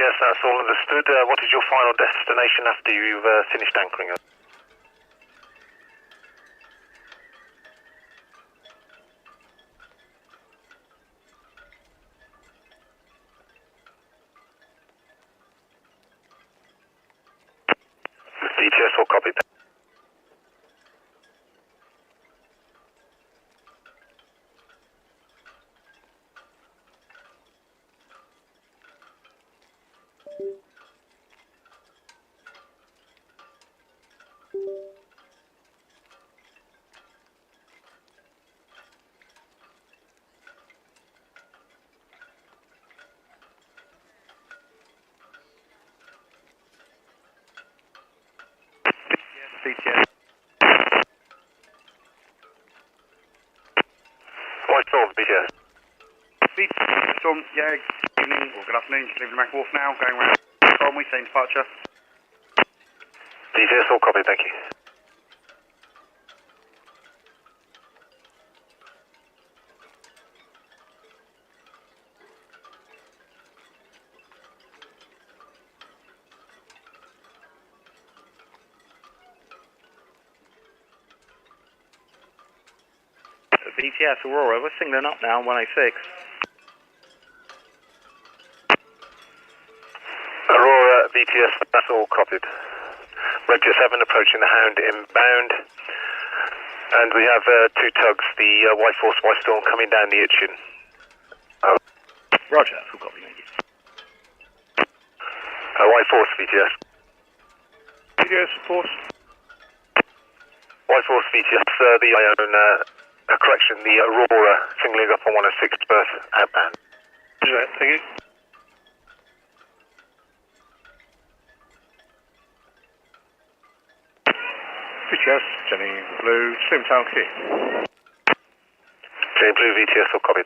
VTS, that's all understood. What is your final destination after you've finished anchoring? VTS, all copied. VTS. White Storm, VTS. VTS, Storm, yeah, good evening, or good afternoon, just leaving the Mac Wharf now, going round Conway, same departure. VTS, all copied, thank you. VTS, Aurora, we're signaling up now, 106. Aurora, VTS, that's all copied. Roger 7 approaching the Hound inbound. And we have two tugs, the White Force, White Storm coming down the Itchen. Roger, that's all copied, thank you. White Force, VTS. VTS, Force. White Force, VTS, the Iona, correction, the Aurora singling up on 106 berth outbound. Roger, thank you. VTS, Jenny Blue, Slim Town Quay. Jenny Blue, VTS, all copied.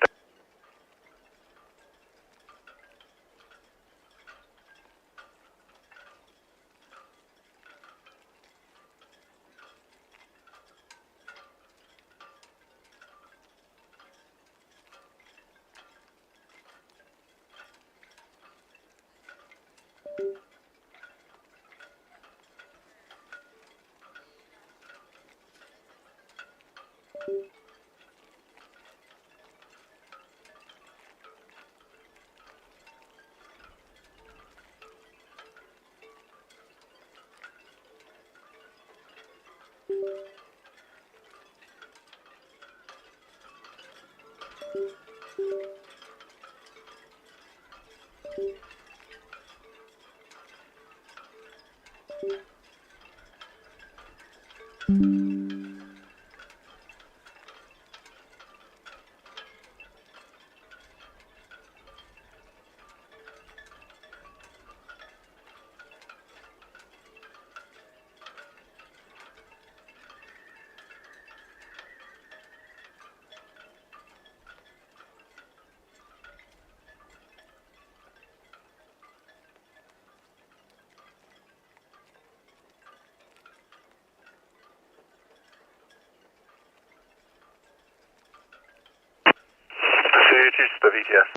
The VTS.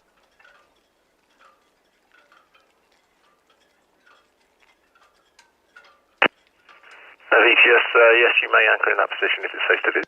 VTS, yes, you may anchor in that position if it's safe to do.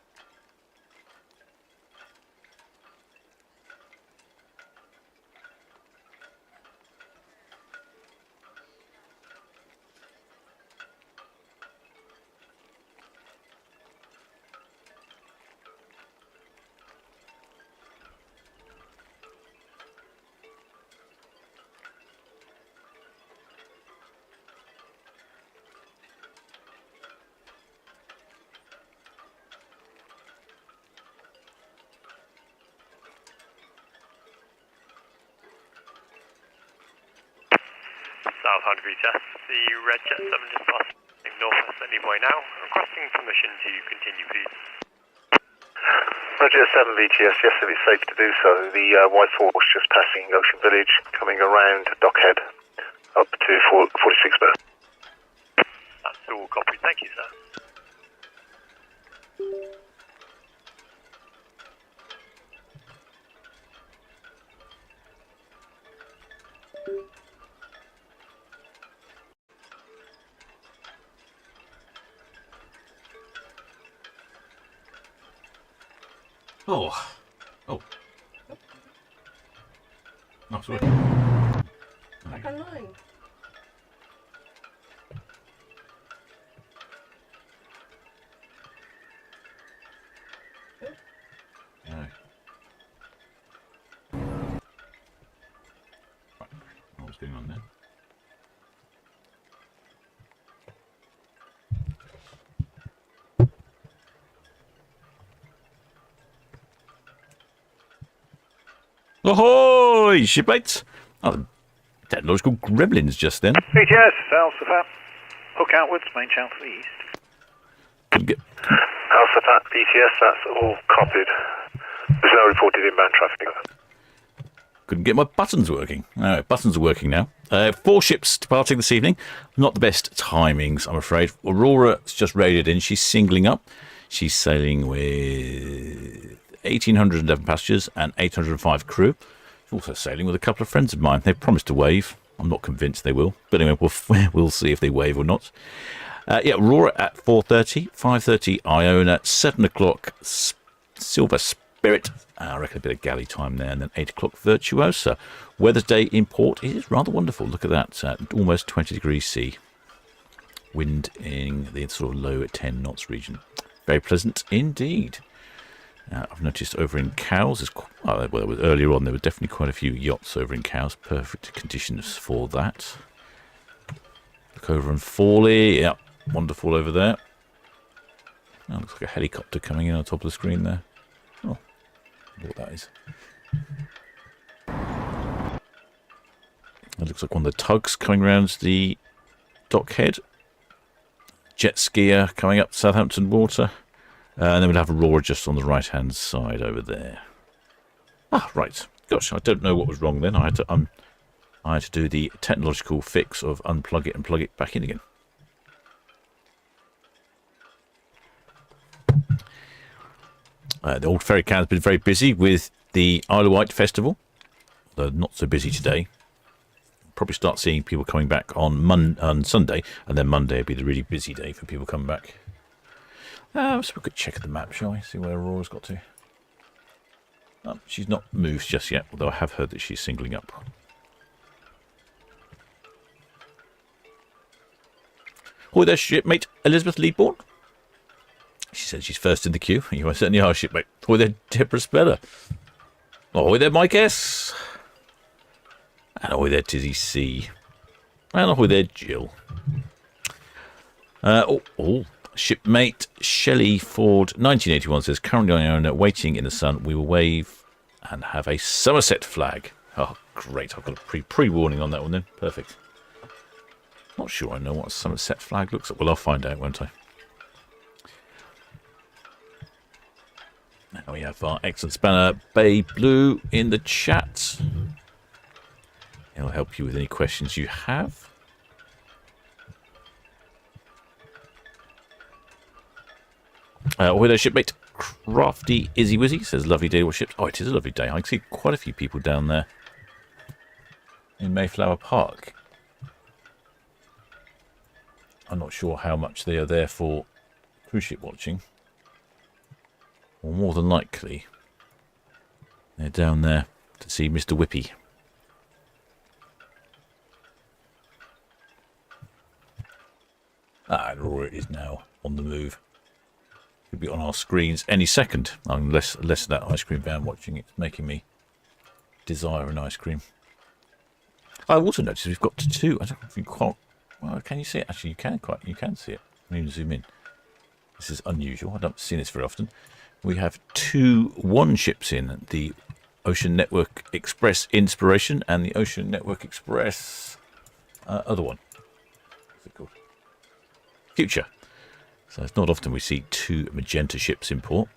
Southampton VTS, the Red Jet 7 just passing northwest anyway now. Requesting permission to continue, please. Roger 7 VTS, yes, if it's safe to do so. The White Force just passing Ocean Village, coming around dockhead up to 46 berth. That's all copied, thank you, sir. Oh. Oh. Oh, sorry. Back online. No. Right. What's going on there? Ahoy, shipmates! Oh, technological gremlins just then. BTS, south of that. Hook outwards, main channel to the east. Couldn't get... Alpha Pat BTS, that's all copied. There's no reported inbound traffic. Couldn't get my buttons working. No, buttons are working now. 4 ships departing this evening. Not the best timings, I'm afraid. Aurora's just radioed in. She's singling up. She's sailing with 1,811 passengers and 805 crew. She's also sailing with a couple of friends of mine. They've promised to wave. I'm not convinced they will. But anyway, we'll see if they wave or not. Yeah, Aurora at 4:30, 5:30 Iona, 7 o'clock Silver Spirit. I reckon a bit of galley time there, and then 8 o'clock Virtuosa. Weather's day in port is rather wonderful. Look at that, almost 20 degrees C. Wind in the sort of low at 10 knots region. Very pleasant indeed. I've noticed over in Cowes, well, earlier on there were definitely quite a few yachts over in Cowes. Perfect conditions for that. Look over in Fawley, yeah, wonderful over there. Oh, looks like a helicopter coming in on top of the screen there. Oh, I wonder what that is. It looks like one of the tugs coming around the dockhead. Jet skier coming up Southampton water. And then we'll have Aurora just on the right-hand side over there. Ah, right. Gosh, I don't know what was wrong then. I had to do the technological fix of unplug it and plug it back in again. The Old Ferry Can has been very busy with the Isle of Wight festival, though not so busy today. Probably start seeing people coming back on Sunday, and then Monday will be the really busy day for people coming back. So we could check the map, shall we? See where Aurora's got to. Oh, she's not moved just yet, although I have heard that she's singling up. Oh, there's shipmate Elizabeth Leadbourne. She said she's first in the queue. You certainly are, shipmate. Oh, there Deborah Speller. Oh, there Mike S. And oh, there Tizzy C. And oh, there Jill. Shipmate Shelley Ford 1981 says, currently on Iona, waiting in the sun. We will wave and have a Somerset flag. Oh, great. I've got a pre-warning on that one then. Perfect. Not sure I know what a Somerset flag looks like. Well, I'll find out, won't I? Now we have our excellent spanner, Bay Blue, in the chat. He'll help you with any questions you have. With a shipmate, Crafty Izzy Wizzy says, lovely day with ships. Oh, it is a lovely day. I can see quite a few people down there in Mayflower Park. I'm not sure how much they are there for cruise ship watching. Or more than likely, they're down there to see Mr. Whippy. And Aurora is now on the move. Could be on our screens any second. I'm less of that ice cream van watching. It's making me desire an ice cream. I also noticed we've got 2. I don't know if you quite. Well, can you see it? Actually, you can see it. Let me zoom in. This is unusual. I don't see this very often. We have 2 one ships in, the Ocean Network Express Inspiration and the Ocean Network Express other one. What's it called? Future. So it's not often we see 2 magenta ships in port.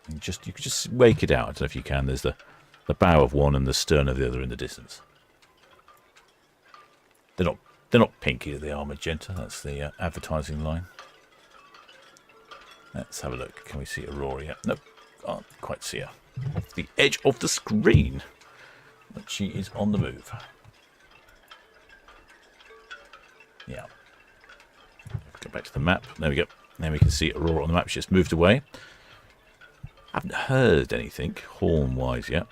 You can just wake it out. I don't know if you can. There's the bow of one and the stern of the other in the distance. They're not pinky, they are magenta. That's the advertising line. Let's have a look. Can we see Aurora yet? Nope, can't quite see her. Off the edge of the screen. But she is on the move. Yeah. Go back to the map. There we go. Then we can see Aurora on the map. She's just moved away. Haven't heard anything horn-wise yet.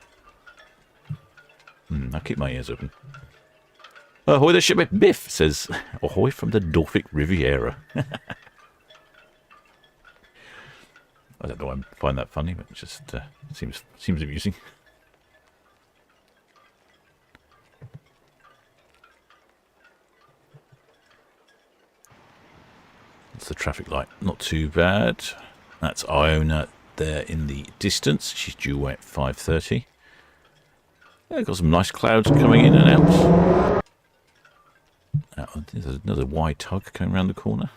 I'll keep my ears open. Ahoy the ship Biff says, ahoy from the Norfolk Riviera. I don't know why I find that funny, but it just seems amusing. That's the traffic light. Not too bad. That's Iona there in the distance. She's due away at 5:30. Yeah, got some nice clouds coming in and out. There's another wide tug coming around the corner.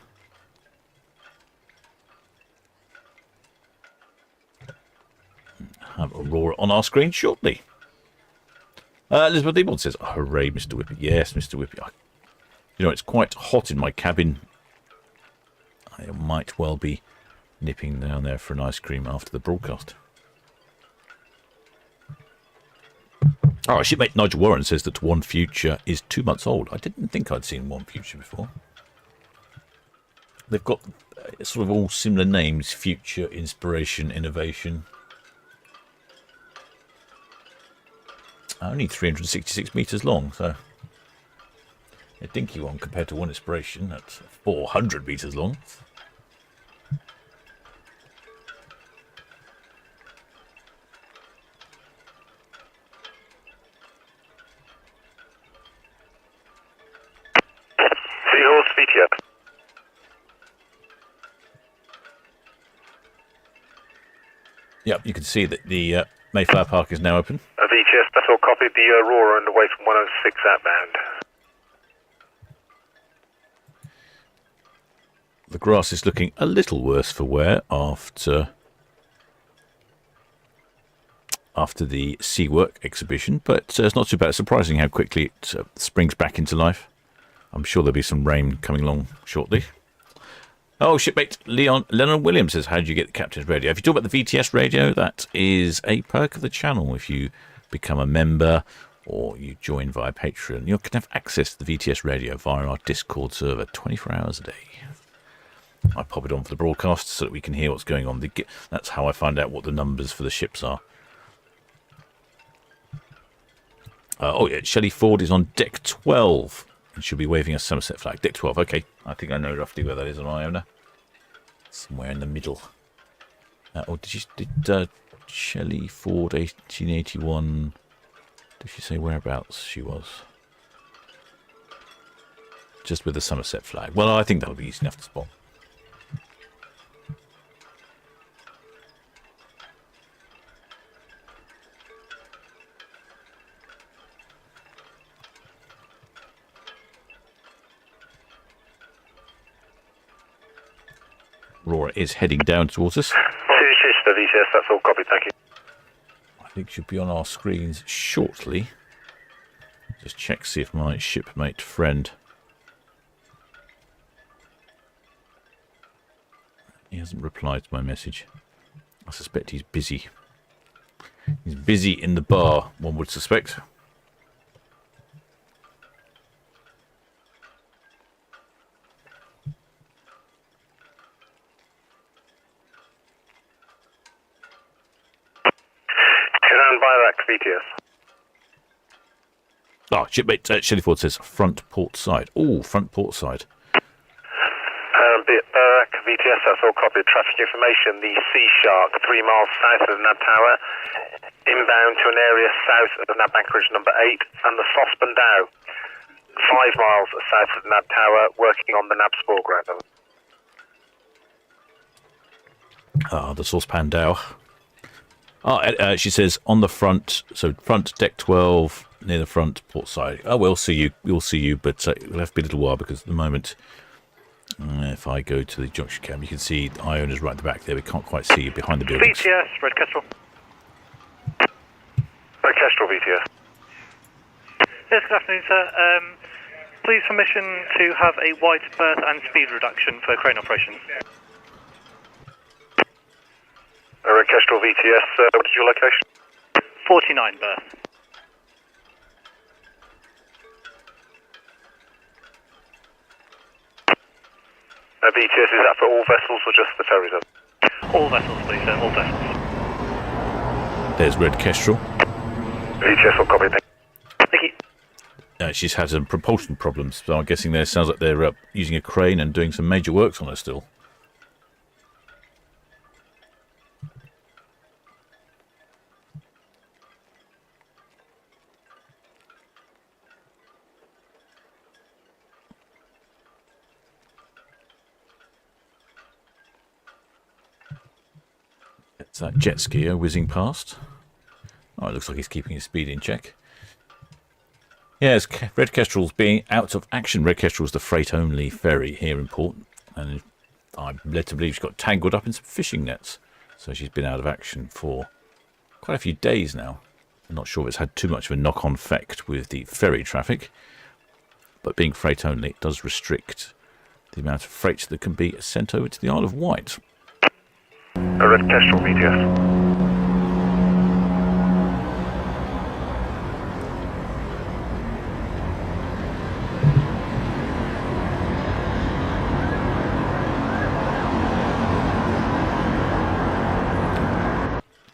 Have Aurora on our screen shortly. Elizabeth Diebold says, hooray, Mr. Whippet. Yes, Mr. Whippet. You know, it's quite hot in my cabin. I might well be nipping down there for an ice cream after the broadcast. Oh, shipmate Nigel Warren says that One Future is 2 months old. I didn't think I'd seen One Future before. They've got sort of all similar names. Future, Inspiration, Innovation. Only 366 metres long, so a dinky one compared to One Inspiration. That's 400 metres long. Seahorse VTF. Yep, you can see that the Mayflower Park is now open. VTS, that's all copied. The Aurora underway from 106 outbound. The grass is looking a little worse for wear after the Seawork exhibition, but it's not too bad. It's surprising how quickly it springs back into life. I'm sure there'll be some rain coming along shortly. Oh, shipmate Lennon Williams says, how do you get the captain's radio? If you talk about the VTS radio, that is a perk of the channel. If you become a member or you join via Patreon, you can have access to the VTS radio via our Discord server 24 hours a day. I pop it on for the broadcast so that we can hear what's going on. That's how I find out what the numbers for the ships are. Oh, yeah, Shelley Ford is on deck 12. And she'll be waving a Somerset flag. Deck 12, okay. I think I know roughly where that is on Iona. Somewhere in the middle. Did Shelley Ford 1881... Did she say whereabouts she was? Just with the Somerset flag. Well, I think that'll be easy enough to spot. Aurora is heading down towards us. The VTS, that's all copied, thank you. I think she'll be on our screens shortly. Just check, see if my shipmate friend... He hasn't replied to my message. I suspect he's busy. He's busy in the bar, one would suspect. VTS. Oh, shipmate Shelley Ford says front port side. Oh, front port side. VTS, that's all copied. Traffic information. The Sea Shark, 3 miles south of Nab Tower, inbound to an area south of Nab Anchorage number 8, and the Saucepan Dow, 5 miles south of Nab Tower, working on the Nab Spore ground. Ah, the Saucepan Dow. She says on the front, so front deck 12 near the front port side. Oh, we'll see you. We'll see you, but it'll have to be a little while because at the moment, if I go to the junction cam, you can see Iona's right at the back there. We can't quite see you behind the buildings. VTS, Red Kestrel. Red Kestrel, VTS. Yes, good afternoon, sir. Please permission to have a wide berth and speed reduction for crane operations. Red Kestrel VTS, what is your location? 49 berth. VTS, is that for all vessels or just the ferry zone? All vessels, please, sir, all vessels. There's Red Kestrel. VTS will copy. Thank you. She's had some propulsion problems, so I'm guessing there sounds like they're using a crane and doing some major works on her still. It's that jet skier whizzing past. Oh, it looks like he's keeping his speed in check. Yes, Red Kestrel's being out of action. Red Kestrel's the freight-only ferry here in port, and I'm led to believe she got tangled up in some fishing nets. So she's been out of action for quite a few days now. I'm not sure if it's had too much of a knock-on effect with the ferry traffic, but being freight-only, it does restrict the amount of freight that can be sent over to the Isle of Wight. Red Kestrel, VTS.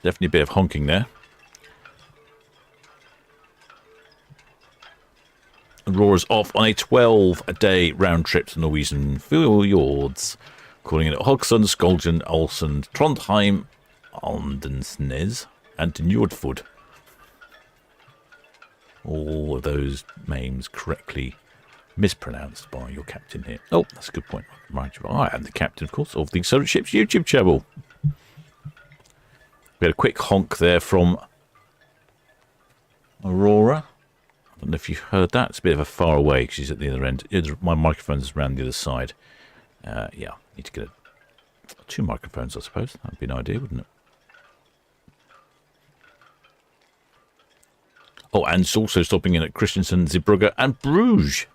Definitely a bit of honking there. Aurora's off on a 12-day round trip to Norwegian fjords, calling it Hokksund, Skolgen, Olsund, Trondheim, Aldensnes, and Njordfjord. All of those names correctly mispronounced by your captain here. Oh, that's a good point. Right, I am the captain, of course, of the Solent Ships YouTube channel. We had a quick honk there from Aurora. I don't know if you heard that. It's a bit of a far away because she's at the other end. My microphone's around the other side. Yeah, need to get two microphones, I suppose. That'd be an idea, wouldn't it? Oh, and it's also stopping in at Christensen, Zeebrugge, and Bruges.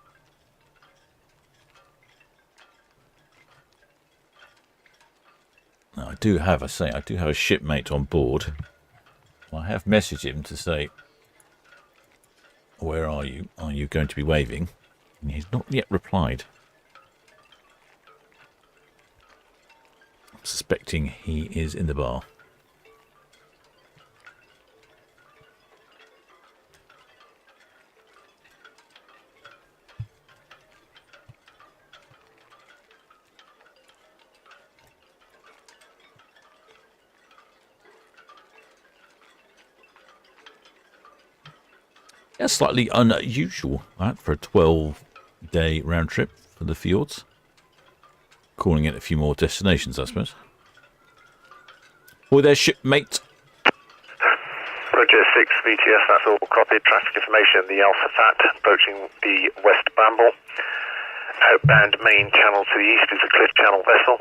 Now, I do have a shipmate on board. I have messaged him to say, where are you? Are you going to be waving? And he's not yet replied. I'm suspecting he is in the bar. That's slightly unusual, that, for a 12-day round trip for the fjords. Calling it a few more destinations, I suppose. Or their shipmate. Roger 6 VTS, that's all copied. Traffic information, the Alpha Fat approaching the West Bramble. Outbound main channel to the east is a Cliff Channel vessel.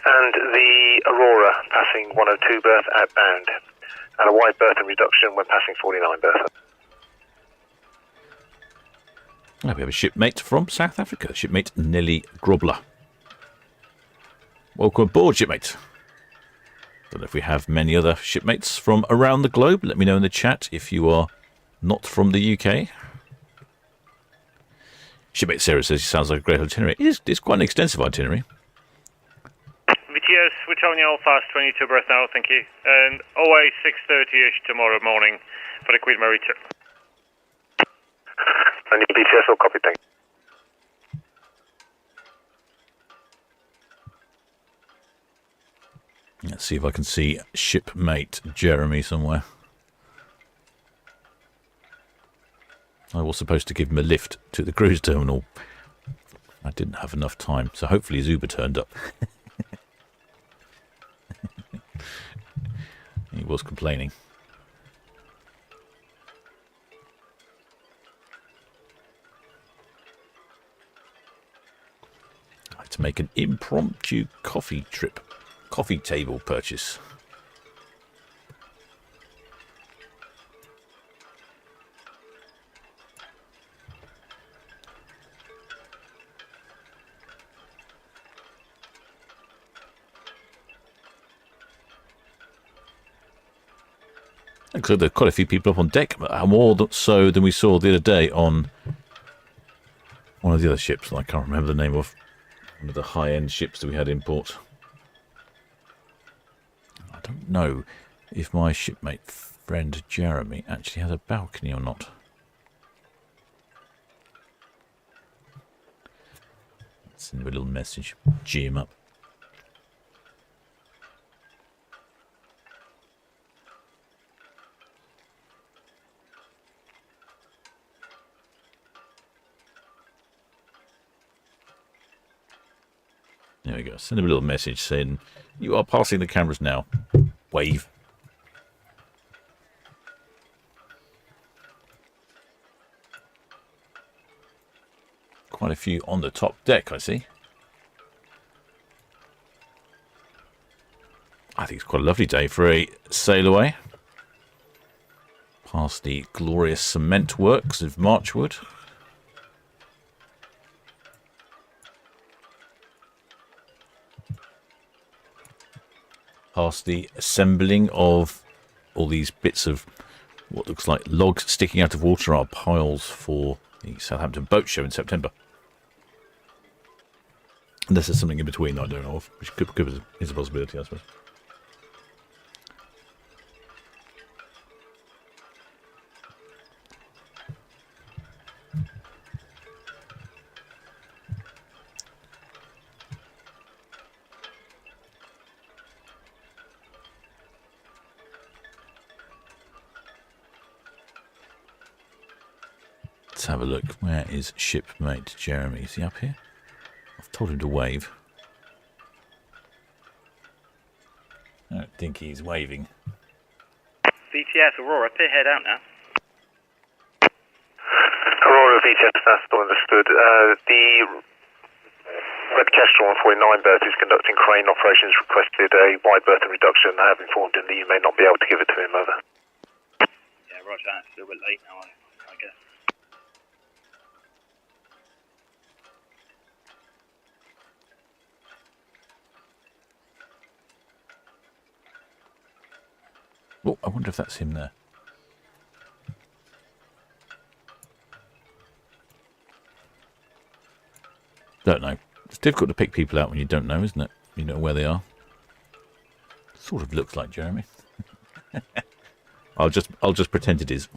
And the Aurora passing 102 berth outbound. And a wide berth reduction when passing 49 berth. Now we have a shipmate from South Africa, shipmate Nelly Grobler. Welcome aboard, shipmate. Don't know if we have many other shipmates from around the globe. Let me know in the chat if you are not from the UK. Shipmate Sarah says it sounds like a great itinerary. It's quite an extensive itinerary. VTS, we're telling you all fast 22 berth now, thank you. And away 6:30ish tomorrow morning for the Queen Mary trip. And your BTS will copy, thank you. Let's see if I can see shipmate Jeremy somewhere. I was supposed to give him a lift to the cruise terminal. I didn't have enough time, so hopefully his Uber turned up. He was complaining. I had to make an impromptu coffee table purchase. So there are quite a few people up on deck, more so than we saw the other day on one of the other ships. I can't remember the name of one of the high-end ships that we had in port. I don't know if my shipmate friend Jeremy actually has a balcony or not. Send him a little message. G him up. There we go. Send him a little message saying, you are passing the cameras now. Wave. Quite a few on the top deck, I see. I think it's quite a lovely day for a sail away. Past the glorious cement works of Marchwood. Past the assembling of all these bits of what looks like logs sticking out of water are piles for the Southampton boat show in September. Unless there's something in between I don't know of, which is a possibility, I suppose. Let's have a look. Where is shipmate Jeremy? Is he up here? I've told him to wave. I don't think he's waving. VTS Aurora, pier head out now. Aurora VTS, that's all understood. The Red Kestrel 149 berth is conducting crane operations, requested a wide berth and reduction. I have informed him that you may not be able to give it to him, over. Yeah, roger that. It's a little bit late now, I guess. Oh, I wonder if that's him there. Don't know. It's difficult to pick people out when you don't know, isn't it? You know where they are. Sort of looks like Jeremy. I'll just pretend it is.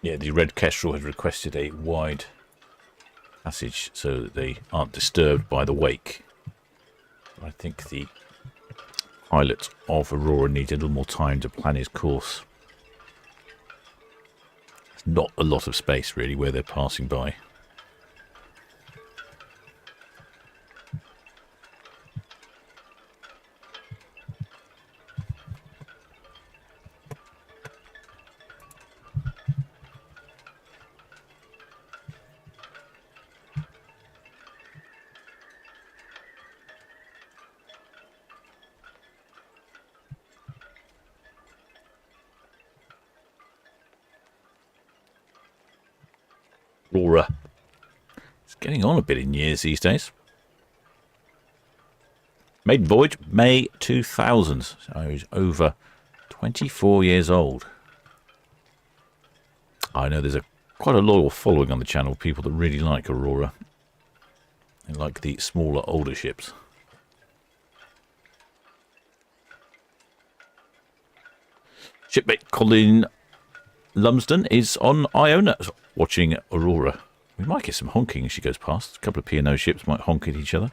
Yeah, the Red Kestrel has requested a wide passage so that they aren't disturbed by the wake. I think the pilot of Aurora needs a little more time to plan his course. There's not a lot of space really where they're passing by. Aurora. It's getting on a bit in years these days. Maiden voyage, May 2000. So he's over 24 years old. I know there's quite a loyal following on the channel, people that really like Aurora. They like the smaller, older ships. Shipmate Colin Lumsden is on Iona watching Aurora. We might get some honking as she goes past. A couple of P&O ships might honk at each other.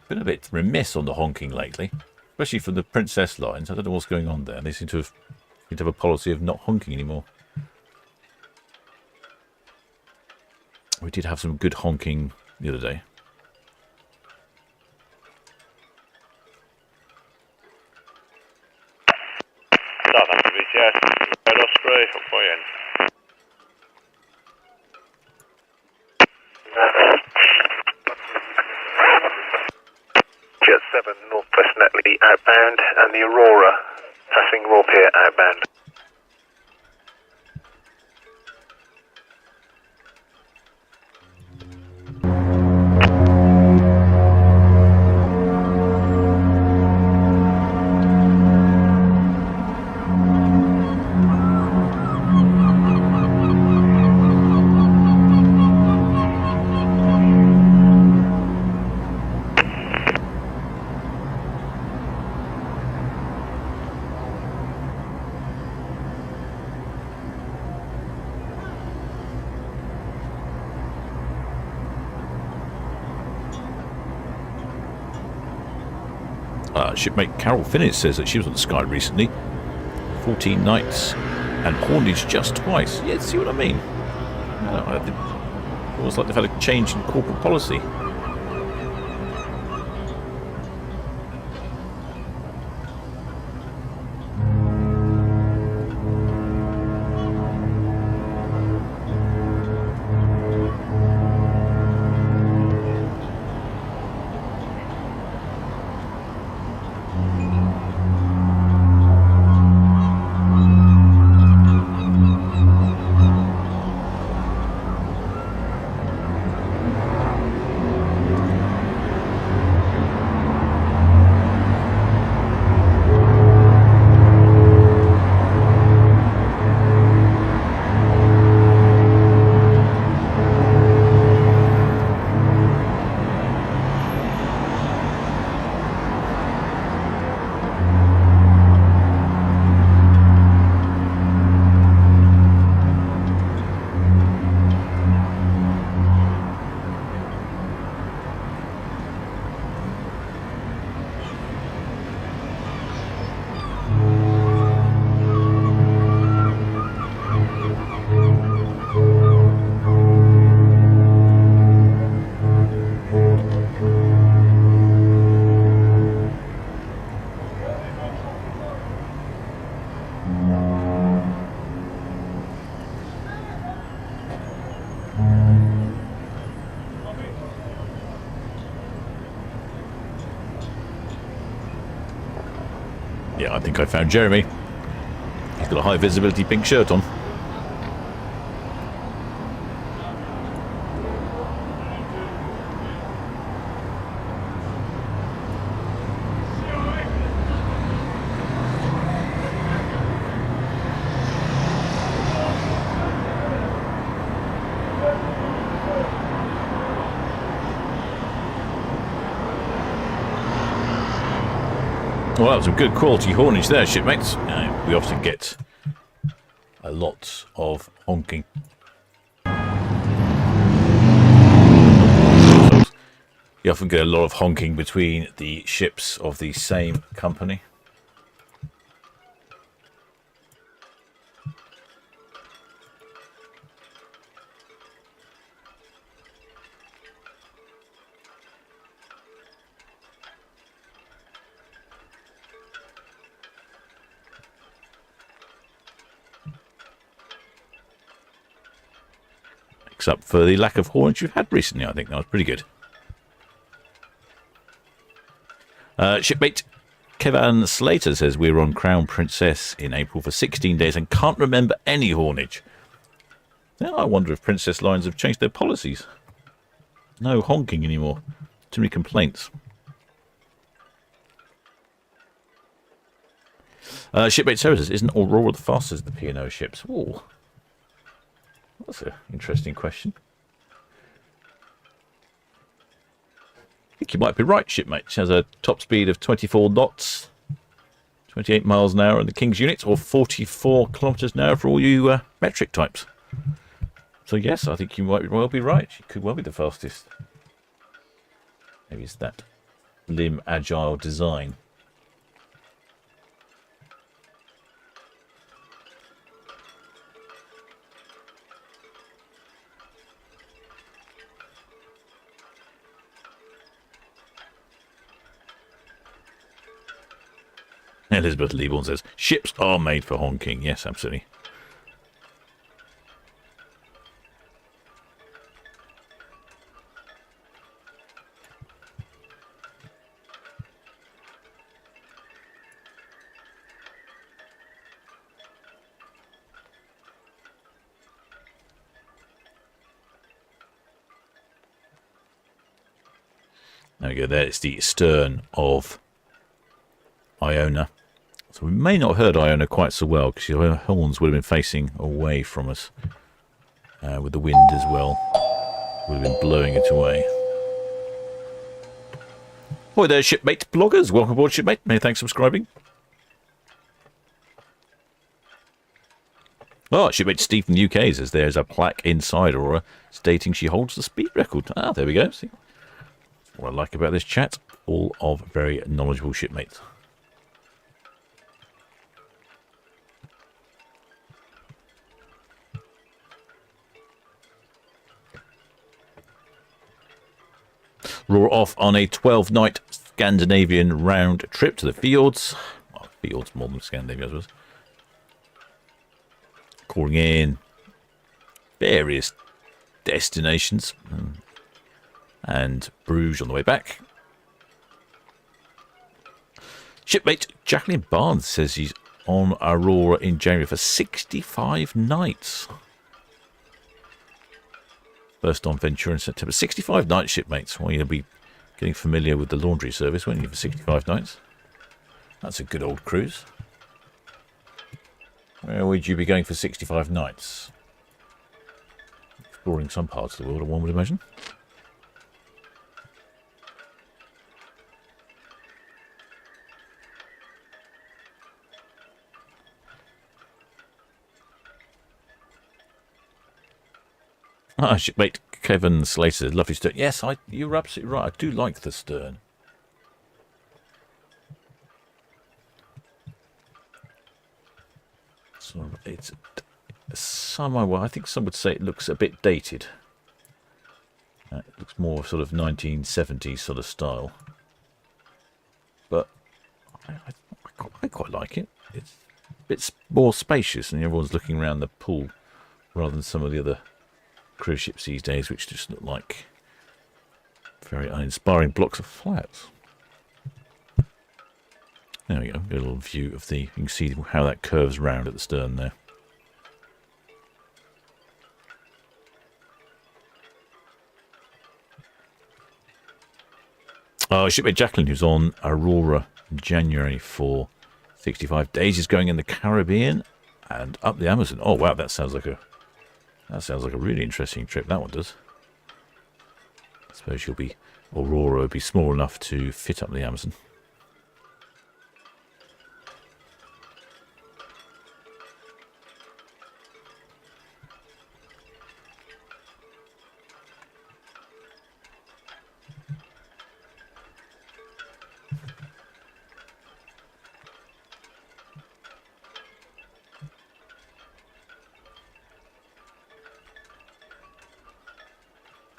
Been a bit remiss on the honking lately, especially from the Princess lines. I don't know what's going on there. They seem to have a policy of not honking anymore. We did have some good honking the other day. Southampton VTS, Red Osprey, up by end. Jet 7 Northwest Netley outbound, and the Aurora passing Raw Pier outbound. Shipmate Carol Finnis says that she was on the Sky recently. 14 nights and haulage just twice. Yeah, see what I mean? It was like they've had a change in corporate policy. Yeah, I think I found Jeremy. He's got a high visibility pink shirt on. Well, that was some good quality haulage there, shipmates. We often get a lot of honking. You often get a lot of honking between the ships of the same company. Up for the lack of haulage you've had recently. I think that was pretty good. Shipmate Kevin Slater says we were on Crown Princess in April for 16 days and can't remember any haulage. Now I wonder if Princess Lines have changed their policies. No honking anymore. Too many complaints. Shipmate Sarah says, isn't Aurora the fastest of the P&O ships? Ooh. That's an interesting question. I think you might be right, shipmate. She has a top speed of 24 knots, 28 miles an hour in the King's units, or 44 kilometres an hour for all you metric types. So yes, I think you might well be right. She could well be the fastest. Maybe it's that limb agile design. Elizabeth Leaborn says, ships are made for honking. Yes, absolutely. There we go. There's the stern of Iona. So we may not have heard Iona quite so well because her horns would have been facing away from us with the wind as well. Would have been blowing it away. Hi there, shipmate bloggers. Welcome aboard, shipmate. Many thanks for subscribing. Oh, shipmate Steve from the UK says there's a plaque inside Aurora stating she holds the speed record. Ah, there we go. See, what I like about this chat. All of very knowledgeable shipmates. Roar off on a 12-night Scandinavian round trip to the fjords. Well, fjords more than Scandinavia, I suppose. Calling in various destinations. And Bruges on the way back. Shipmate Jacqueline Barnes says he's on Aurora in January for 65 nights. First on Ventura in September. 65 nights, shipmates. Well, you'll be getting familiar with the laundry service, won't you, for 65 nights? That's a good old cruise. Where would you be going for 65 nights? Exploring some parts of the world, one would imagine. Shipmate Kevin Slater, lovely stern. Yes, you're absolutely right. I do like the stern. So it's well, I think some would say it looks a bit dated. It looks more sort of 1970s sort of style. But I quite like it. It's a bit more spacious, and everyone's looking around the pool rather than some of the other cruise ships these days, which just look like very uninspiring blocks of flats. There we go, a little view of you can see how that curves round at the stern there. Shipmate Jacqueline, who's on Aurora in January for 65 days, is going in the Caribbean and up the Amazon. Oh wow, that sounds like a really interesting trip, that one does. I suppose Aurora will be small enough to fit up the Amazon.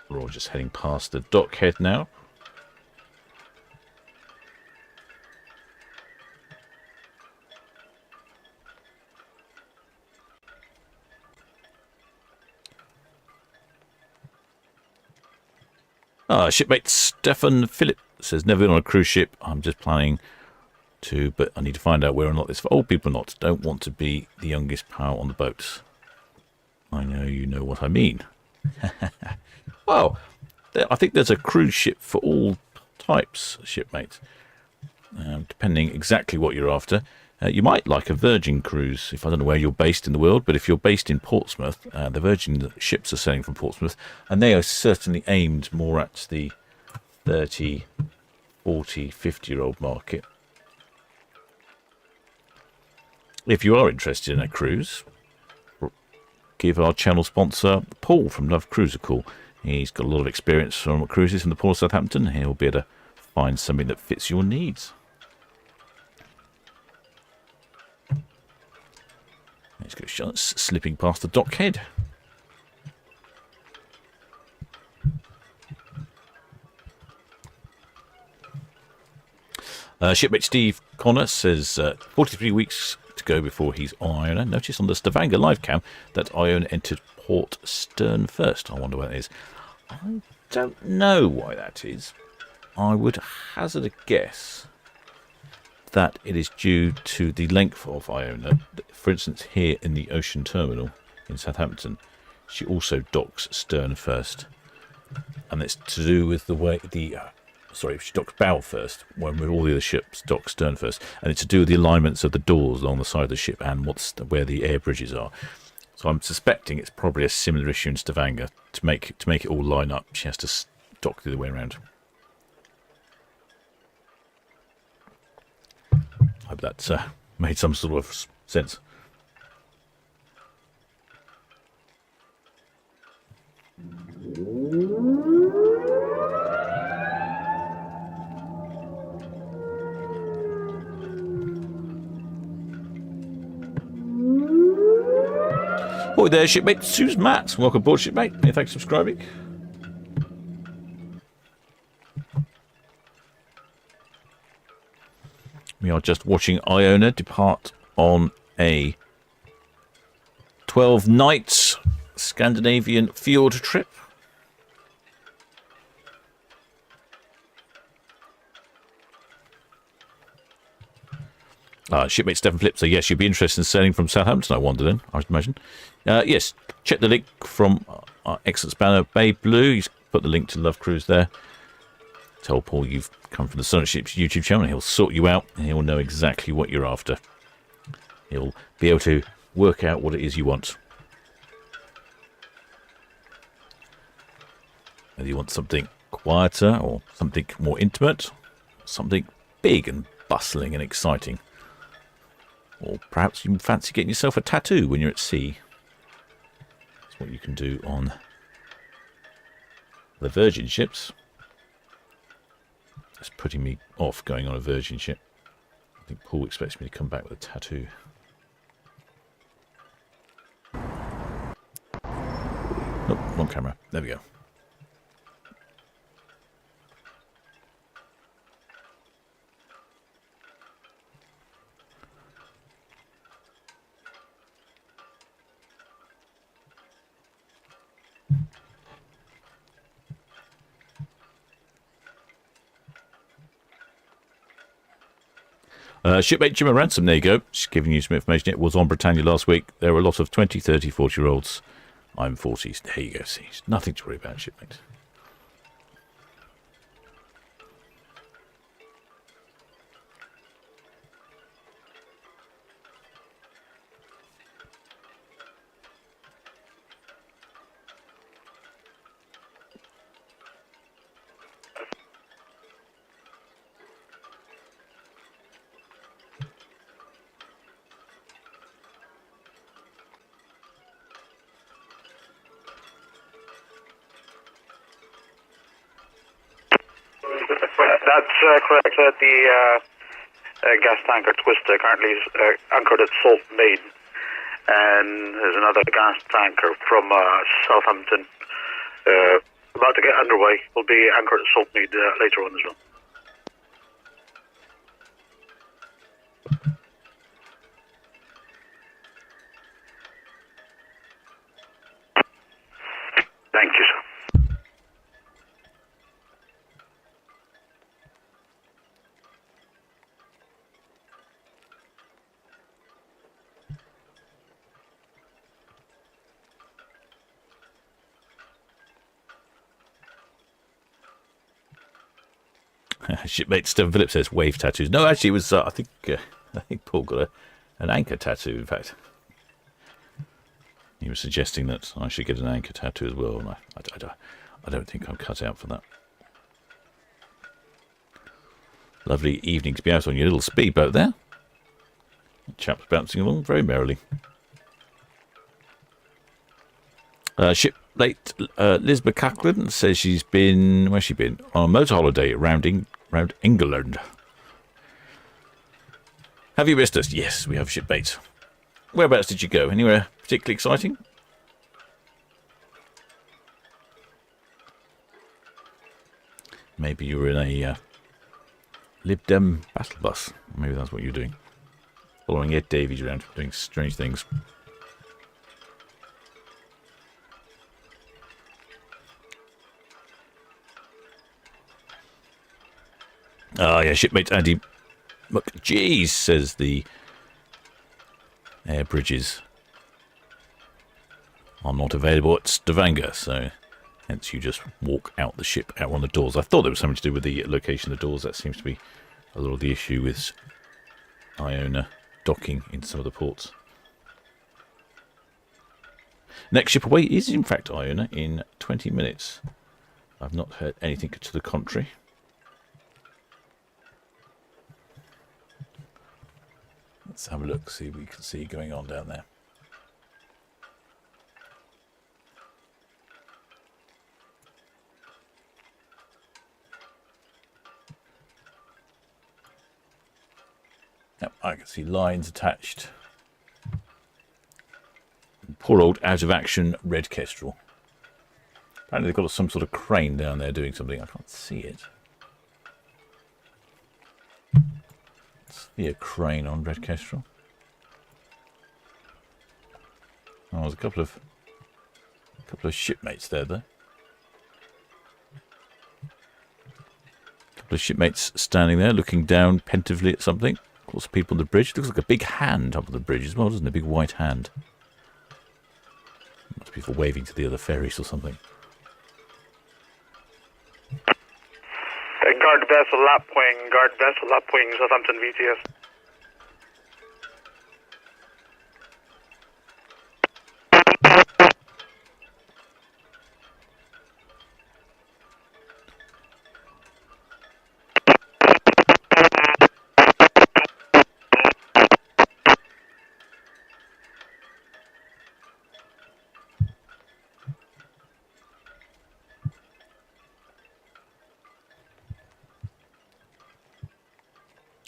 We're all just heading past the dockhead now. Shipmate Stefan Phillip says, never been on a cruise ship. I'm just planning to, but I need to find out where or not this for old people or not. Don't want to be the youngest power on the boats. I know you know what I mean. Well, I think there's a cruise ship for all types, shipmate. Depending exactly what you're after. You might like a Virgin cruise, if I don't know where you're based in the world, but if you're based in Portsmouth, the Virgin ships are sailing from Portsmouth, and they are certainly aimed more at the 30, 40, 50-year-old market. If you are interested in a cruise, give our channel sponsor Paul from Love Cruise a call. He's got a lot of experience from cruises in the port of Southampton. He'll be able to find something that fits your needs. Let's go slipping past the dockhead. Shipmate Steve Connor says 43 weeks to go before he's on Iona. Notice on the Stavanger live cam that Iona entered port stern first. I wonder what that is. I don't know why that is. I would hazard a guess that it is due to the length of Iona. For instance, here in the ocean terminal in Southampton, she also docks stern first, and it's to do with the way she docks bow first, when all the other ships dock stern first, and it's to do with the alignments of the doors along the side of the ship and where the air bridges are. So I'm suspecting it's probably a similar issue in Stavanger. To make it all line up, she has to dock the other way around. I hope that made some sort of sense. Oh, there, shipmate Suze Matt. Welcome aboard, shipmate. Many thanks for subscribing. We are just watching Iona depart on a 12-night Scandinavian fjord trip. Shipmate Stephen Flip, so yes, you'd be interested in sailing from Southampton, I wondered then, I should imagine. Yes, check the link from our excellent spanner, Bay Blue. He's put the link to Love Cruise there. Tell Paul you've come from the Solent Ships YouTube channel, and he'll sort you out, and he'll know exactly what you're after. He'll be able to work out what it is you want. Whether you want something quieter, or something more intimate, something big and bustling and exciting. Or perhaps you fancy getting yourself a tattoo when you're at sea. That's what you can do on the Virgin ships. It's putting me off going on a Virgin ship. I think Paul expects me to come back with a tattoo. Nope, wrong camera. There we go. Shipmate Jim and Ransom, there you go. Just giving you some information. It was on Britannia last week. There were a lot of 20, 30, 40-year-olds. I'm 40s. There you go. See, nothing to worry about, shipmate. That's correct. The gas tanker Twister currently is anchored at Salt Main, and there's another gas tanker from Southampton about to get underway. Will be anchored at Salt Main later on as well. Thank you, sir. Shipmate Stephen Phillips says wave tattoos. No, actually, it was. I think Paul got an anchor tattoo. In fact, he was suggesting that I should get an anchor tattoo as well, and I don't think I'm cut out for that. Lovely evening to be out on your little speedboat there. The chap's bouncing along very merrily. Shipmate Liz McCacklen says she's been. Where's she been? On a motor holiday around England. Have you missed us? Yes, we have, shipmate. Whereabouts did you go? Anywhere particularly exciting? Maybe you were in a Lib Dem battle bus. Maybe that's what you're doing. Following Ed Davies around, doing strange things. Yeah, shipmate Andy McGee's says the air bridges are not available at Stavanger, so hence you just walk out the ship, out on the doors. I thought there was something to do with the location of the doors. That seems to be a lot of the issue with Iona docking in some of the ports. Next ship away is in fact Iona in 20 minutes. I've not heard anything to the contrary. Let's have a look, see what we can see going on down there. Yep, I can see lines attached and Poor old out-of-action red kestrel. Apparently they've got some sort of crane down there doing something. I can't see it. See a crane on red kestrel. Oh, there's a couple of shipmates there, though. A couple of shipmates standing there, looking down pensive at something. Lots of people on the bridge. It looks like a big hand up on the bridge as well, doesn't it? A big white hand. Must be for waving to the other ferries or something. Guard vessel lap wing, Southampton VTS.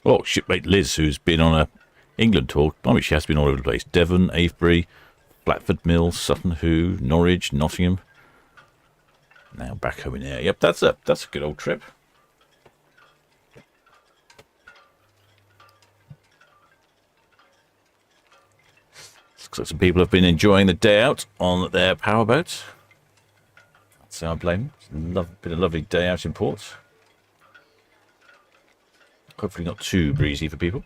Oh, shipmate Liz, who's been on a England tour. I mean, she has been all over the place. Devon, Avebury, Blackford Mills, Sutton Hoo, Norwich, Nottingham. Now back home in air. Yep, that's a good old trip. Looks like some people have been enjoying the day out on their powerboats. That's how I blame them. It's been a lovely day out in port. Hopefully not too breezy for people.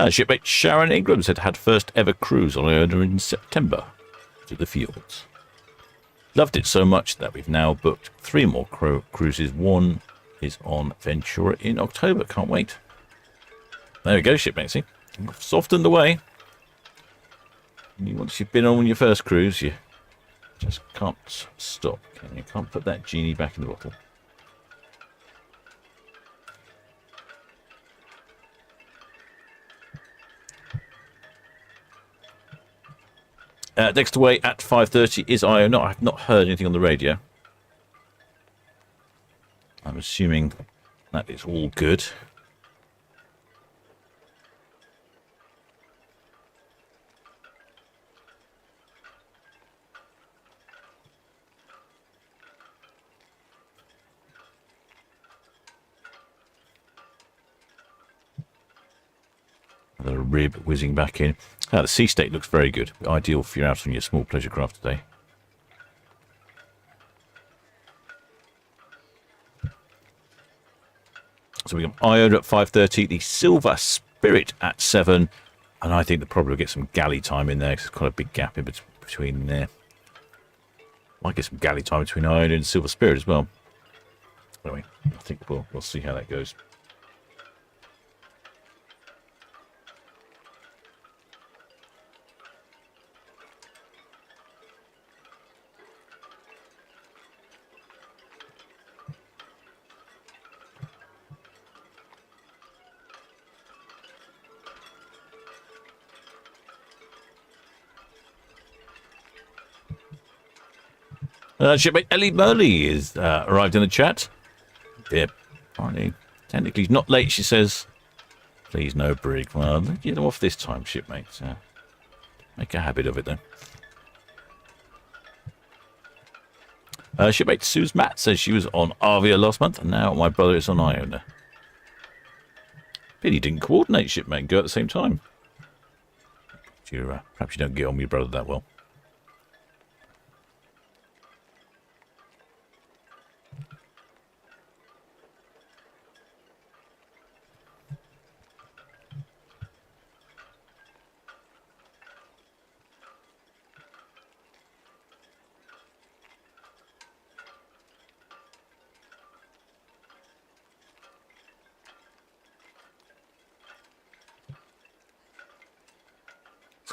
Shipmate Sharon Ingram said had first ever cruise on Iona in September to the fjords. Loved it so much that we've now booked 3 more cruises. One is on Ventura in October. Can't wait. There we go, shipmate. See, softened the way. Once you've been on your first cruise, you just can't stop. You can't put that genie back in the bottle. Next away at 5:30 is Iona. I have not heard anything on the radio. I'm assuming that is all good. Another rib whizzing back in. The sea state looks very good. Ideal if you're out on your small pleasure craft today. So we got Iona at 5:30, the Silver Spirit at 7, and I think they'll probably get some galley time in there because there's quite a big gap in between there. Might get some galley time between Iona and Silver Spirit as well. Anyway, I think we'll see how that goes. Shipmate Ellie Burley is arrived in the chat. Yeah, apparently, technically not late, she says. Please no brig. Well, get them off this time, shipmate. Make a habit of it, then. Shipmate Suze Matt says she was on Avia last month, and now my brother is on Iona. Pity you didn't coordinate, shipmate, and go at the same time. Perhaps you don't get on with your brother that well.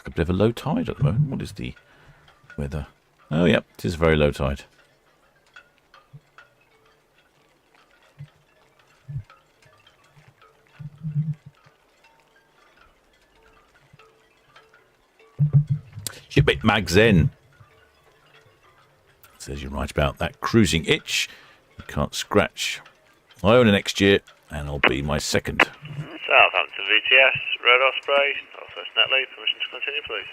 A bit of a low tide at the moment. What is the weather Oh, yep, it is very low tide. Shipmate Magzen says you're right about that cruising itch. You can't scratch. I own it next year, and I'll be my second. Southampton VTS, Red Osprey, Northwest Netley, permission to continue, please.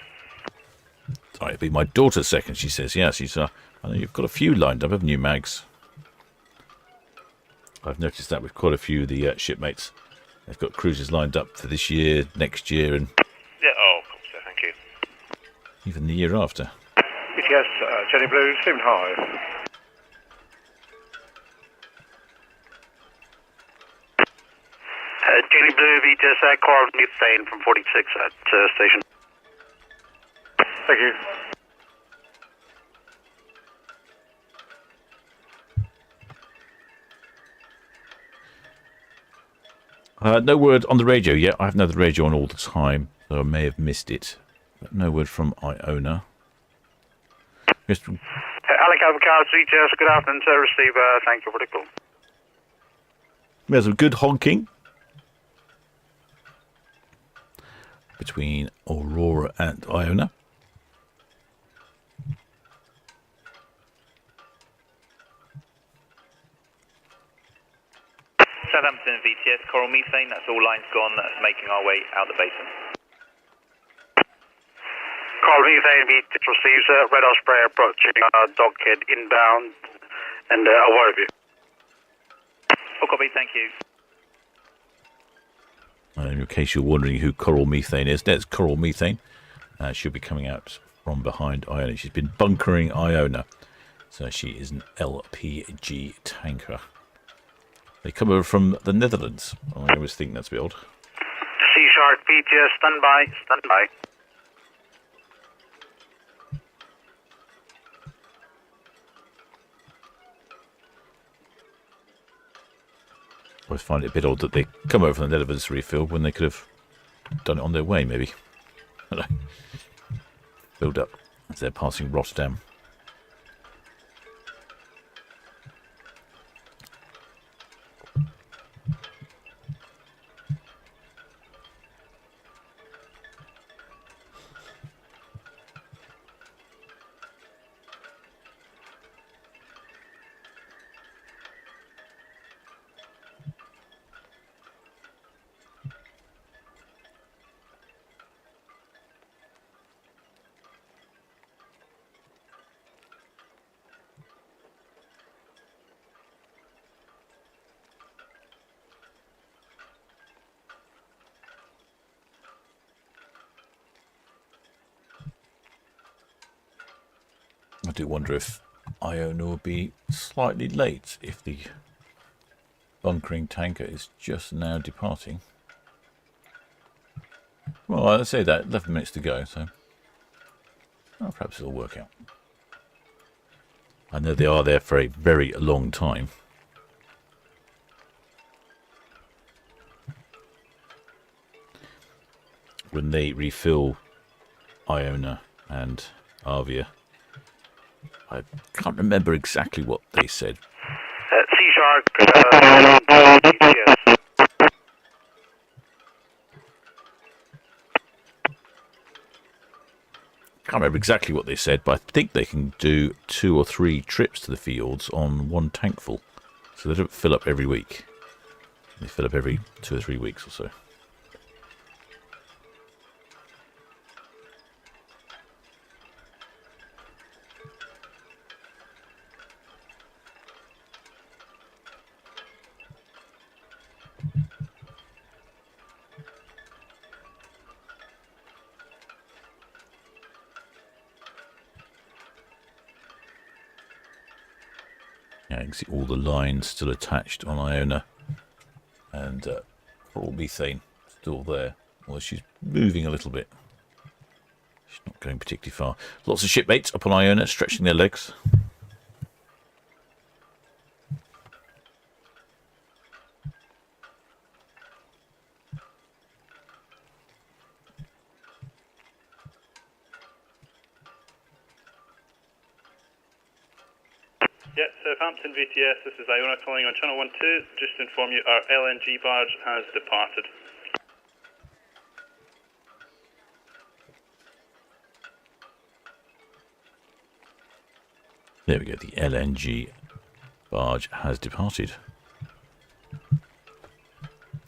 Sorry, it'll be my daughter's second, she says. Yeah, she's. I know you've got a few lined up, haven't you, Mags? I've noticed that with quite a few of the shipmates. They've got cruises lined up for this year, next year, and Yeah, oh, so thank you. even the year after. VTS, Jenny Blue, Steam Hive. Jenny Blue, VTS, Carl Methane from 46 at station. Thank you. No word on the radio yet. I haven't had the radio on all the time, so I may have missed it. But no word from Iona. Yes. Alec Avocado, VTS, good afternoon, sir. Receive, thank you for the call. There's some good honking between Aurora and Iona. Southampton VTS, Coral Methane, that's all lines gone, that's making our way out the basin. Carl Methane, VTS receives Red Osprey approaching dockhead inbound and aware of you. Full copy, thank you. In case you're wondering who Coral Methane is, that's Coral Methane. She'll be coming out from behind Iona. She's been bunkering Iona, so she is an LPG tanker. They come over from the Netherlands. I always think that's a bit odd. Sea Shark, VTS, stand by, stand by. I always find it a bit odd that they come over from the Netherlands to refill when they could have done it on their way, maybe. I don't know. Build up as they're passing Rotterdam. I do wonder if Iona will be slightly late if the bunkering tanker is just now departing. Well, I'd say that 11 minutes to go, so perhaps it'll work out. I know they are there for a very long time. When they refill Iona and Avia, I can't remember exactly what they said. Sea Shark, VTS. Can't remember exactly what they said, but I think they can do 2 or 3 trips to the fields on one tank full. So they don't fill up every week. They fill up every 2 or 3 weeks or so. Yeah, you can see all the lines still attached on Iona, and Coral Methane still there, although she's moving a little bit. She's not going particularly far. Lots of shipmates up on Iona, stretching their legs. Yeah, Southampton VTS, this is Iona calling on channel 12. Just to inform you, our LNG barge has departed. There we go, the LNG barge has departed.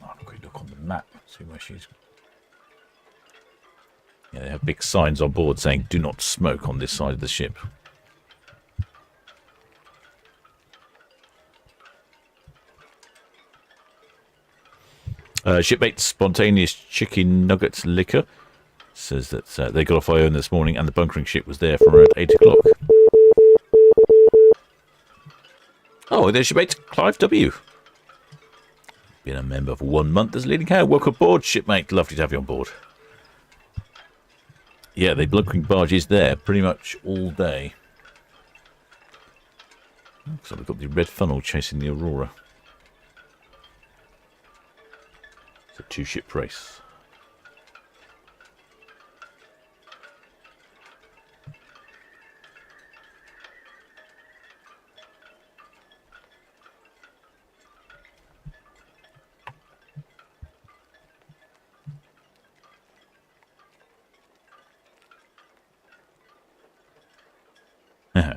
I'll have a quick look on the map, see where she's. Yeah, they have big signs on board saying do not smoke on this side of the ship. Shipmate Spontaneous Chicken Nuggets Liquor says that they got off Iona this morning and the bunkering ship was there from around 8 o'clock. Oh, there's shipmate Clive W. Been a member for 1 month as leading hand. Welcome aboard, shipmate. Lovely to have you on board. Yeah, the bunkering barge is there pretty much all day. So we've got the red funnel chasing the Aurora. It's a 2-ship race.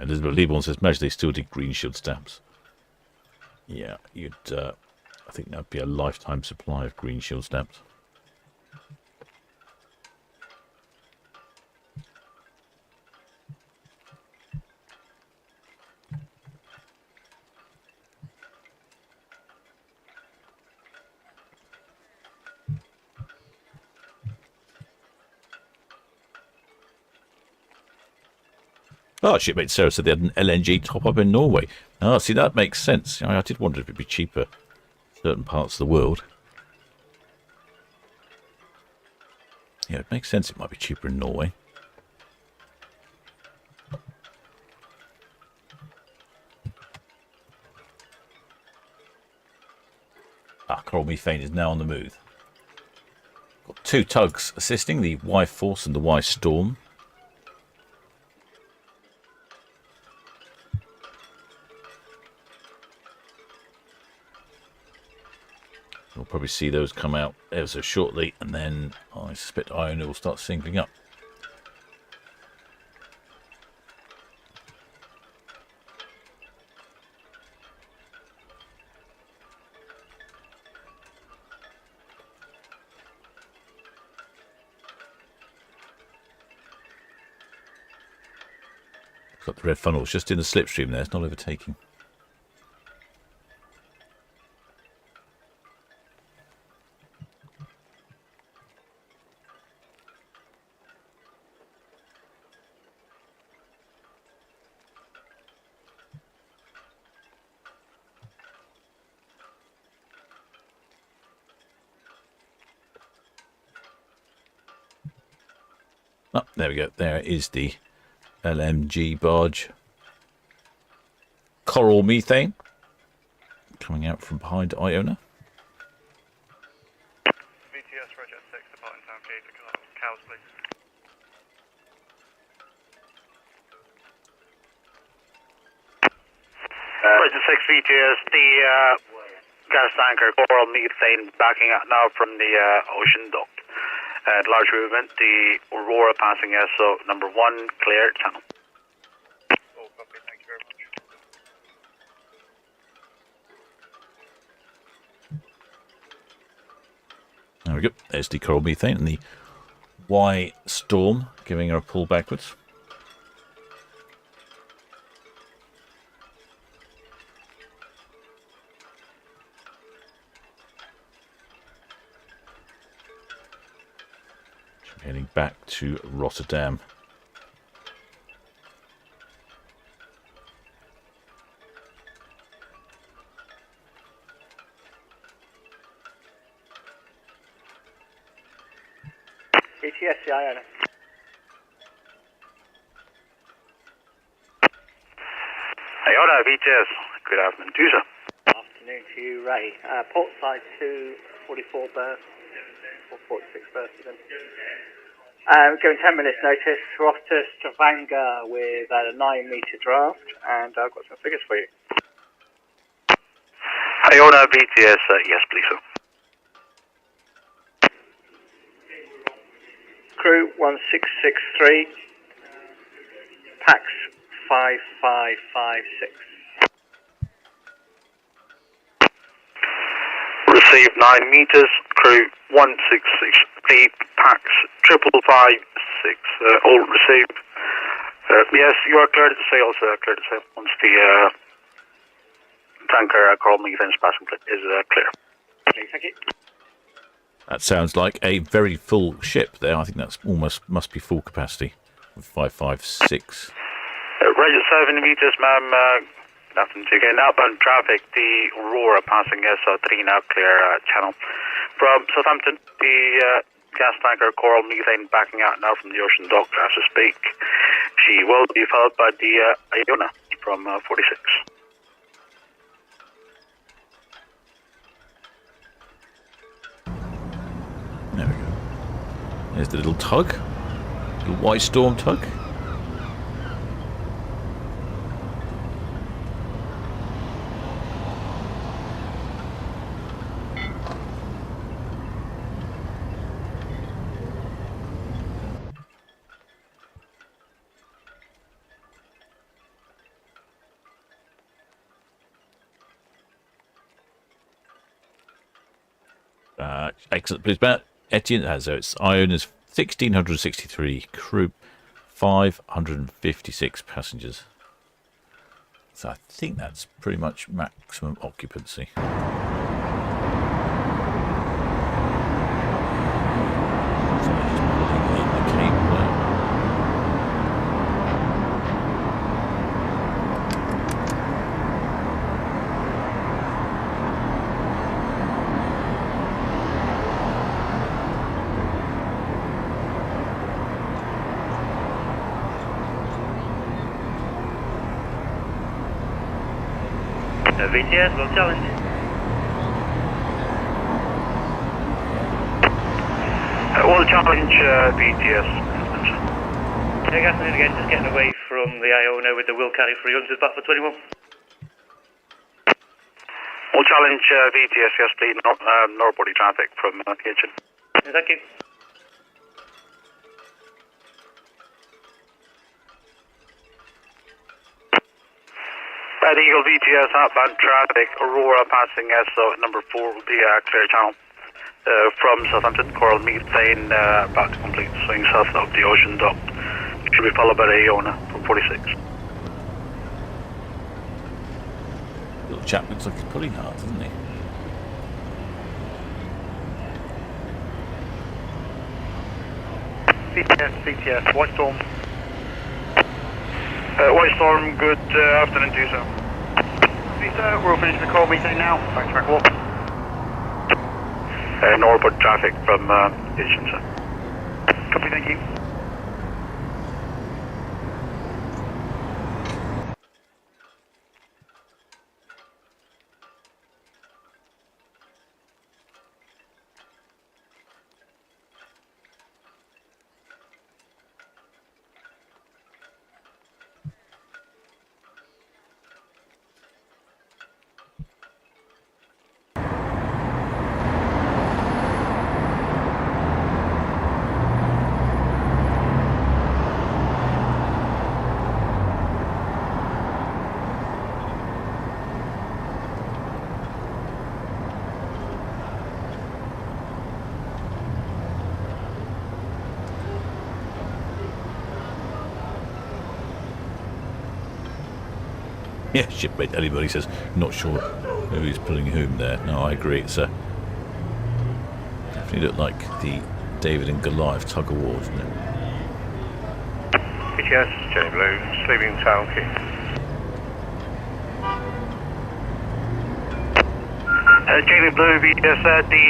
Elizabeth Lieborn says, imagine they still did green shield stamps. Yeah, you'd. I think that'd be a lifetime supply of green shield stamps. Oh, shipmate Sarah said they had an LNG top-up in Norway. Ah, see, that makes sense. I did wonder if it'd be cheaper in certain parts of the world. Yeah, it makes sense it might be cheaper in Norway. Coral Methane is now on the move. Got 2 tugs assisting, the Y Force and the Y Storm. We'll probably see those come out ever so shortly, and then I suspect Iona will start singling up. Got the red funnels just in the slipstream there, it's not overtaking. Oh, there we go. There is the LMG barge. Coral Methane coming out from behind Iona. VTS Roger 6, departing Town Quay for cows, please. Roger 6 VTS, the gas tanker Coral Methane backing out now from the ocean dock. Large movement, the Aurora passing SO number 1, clear channel. Oh, copy, thank you very much. There we go. There's the Coral Methane and the Y Storm giving her a pull backwards. Heading back to Rotterdam. VTS, Iona. Iona, VTS. Good afternoon to you, sir. Afternoon to you, Ray. Port side 2, 44 berths, or 46 berths even. Given 10 minutes notice, we're off to Stavanger with a 9-metre draft, and I've got some figures for you. Iona VTS, yes please sir. Crew 1663, Pax 5556. Received 9 meters, crew 1663, Pax 5556, all received. Yes, you are cleared to sail, sir, cleared to sail once the tanker Coral Methane's passing is clear. Thank you. That sounds like a very full ship there. I think that's almost must be full capacity with 556. Roger, 7 meters, ma'am. Good afternoon to you again. Outbound traffic, the Aurora passing SO3 now clear channel. From Southampton, the gas tanker Coral Methane backing out now from the ocean dock as we speak. She will be followed by the Iona from 46. There we go. There's the little tug. Little White Storm tug. Excellent, please, Matt. Etienne, so it's Iona's 1663 crew, 556 passengers. So I think that's pretty much maximum occupancy. So just putting in the cable there. VTS, will challenge. We'll challenge VTS. Hey, afternoon again, just getting away from the Iona with the will carry 300 back for 21. We'll challenge VTS, yes please, northbound traffic from the kitchen. Thank you. Red Eagle VTS outbound traffic, Aurora passing SO number 4 will be clear channel. From Southampton, Coral Methane about to complete swing south of the ocean dock. Should be followed by the Iona from 46. Little chap looks like he's pulling hard, doesn't he? VTS, White Storm. White Storm, good afternoon to you, sir. Sir, we're all finishing the Coral Methane now. Thanks, Frank Warp. Northbound traffic from kitchen, sir. Copy, thank you. Yeah, shipmate anybody says, not sure who is pulling whom there. No, I agree. It's definitely looked like the David and Goliath tug of war, doesn't it? VTS, Jenny Blue, leaving Town Quay. Jenny Blue VTS, the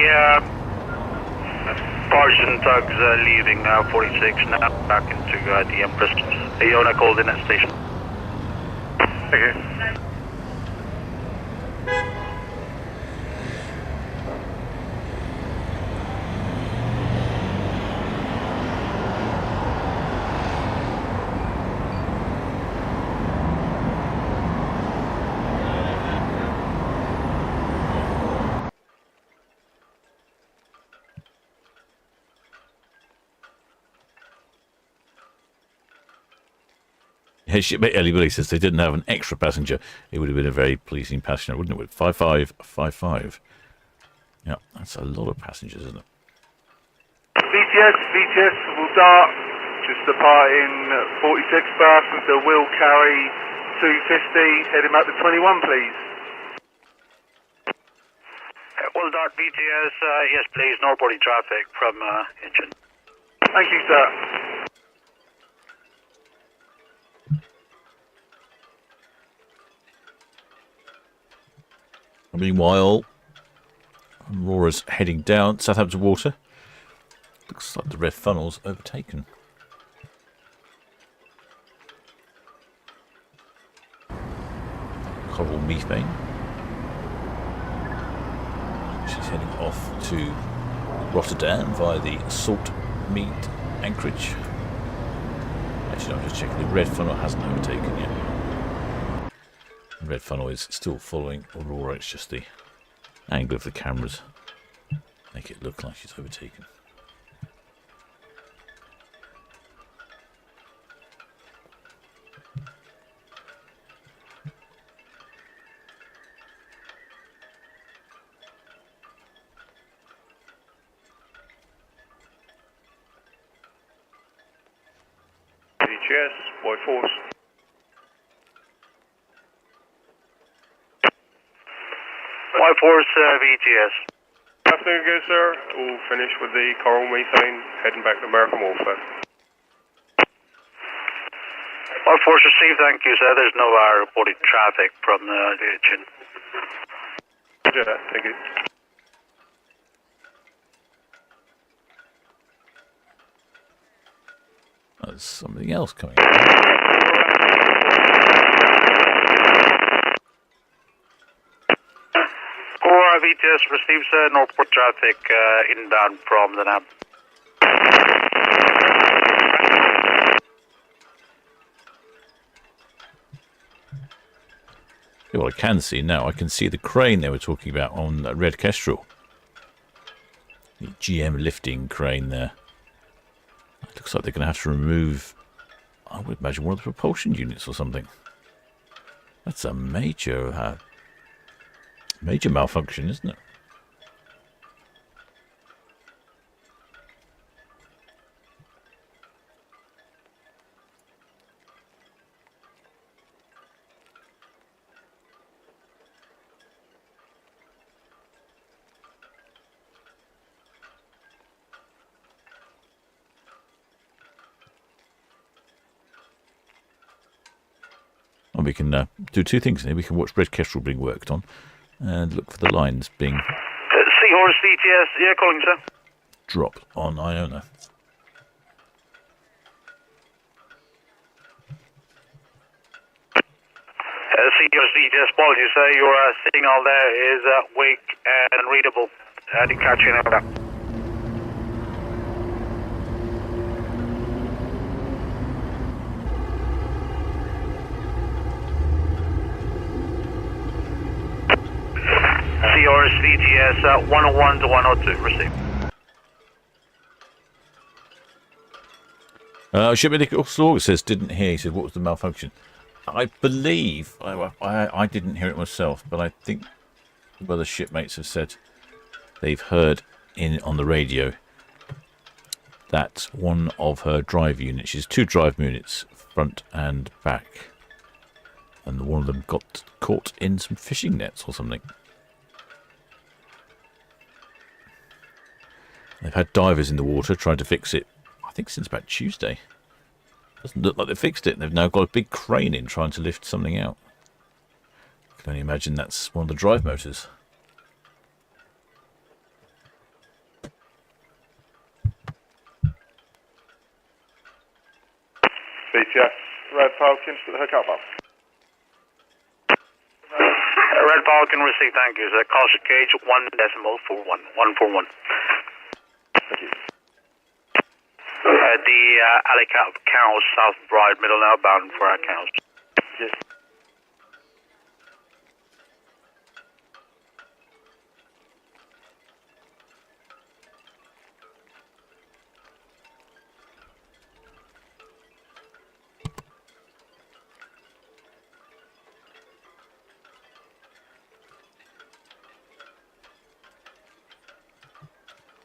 Parson tugs leaving 46 now back into the Empress. Iona called in at station. Thank you. Yeah, shipmate Ellie Billy says they didn't have an extra passenger. It would have been a very pleasing passenger, wouldn't it? With 5555. Yeah, that's a lot of passengers, isn't it? VTS will dart, just departing 46 berth with the will carry 250, heading back to 21, please. Will dart VTS, yes please, northbounding traffic from engine. Thank you, sir. Meanwhile, Aurora's heading down Southampton water. Looks like the red funnel's overtaken. Coral methane. She's heading off to Rotterdam via the Salt Mead anchorage. Actually, I'm just checking. The red funnel hasn't overtaken yet. The red funnel is still following Aurora. It's just the angle of the cameras make it look like she's overtaken. VTS, White Force. White Force VTS. Afternoon, good sir. We'll finish with the Coral Methane, heading back to American Warfare. White Force received, thank you, sir. There's no reported traffic from the engine. Roger that, thank you. There's something else coming. Aurora VTS receives northport traffic inbound from the NAB. Yeah, well, I can see now. I can see the crane they were talking about on Red Kestrel. The GM lifting crane there. It looks like they're going to have to remove, I would imagine, one of the propulsion units or something. That's a major malfunction, isn't it? And we can do two things here. We can watch Red Kestrel being worked on and look for the lines being Seahorse VTS, yeah, calling, sir. dropped on Iona. Seahorse VTS, apologies, sir. Your signal there is weak and unreadable. I didn't catch you now. Seahorse VTS 101 to 102, receive. Shipman Nicholas says, didn't hear. He said, what was the malfunction? I believe, I didn't hear it myself, but I think the other shipmates have said they've heard on the radio that one of her drive units, she's two drive units, front and back, and one of them got caught in some fishing nets or something. They've had divers in the water trying to fix it, I think since about Tuesday. Doesn't look like they fixed it. They've now got a big crane in trying to lift something out. I can only imagine that's one of the drive motors. VTS, Red Falcon to the hookup box. Red Falcon received, thank you, sir. Caution gauge 1.41. 141. Thank you. The Alicante Cows, South Bride, middle now bound for our cows. Yes.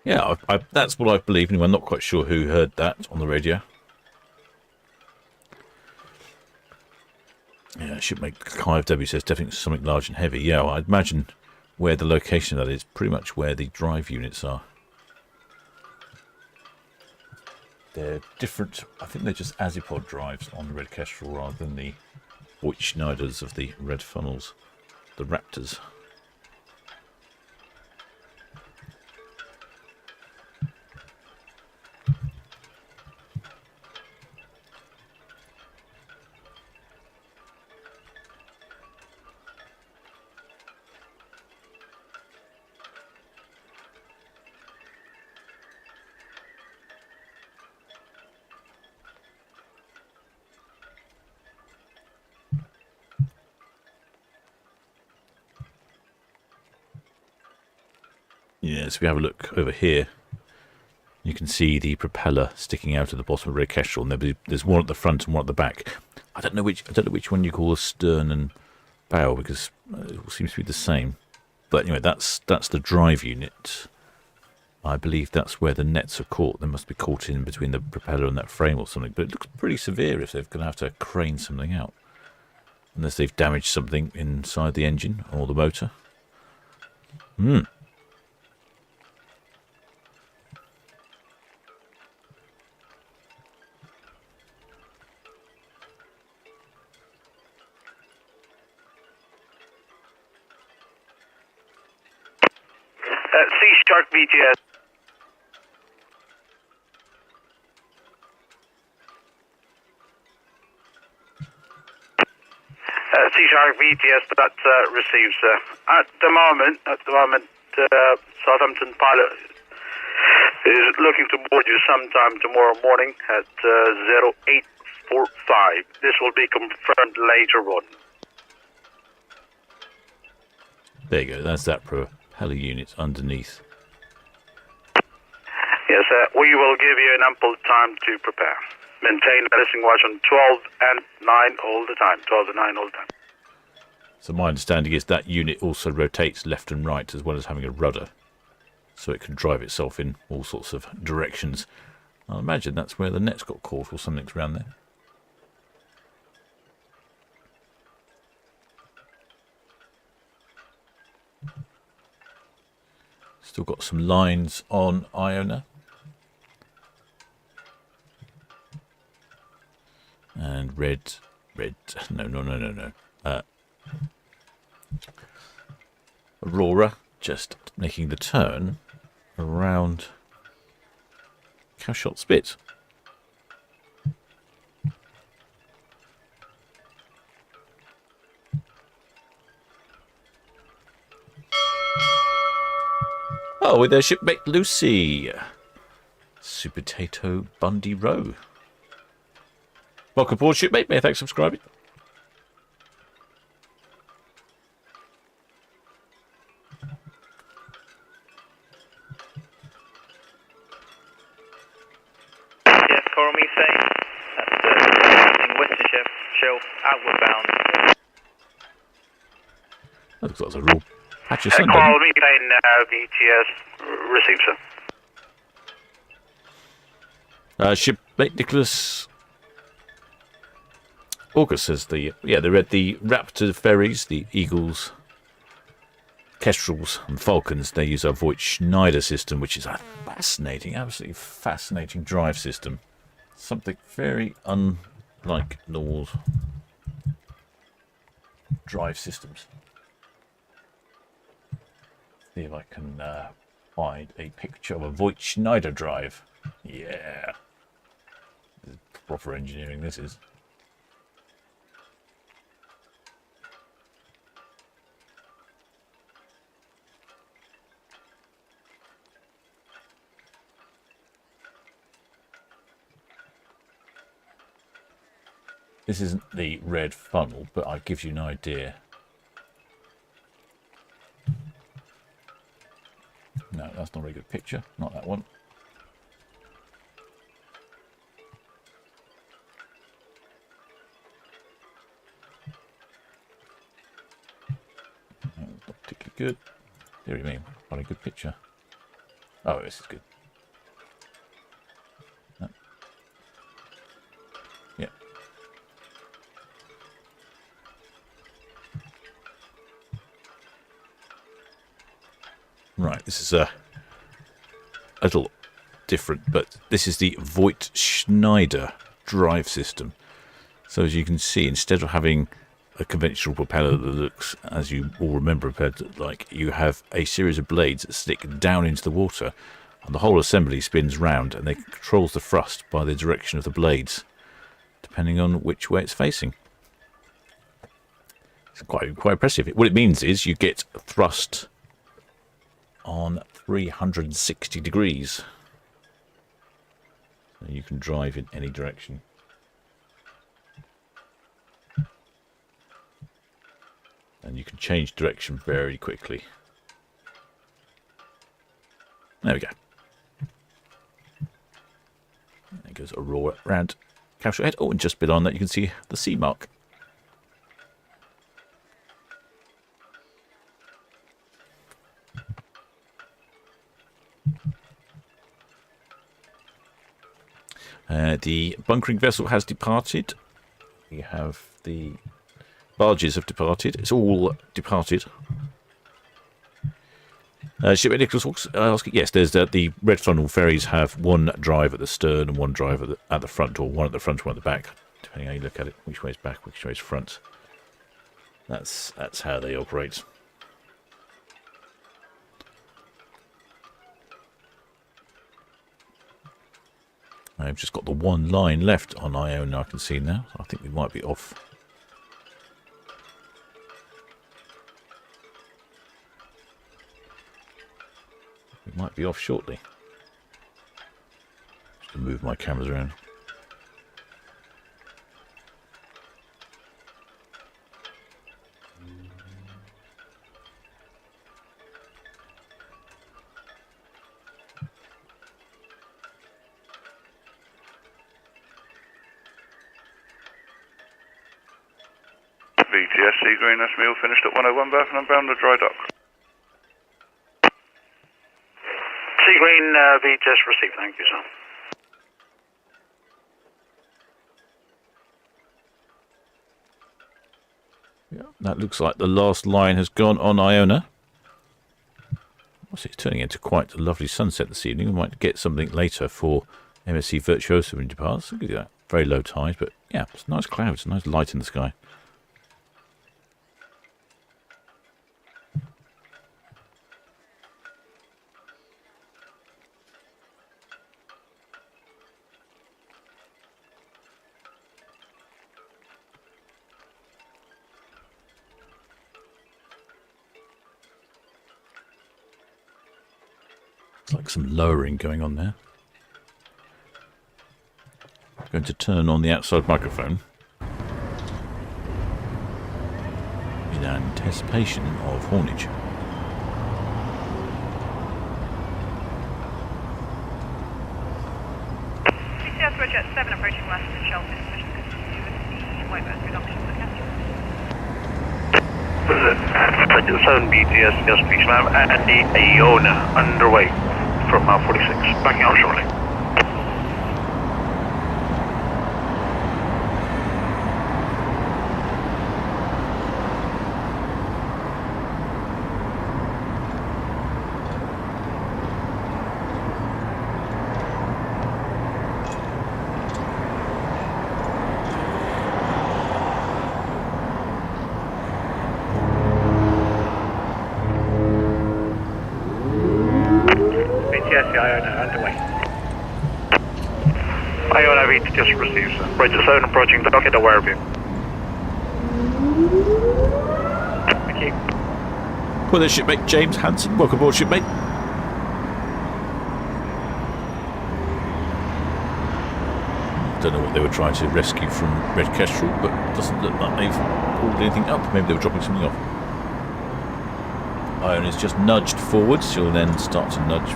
Yeah, that's what I believe. Anyway, I'm not quite sure who heard that on the radio. Yeah, shipmate KFW says definitely something large and heavy. Yeah, well, I'd imagine where the location of that is pretty much where the drive units are. They're different. I think they're just Azipod drives on the Red Kestrel rather than the Voigt Schneiders of the Red Funnels, the Raptors. Yeah, so we have a look over here. You can see the propeller sticking out of the bottom of Red Kestrel, and there's one at the front and one at the back. I don't know which one you call a stern and bow, because it all seems to be the same. But anyway, that's the drive unit. I believe that's where the nets are caught. They must be caught in between the propeller and that frame or something. But it looks pretty severe if they're going to have to crane something out, unless they've damaged something inside the engine or the motor. Sea Shark VTS. Sea Shark VTS, that receives. At the moment, Southampton pilot is looking to board you sometime tomorrow morning at 0845. This will be confirmed later on. There you go. That's that propeller unit underneath. Yes, we will give you an ample time to prepare. Maintain balancing watch on 12 and 9 all the time. 12 and 9 all the time. So my understanding is that unit also rotates left and right as well as having a rudder, so it can drive itself in all sorts of directions. I imagine that's where the net's got caught or something's around there. Still got some lines on Iona. And no. Aurora just making the turn around Cowshot Spit. Oh, with their shipmate Lucy. Super Tato Bundy Row. Welcome aboard, shipmate. May I thank subscribing. Yes, Coral Methane. That's Western Shelf, outward bound. That looks like it's a real patch of sun. Coral Methane VTS receives, sir. Shipmate Nicholas August says they read the Raptor ferries, the Eagles, Kestrels and Falcons. They use our Voigt Schneider system, which is a fascinating, absolutely fascinating drive system. Something very unlike normal drive systems. See if I can find a picture of a Voigt Schneider drive. Yeah. This is proper engineering, this is. This isn't the red funnel, but it gives you an idea. No, that's not a very good picture. Not that one. Not particularly good. There you mean. Not a good picture. Oh, this is good. Yeah. Right, this is a little different, but this is the Voigt Schneider drive system. So as you can see, instead of having a conventional propeller that looks, as you all remember, like you have a series of blades that stick down into the water, and the whole assembly spins round, and it controls the thrust by the direction of the blades, depending on which way it's facing. It's quite impressive. What it means is you get thrust on 360 degrees. So you can drive in any direction. And you can change direction very quickly. There we go. There goes Aurora round Cashel Head. Oh, and just below that you can see the sea mark. The bunkering vessel has departed. We have the barges have departed. It's all departed. Shipmate Nicholas asking, yes, there's the red funnel ferries have one drive at the stern and one drive at the front, or one at the front, one at the back, depending how you look at it. Which way is back, which way is front. That's how they operate. I've just got the one line left on Iona, I can see now. I think we might be off. We might be off shortly. Just to move my cameras around. VTS Sea Green, that's me, all finished at 101 berth and I'm bound to dry dock. Sea Green, VTS received, thank you, sir. Yeah, that looks like the last line has gone on Iona. It's turning into quite a lovely sunset this evening. We might get something later for MSC Virtuosa when it departs. Look at that. Very low tide, but yeah, it's nice clouds, nice light in the sky. It's like some lowering going on there. I'm going to turn on the outside microphone in anticipation of haulage. VTS Roger 7 approaching west and Shelton. Mission continue with the white berth reduction for capture. Roger 7 BTS, yes please ma'am, and the Iona underway from 46, backing out shortly. Iona underway. Iona VT just received, sir. Roger 7 approaching dockhead, aware of you. Thank you. Well, there's shipmate James Hanson. Welcome aboard, shipmate. Don't know what they were trying to rescue from Red Kestrel, but it doesn't look like they've pulled anything up. Maybe they were dropping something off. Iona's just nudged forwards. She'll then start to nudge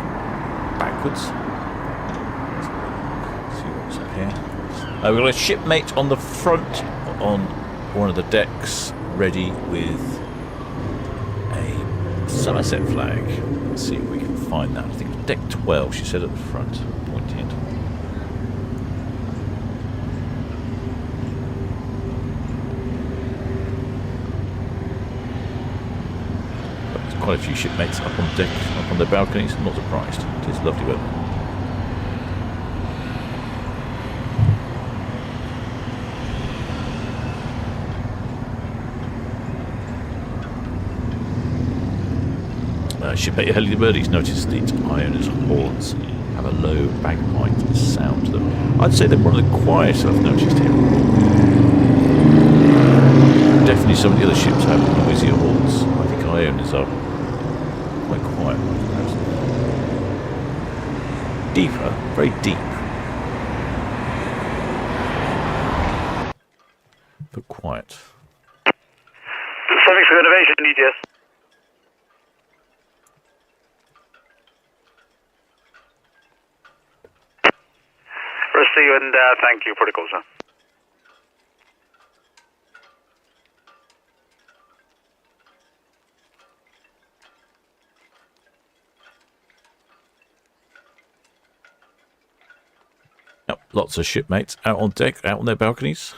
backwards. Let's see what's up here. We've got a shipmate on the front on one of the decks, ready with a Somerset flag. Let's see if we can find that. I think it's deck 12, she said at the front, pointing it. There's quite a few shipmates up on deck, up on their balconies. I'm not surprised. It is lovely weather. Shipmate Heli the Birdies noticed that Iona's horns have a low bagpipe sound to them. I'd say they're one of the quietest I've noticed here. Definitely some of the other ships have noisier horns. I think Iona's are quite quiet, perhaps. Deeper, very deep. But quiet. Something for innovation, ETS. See you and thank you for the call, sir. Yep, lots of shipmates out on deck, out on their balconies.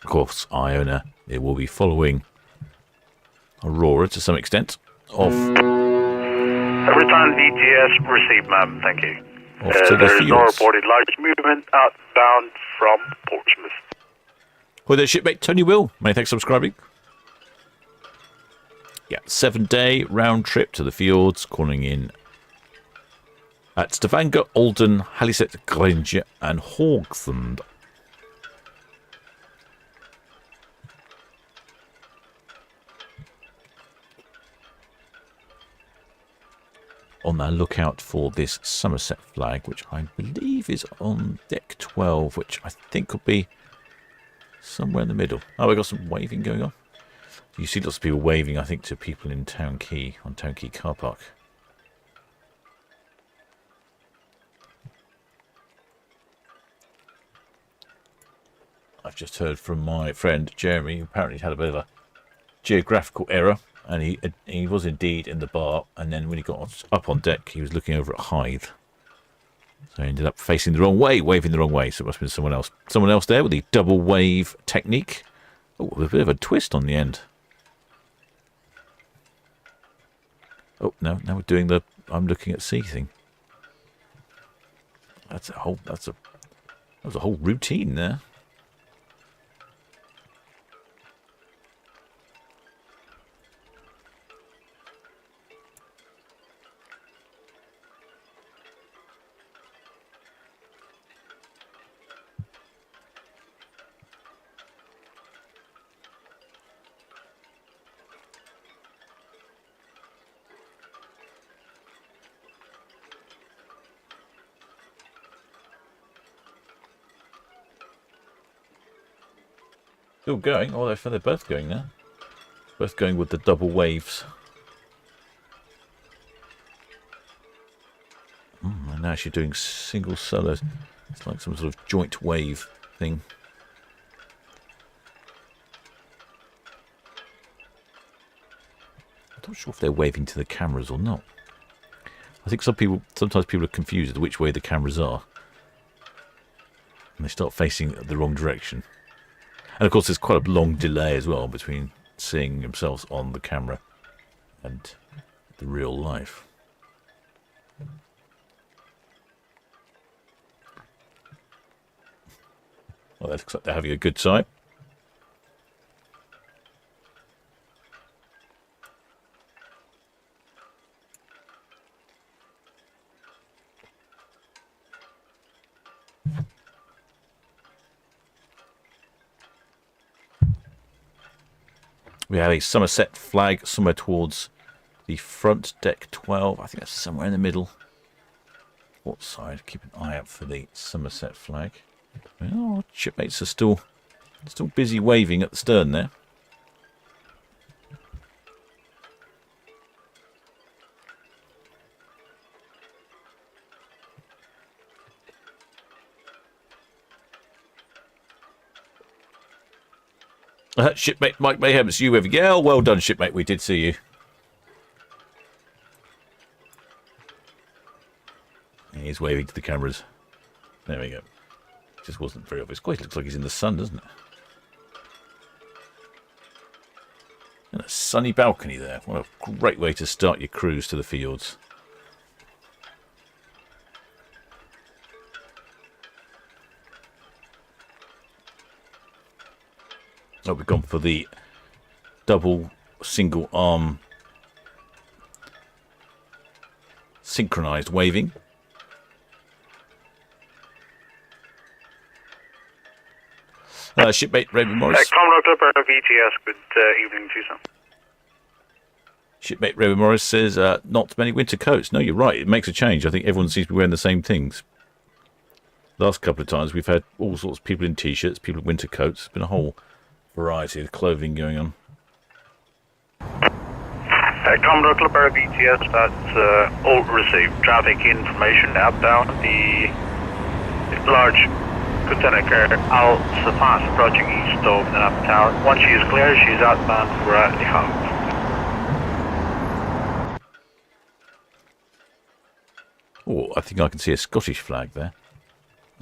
Of course, Iona, it will be following Aurora to some extent. Return ETS received, ma'am. Thank you. There is no reported large movement outbound from Portsmouth. Well, there's shipmate Tony Will. Many thanks for subscribing. Yeah, 7-day round trip to the fjords, calling in at Stavanger, Olden, Haliset, Grange, and Haugesund. On the lookout for this Somerset flag, which I believe is on deck 12, which I think could be somewhere in the middle. Oh, we've got some waving going on. You see lots of people waving, I think, to people in Town Quay, on Town Quay car park. I've just heard from my friend Jeremy, who apparently had a bit of a geographical error. And he was indeed in the bar, and then when he got up on deck, he was looking over at Hythe. So he ended up facing the wrong way, waving the wrong way. So it must have been someone else. Someone else there with the double wave technique. Oh, with a bit of a twist on the end. Oh, no, now we're doing the I'm looking at sea thing. That was a whole routine there. Still going. Oh, they're both going now. Both going with the double waves. And now she's doing single solos. It's like some sort of joint wave thing. I'm not sure if they're waving to the cameras or not. I think sometimes people are confused with which way the cameras are. And they start facing the wrong direction. And of course, there's quite a long delay as well between seeing themselves on the camera and the real life. Well, that looks like they're having a good time. We have a Somerset flag somewhere towards the front, deck 12. I think that's somewhere in the middle. What side? Keep an eye out for the Somerset flag. Oh, shipmates are still busy waving at the stern there. Shipmate Mike Mayhem, it's you with Miguel. Well done, shipmate. We did see you. He's waving to the cameras. There we go. Just wasn't very obvious. Quite looks like he's in the sun, doesn't it? And a sunny balcony there. What a great way to start your cruise to the fiords. Oh, we've gone for the double single arm synchronized waving. Shipmate Raymond Morris. Commodore Clipper VTS, good evening to you, sir. Shipmate Raymond Morris says, not many winter coats. No, you're right. It makes a change. I think everyone seems to be wearing the same things. Last couple of times we've had all sorts of people in T-shirts, people in winter coats. There's been a whole variety of clothing going on. Commodore Clipper VTS, that's all received traffic information outbound. The large container carrier Al Safas approaching east of the Napa Tower. Once she is clear, she is outbound for the hub. Oh, I think I can see a Scottish flag there.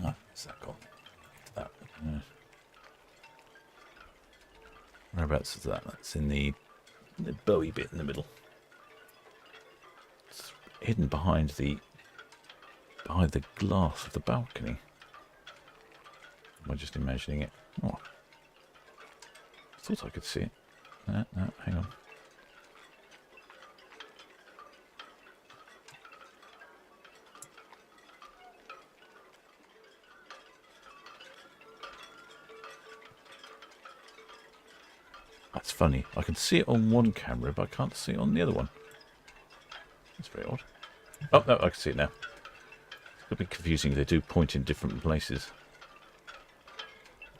Oh, what's that got? That. Yeah. Whereabouts is that? That's in the bowy bit in the middle. It's hidden behind the glass of the balcony. Am I just imagining it? Oh, I thought I could see it. No, hang on. That's funny. I can see it on one camera, but I can't see it on the other one. That's very odd. Oh, no, I can see it now. It's a bit confusing if they do point in different places.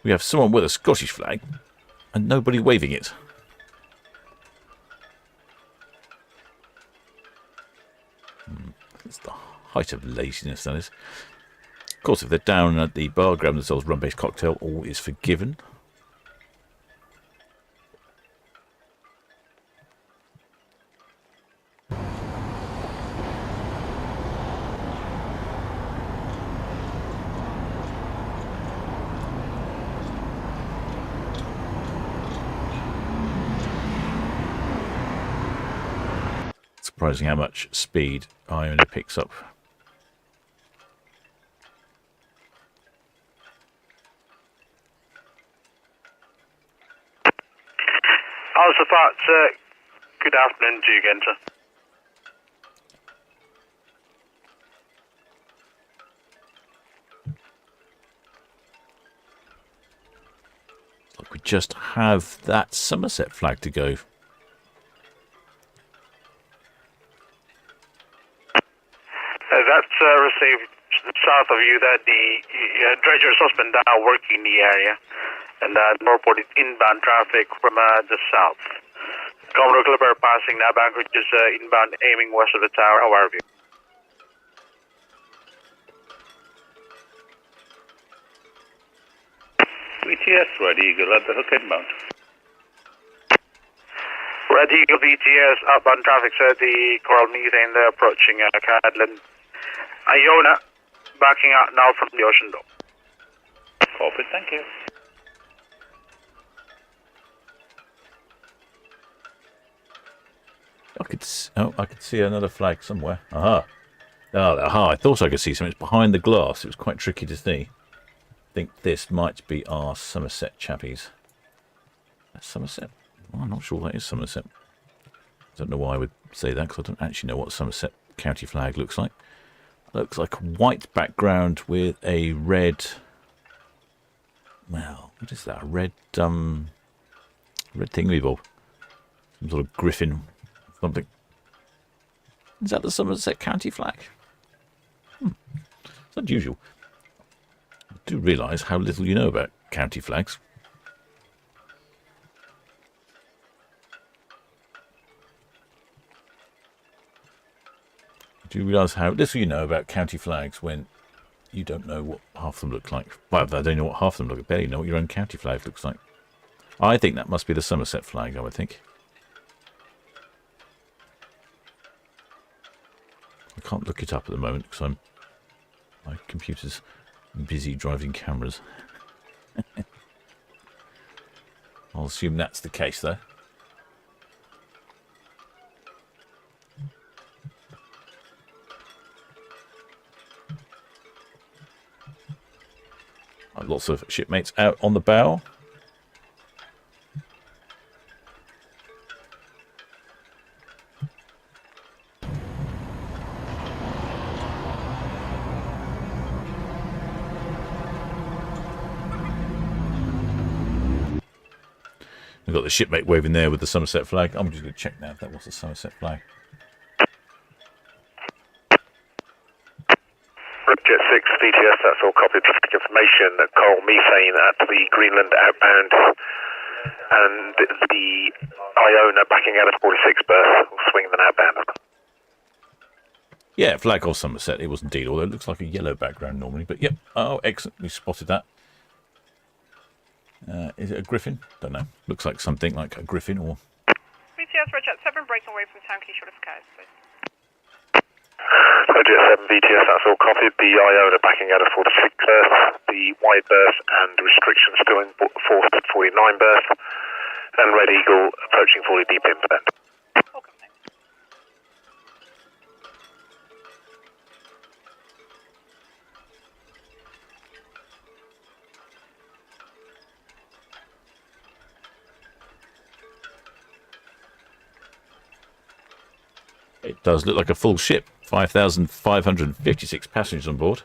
We have someone with a Scottish flag and nobody waving it. That's the height of laziness, that is. Of course, if they're down at the bar grabbing themselves rum-based cocktail, all is forgiven. Surprising how much speed Iona picks up. Al-Safat, good afternoon to you again, sir. Like we just have that Somerset flag to go. That's received south of you that the dredger suspend now working in the area, and northbound inbound traffic from the south. Commodore Clipper passing now Anchorage is inbound aiming west of the tower. How are you? VTS, Red Eagle at the hook inbound. Red Eagle VTS outbound traffic, sir. The Coral Methane they're approaching Cadland. Iona, backing out now from the ocean door. Copy, thank you. I could see another flag somewhere. Aha. Aha, I thought I could see something. It's behind the glass. It was quite tricky to see. I think this might be our Somerset chappies. That's Somerset? Well, I'm not sure that is Somerset. I don't know why I would say that, because I don't actually know what Somerset county flag looks like. Looks like a white background with a red... Well, what is that? A red thingy-bob. Some sort of griffin. Something. Is that the Somerset county flag? It's unusual. I do realise how little you know about county flags. Do you realise how little you know about county flags when you don't know what half of them look like? Well, I don't know what half of them look like. I barely know what your own county flag looks like. I think that must be the Somerset flag, I would think. I can't look it up at the moment because I'm My computer's busy driving cameras. I'll assume that's the case, though. Lots of shipmates out on the bow. We've got the shipmate waving there with the Somerset flag. I'm just going to check now if that was the Somerset flag. Jet 6 VTS, that's all copy traffic information. Coral methane at the Greenland outbound and the Iona backing out of 46 berth, swinging them outbound. Yeah, flag off Somerset. It was indeed, although it looks like a yellow background normally. But yep, oh, excellent. We spotted that. Is it a griffin? Don't know. Looks like something like a griffin or... VTS, Jet 7, breaking away from Town Quay, short of skies, please. Jet 7 VTS, that's all copied. The Iona backing out of 46 berth, the wide berth and restrictions still in force at 49 berth, and Red Eagle approaching 40 deep inbound. It does look like a full ship. 5,556 passengers on board.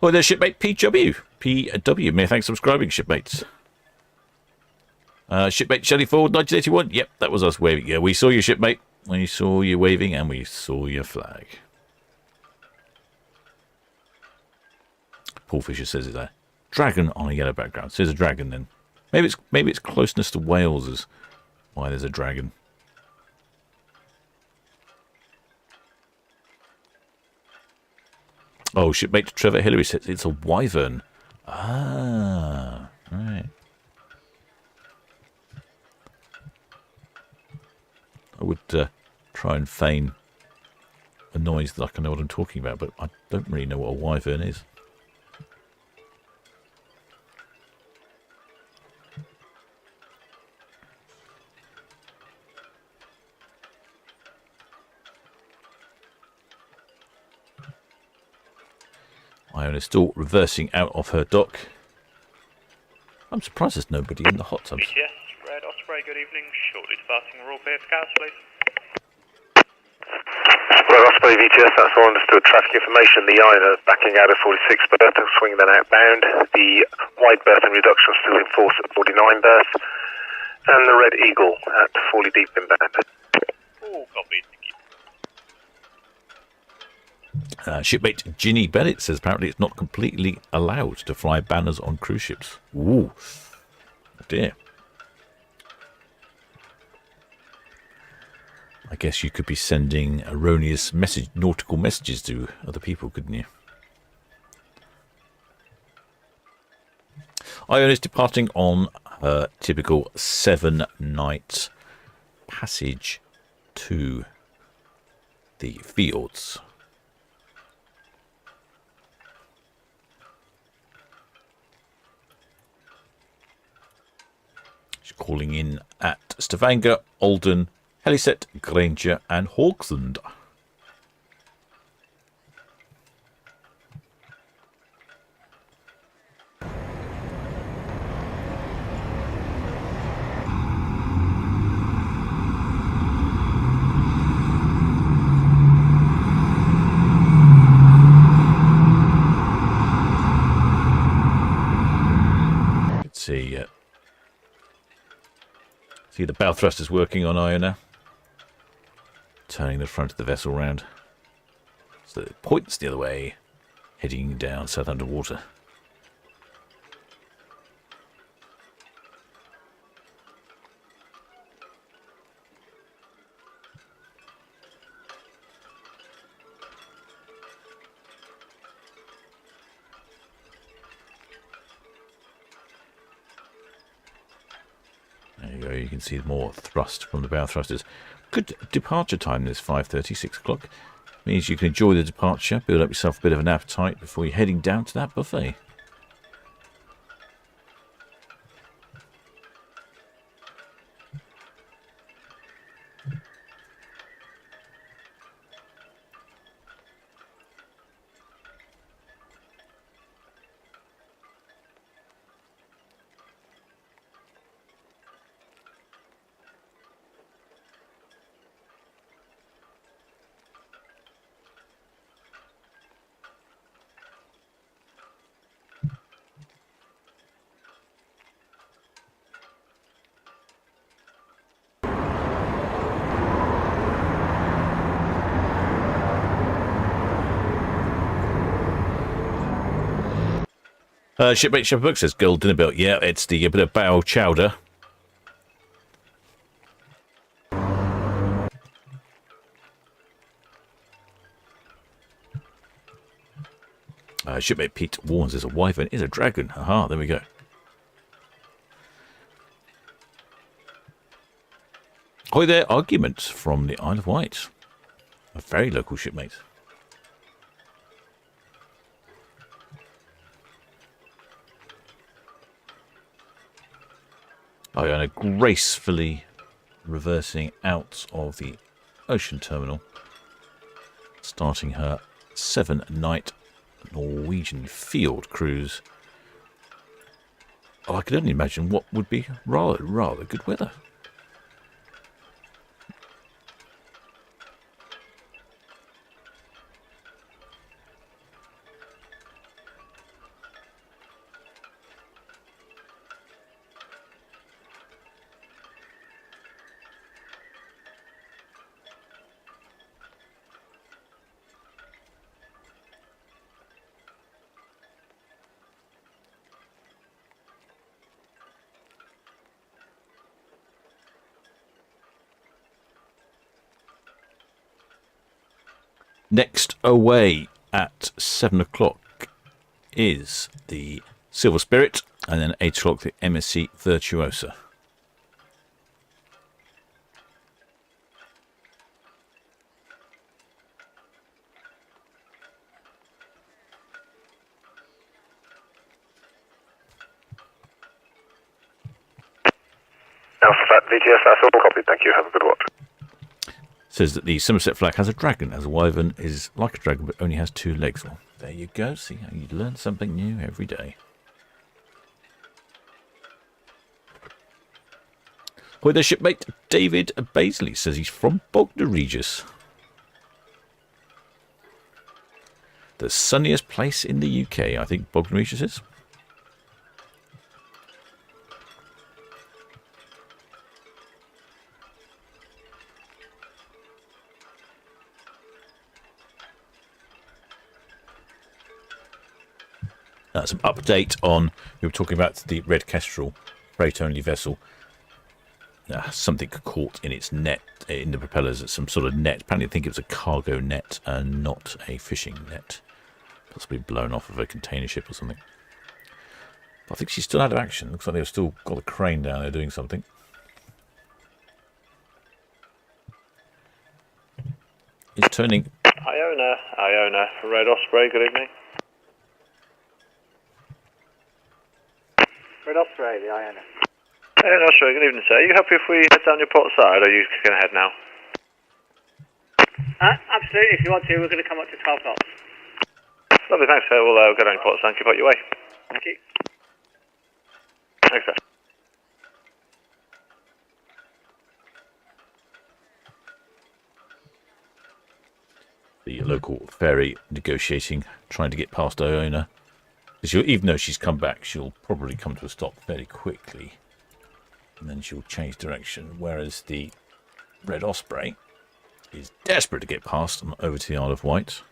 Oh, there's shipmate PW. PW. Many thanks for subscribing, shipmates. Shipmate Shelley Ford, 1981. Yep, that was us waving. Yeah, we saw you, shipmate. We saw you waving and we saw your flag. Paul Fisher says it's a dragon on a yellow background. So there's a dragon then. Maybe it's closeness to Wales is why there's a dragon. Oh, shipmate Trevor Hillary says it's a wyvern. Ah, right. I would try and feign a noise that I can know what I'm talking about, but I don't really know what a wyvern is. Iona is still reversing out of her dock. I'm surprised there's nobody in the hot tubs. BTS, Red Osprey, good evening. Shortly departing Royal Bay for Cows, please. Red Osprey VTS, that's all understood. Traffic information. The Iona backing out of 46 berth and swinging then outbound. The wide berth and reduction still in force at 49 berth. And the Red Eagle at 40 deep inbound. Oh, copy. Shipmate Ginny Bennett says apparently it's not completely allowed to fly banners on cruise ships. Ooh, dear. I guess you could be sending erroneous nautical messages to other people, couldn't you? Iona is departing on her typical 7-night passage to the fields. Calling in at Stavanger, Alden, Heliset, Granger and Hawksland. Let's see. See the bow thrusters working on Iona. Turning the front of the vessel round. So it points the other way, heading down Southampton water. you go. You can see more thrust from the bow thrusters. Good departure time this 5:30, 6 o'clock. Means you can enjoy the departure, build up yourself a bit of an appetite before you're heading down to that buffet. Shipmate Shepherd Book says, Gold dinner belt. Yeah, it's the bit of bow chowder. Shipmate Pete warns there's a wyvern is a dragon. Aha, there we go. Hi there, argument from the Isle of Wight. A very local shipmate. Iona gracefully reversing out of the ocean terminal, starting her 7-night Norwegian field cruise. I could only imagine what would be rather good weather. Next away at 7 o'clock is the Silver Spirit, and then 8 o'clock the MSC Virtuosa. Alphabet VTS, that's all copied. Thank you. Have a good watch. Says that the Somerset flag has a dragon, as a wyvern is like a dragon but only has 2 legs. Well, there you go. See how you learn something new every day. Hi there, shipmate. David Baisley says he's from Bognor Regis. The sunniest place in the UK, I think Bognor Regis is. Some update on, we were talking about the Red Kestrel freight-only vessel. Something caught in its net, in the propellers, some sort of net. Apparently I think it was a cargo net and not a fishing net. Possibly blown off of a container ship or something. But I think she's still out of action. Looks like they've still got a crane down there doing something. It's turning... Iona, Red Osprey, good evening. Red Osprey, the Iona. Red Osprey, good evening, sir. Are you happy if we head down your port side, or are you going to head now? Absolutely, if you want to, we're going to come up to 12 knots. Lovely, thanks, sir. We'll go down your port side and keep out your way. Thank you. Thanks, sir. The local ferry negotiating, trying to get past Iona. Even though she's come back, she'll probably come to a stop fairly quickly. And then she'll change direction. Whereas the Red Osprey is desperate to get past and over to the Isle of Wight.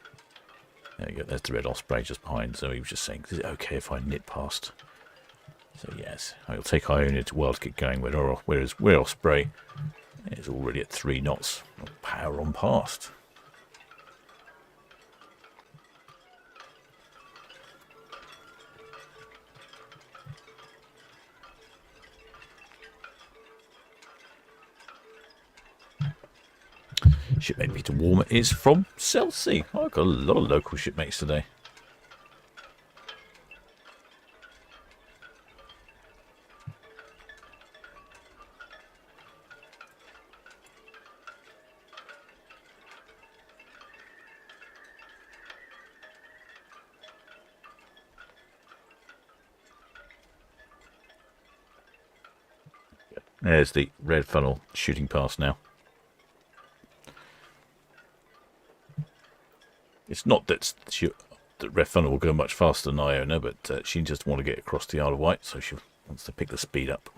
There you go, there's the Red Osprey just behind. So he was just saying, is it okay if I nip past? So yes, it'll take Iona a while to get going. Whereas Red Osprey is already at 3 knots. Power on past. Shipmate Peter Warmer is from Chelsea. I've got a lot of local shipmates today. There's the red funnel shooting past now. It's not that the red funnel will go much faster than Iona, but she just wants to get across the Isle of Wight, so she wants to pick the speed up.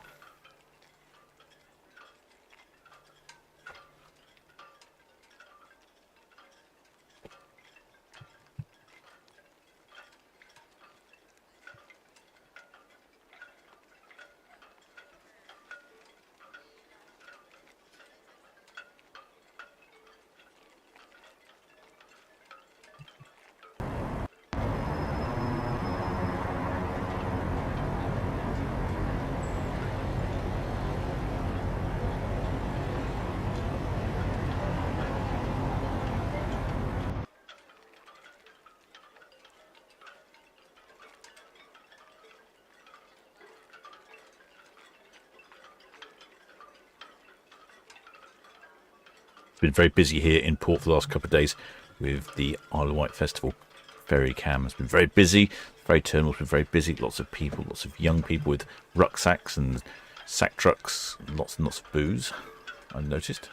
Been very busy here in port for the last couple of days with the Isle of Wight Festival. Ferry Cam has been very busy. Ferry Terminal's been very busy. Lots of people, lots of young people with rucksacks and sack trucks, lots and lots of booze, I noticed.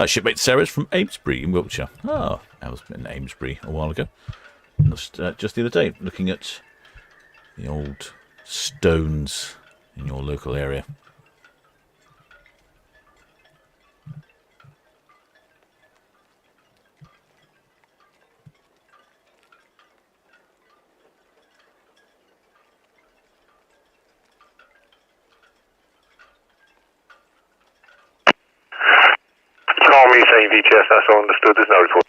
Shipmate Sarah's from Amesbury in Wiltshire. I was in Amesbury a while ago. Just the other day, looking at the old stones in your local area. Call me saying VTS, that's all understood, there's no report.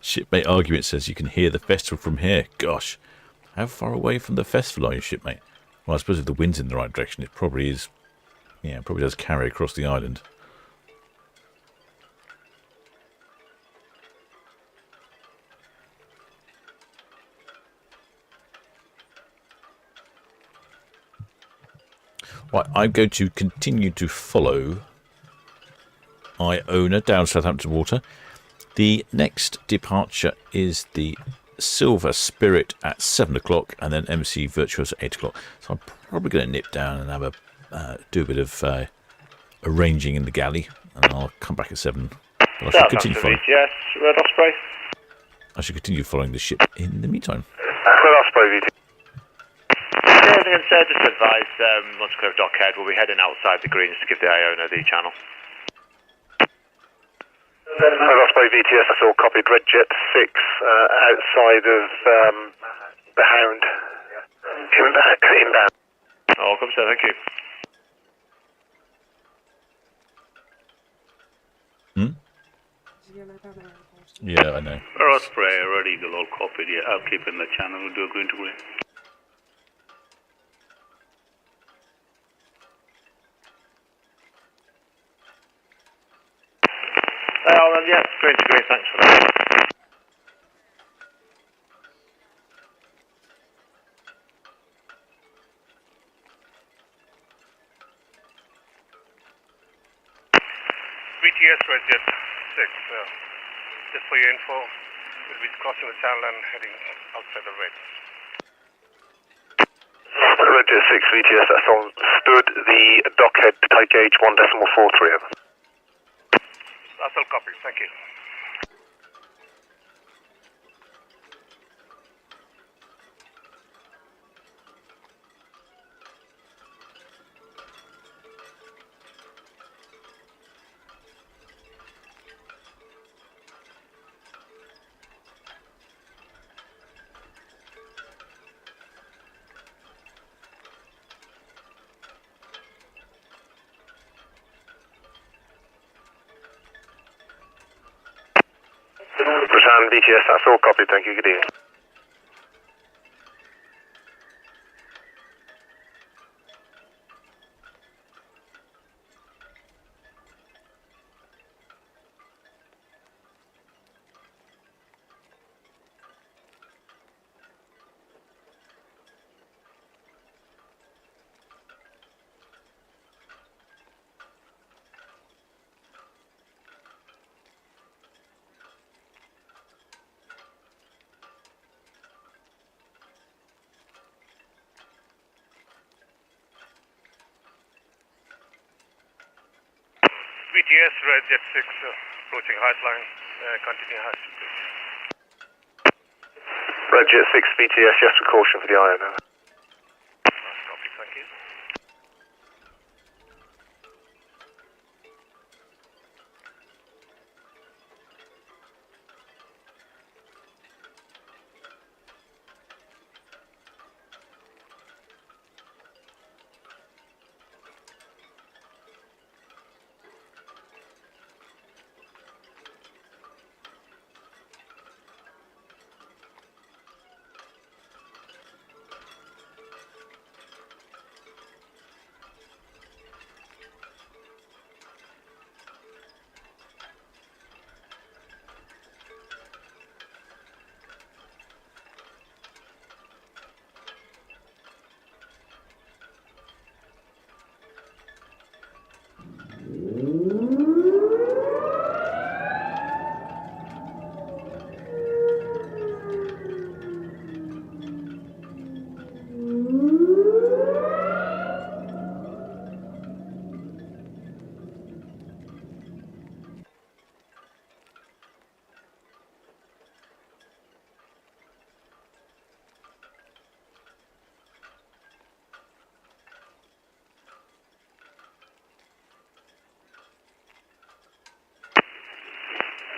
Shipmate argument says you can hear the festival from here. Gosh, how far away from the festival are you, shipmate? Well, I suppose if the wind's in the right direction, it probably is. Yeah, it probably does carry across the island. Right, I'm going to continue to follow Iona down Southampton water. The next departure is the Silver Spirit at 7 o'clock, and then MSC Virtuosa at 8 o'clock. So I'm probably going to nip down and have do a bit of arranging in the galley, and I'll come back at 7. But I should continue following. Yes, Red Osprey. I should continue following the ship in the meantime. Red Osprey, VT. Yeah, just advise, once we clear dockhead, we'll be heading outside the greens to give the Iona the channel. Red Osprey VTS, that's all copied. Red Jet 6 outside of the Hound. Inbound. Oh, come sir, thank you. Yeah, I know. Red Osprey, Red Eagle, all copied. Yeah, I'll keep in the channel. We'll do a green to green. Yeah, green to green, thanks for that. VTS Red Jet 6, just for your info, we'll be crossing the channel and heading outside the red. Red Jet 6 VTS, that's on stood the dockhead type gauge 1.43 of them. That's all copied, thank you. And VTS, that's all copied, thank you, good evening. VTS, Red Jet 6, approaching height line, continue height. Red Jet 6 VTS, just for caution for the Iona. Copy, thank you.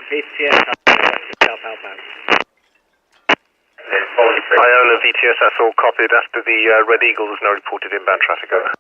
VTS, South outbound. Iona VTS, that's all copied. After the Red Eagle, there's no reported inbound traffic, over.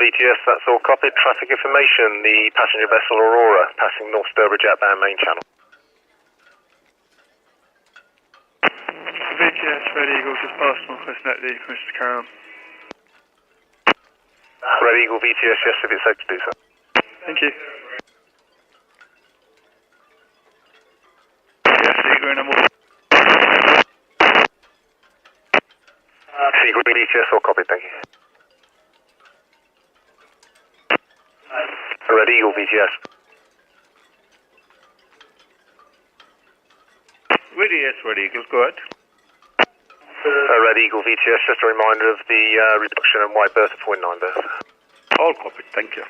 VTS, that's all copied. Traffic information, the passenger vessel Aurora passing North Sturbridge outbound main channel. VTS, Red Eagle, just past Northwest Net Lead for Mr. Carroll. Red Eagle VTS, yes, if it's safe to do so. Thank you. Yes, Eagle, number one. Eagle VTS, all copied, thank you. Red Eagle VTS. Red Eagle, go ahead. Red Eagle VTS, just a reminder of the reduction in white berth for wind 9 berth. All copied, thank you.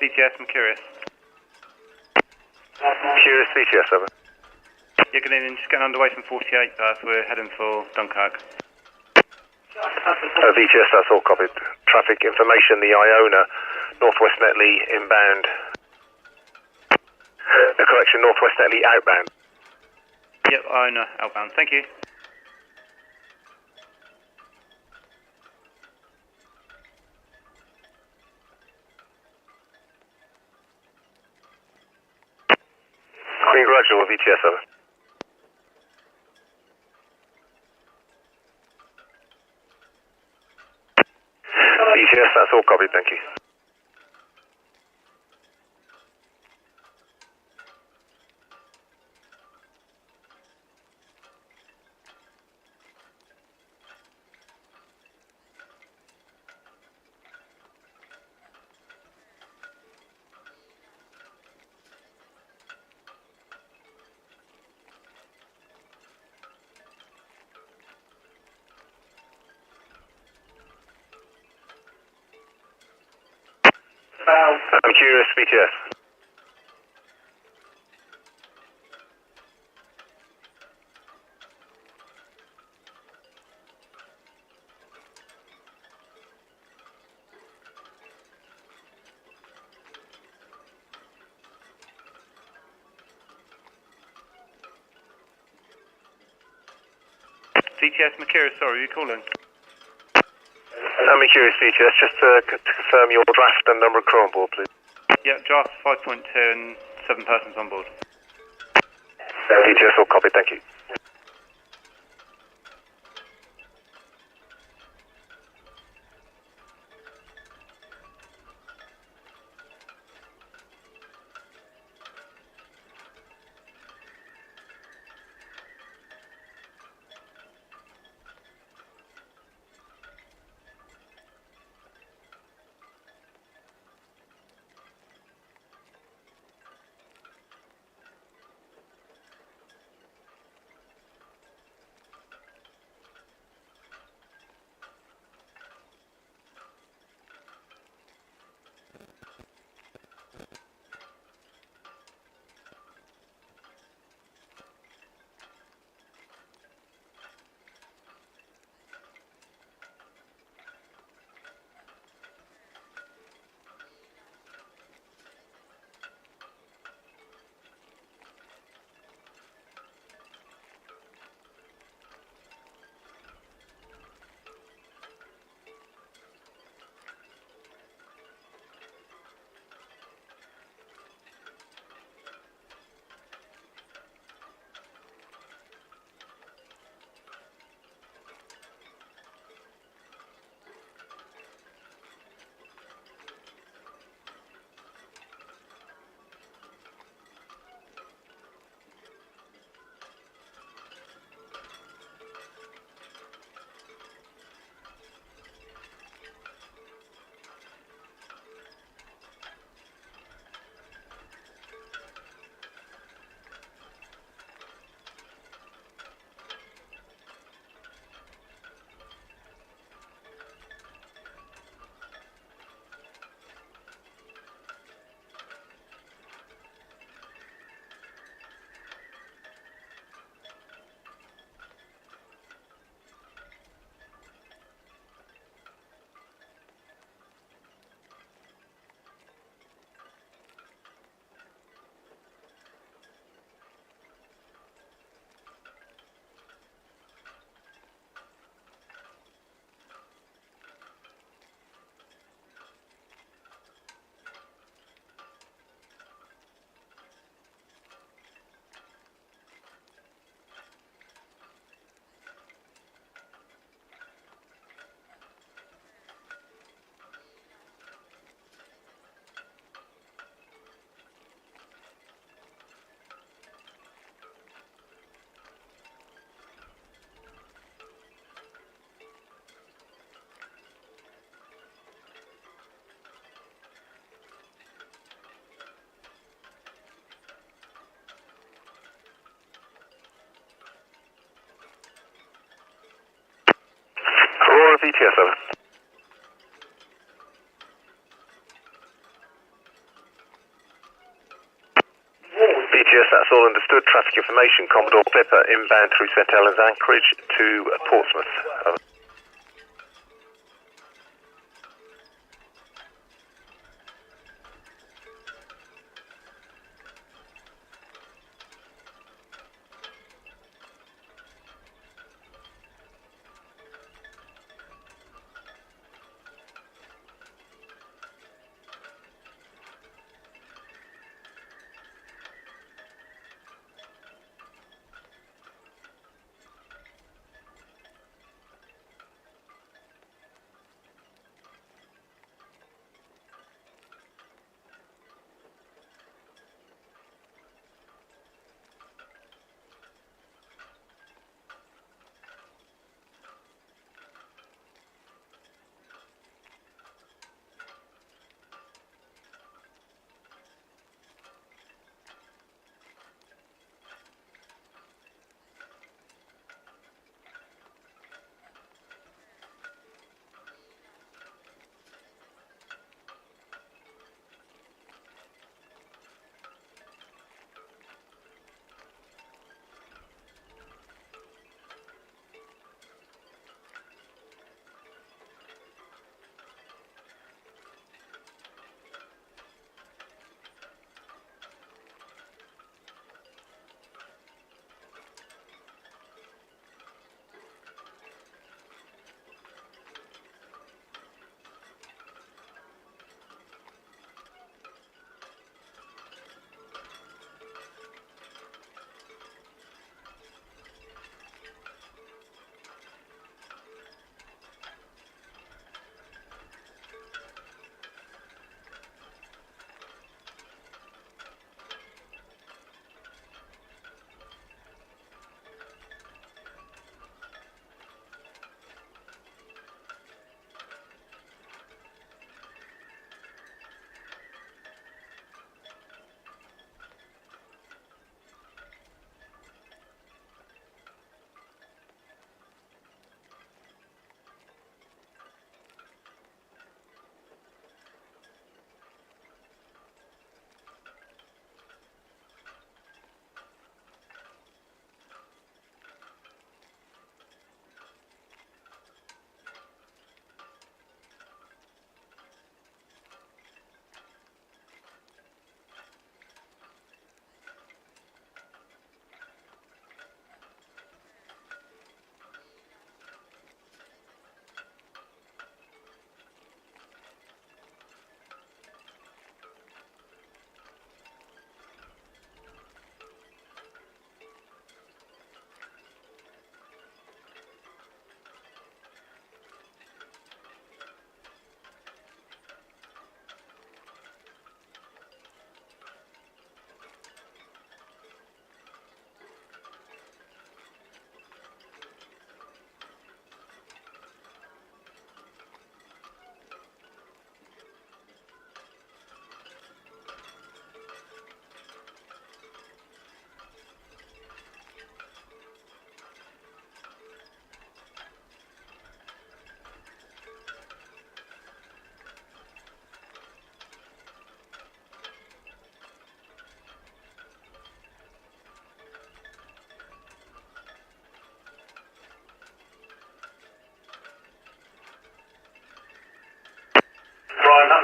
VTS, I'm curious. Curious VTS, over. You're getting in, just getting underway from 48 berth, we're heading for Dunkirk. VTS, that's all copied. Traffic information, the Iona, Northwest Netley inbound. Correction, Northwest Netley outbound. Yep, Iona, outbound. Thank you. Queen Gradual, VTS, over. VTS, that's all copied, thank you. I'm curious, VTS. VTS Makira, sorry, are you calling? I'm curious, VTS, just to confirm your draft and number of crew on board, please. Yeah, draft 5.2 and 7 persons on board. VTS, all copied, thank you. Aurora, VTS, over. VTS, that's all understood. Traffic information, Commodore Pippa inbound through St Helens Anchorage to Portsmouth. Over.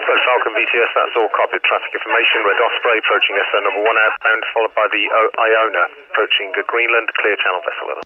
Falcon VTS, that's all copied. Traffic information, Red Osprey approaching SO number 1 outbound, followed by the Iona approaching Greenland, clear channel vessel weather.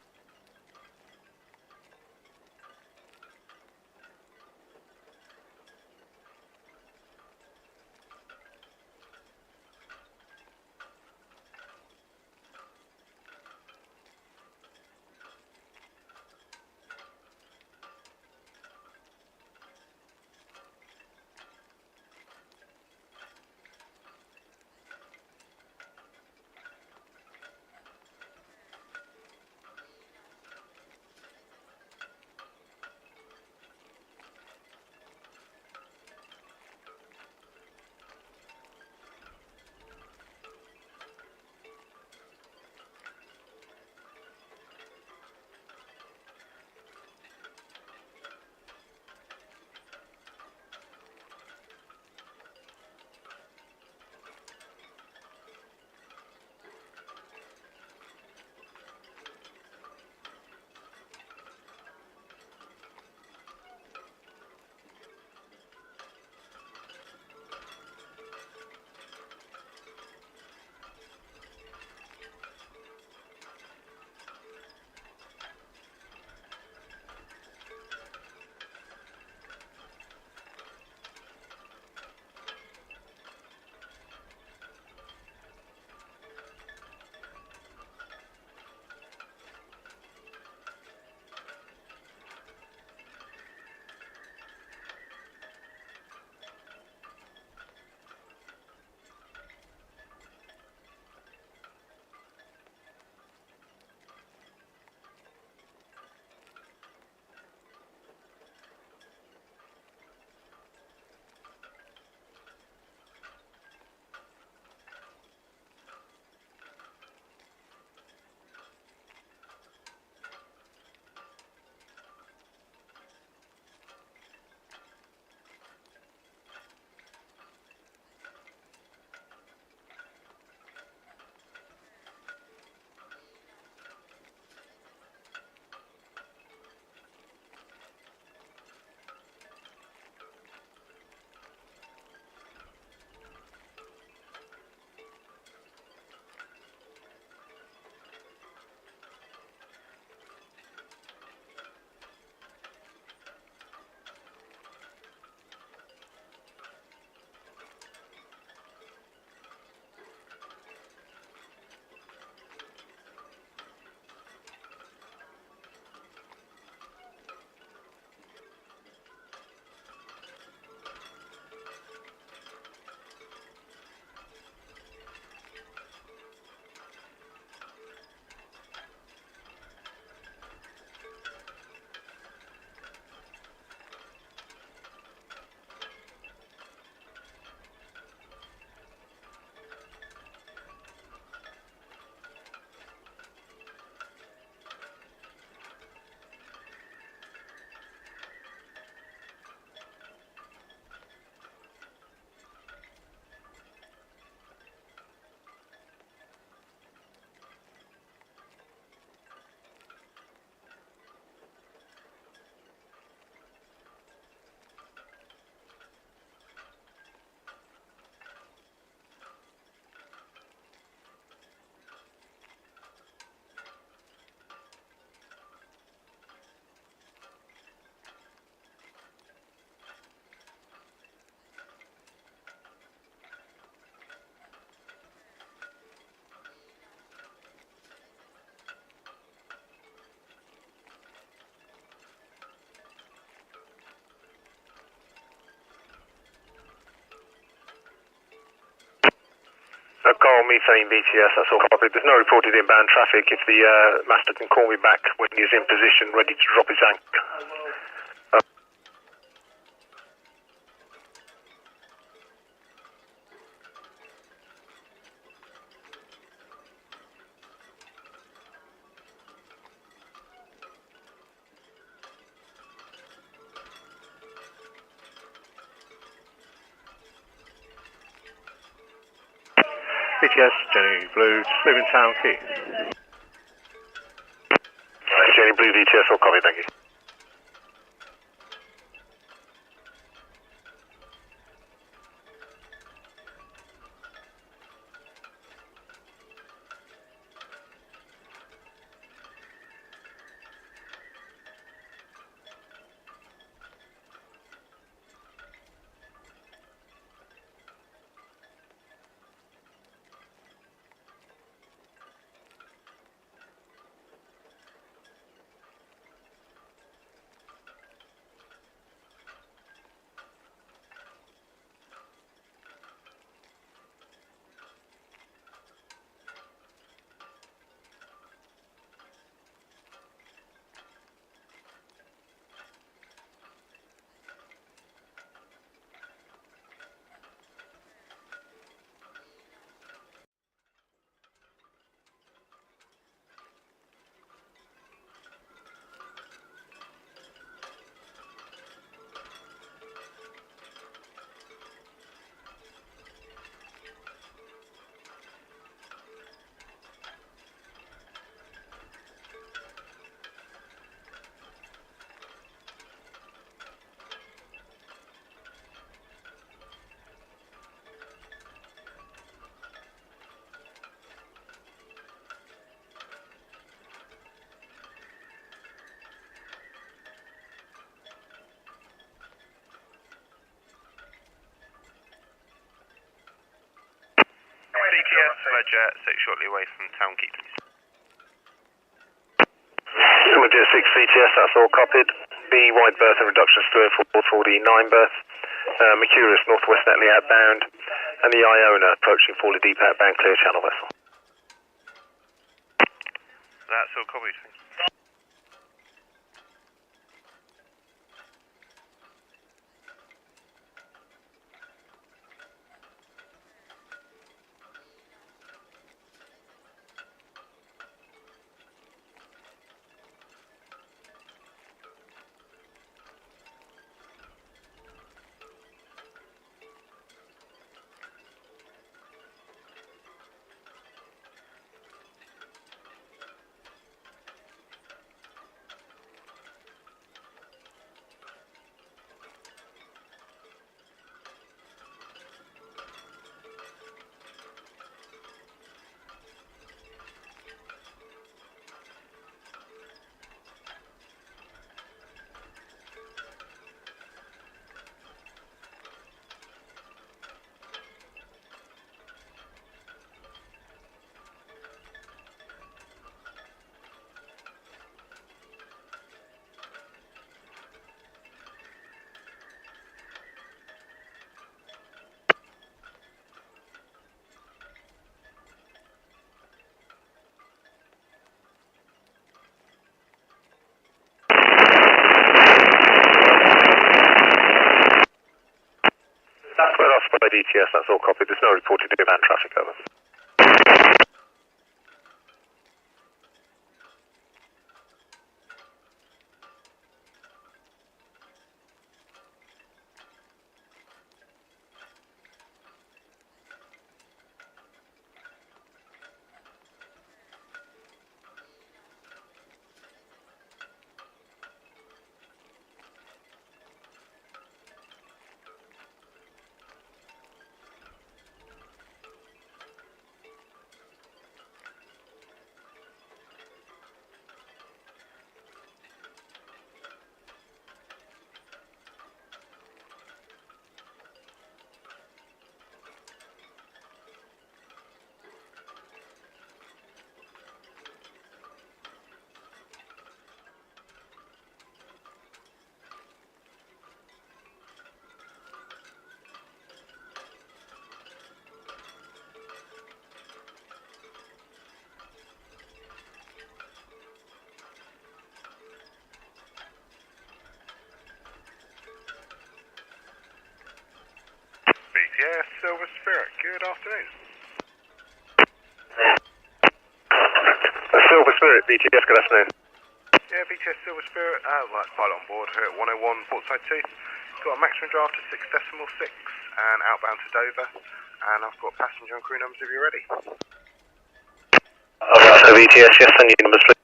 Coral Methane VTS, that's all copied. There's no reported inbound traffic. If the master can call me back when he's in position, ready to drop his anchor. VTS, Jenny Blue, just leaving Town Quay. Jenny Blue VTS, all copy, thank you. Red Jet, 6 shortly away from Town Quay, please. Jet 6 VTS, that's all copied. The wide berth and reductions to 4 the 9 berth. Mercurius northwest Netley outbound. And the Iona approaching Forley Deep outbound clear channel vessel. That's all copied, thank you. Square off by DTS, that's all copied. There's no reported inbound traffic, over. BTS Silver Spirit, good afternoon. Silver Spirit, BTS, good afternoon. Yeah, BTS Silver Spirit, right, pilot on board here at 101 Portside 2. Got a maximum draft of 6.6 and outbound to Dover. And I've got passenger and crew numbers if you're ready. VTS, yes, send you numbers, please.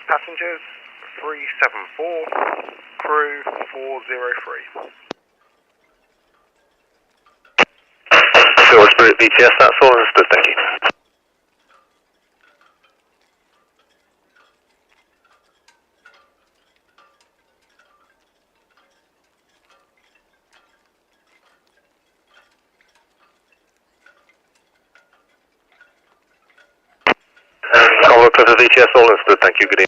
Passengers 374, crew 403. Silver Spirit, BTS, that's all understood, thank you. Commonwealth Clifford VTS, all understood, thank you, good evening.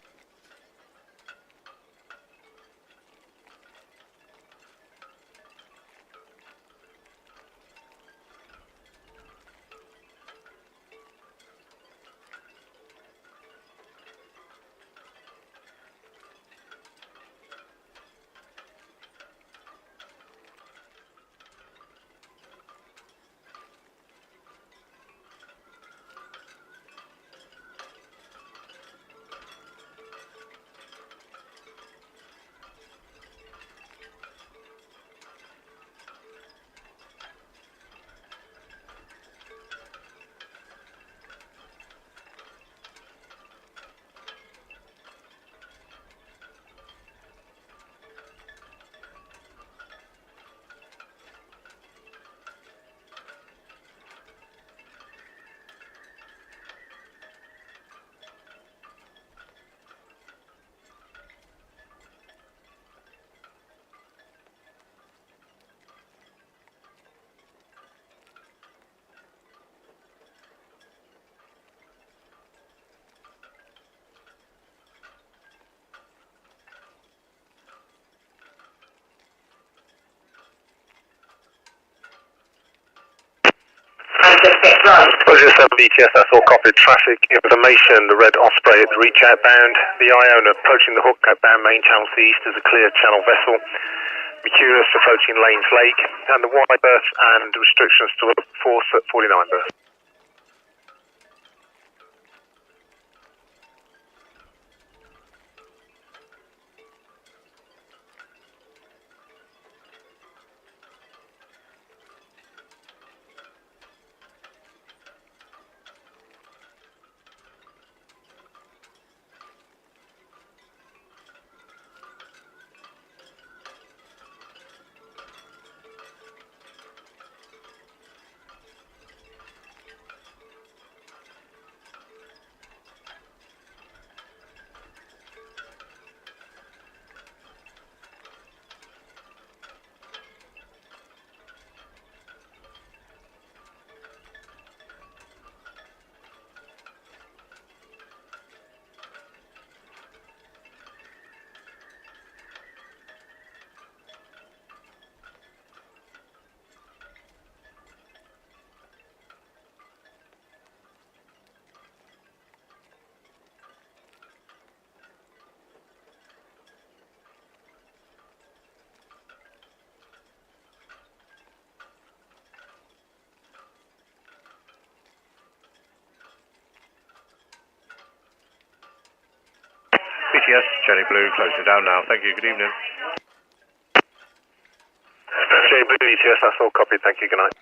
Roger 7 BTS, that's all copied. Traffic information, the Red Osprey at the reach outbound. The Iona approaching the hook outbound main channel to the east is a clear channel vessel. Mercurius approaching Lanes Lake. And the wide berth and restrictions to force at 49 berth. BTS, Cherry Blue, closing down now. Thank you, good evening. Cherry Blue BTS, that's all copied. Thank you, good night.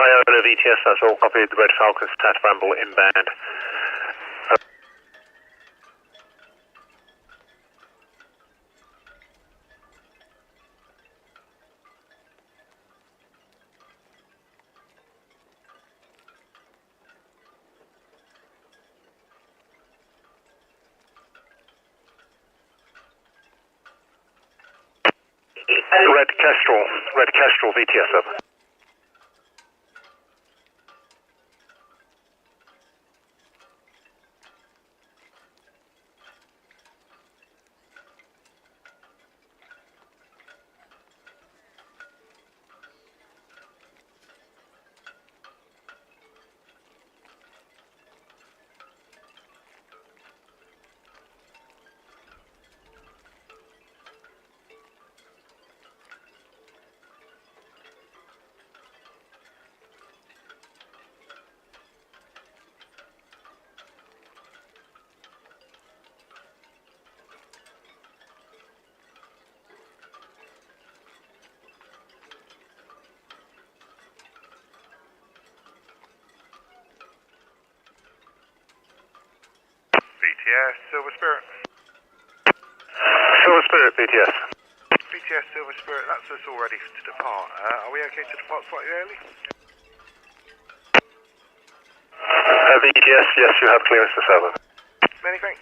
Iona VTS, that's all copied. The Red Falcon, Stat Bramble inbound. Red Kestrel VTS up. BTS, Silver Spirit. Silver Spirit, BTS. BTS, Silver Spirit, that's us all ready to depart. Are we okay to depart slightly early? BTS, yes, you have clearance to 7. Many thanks.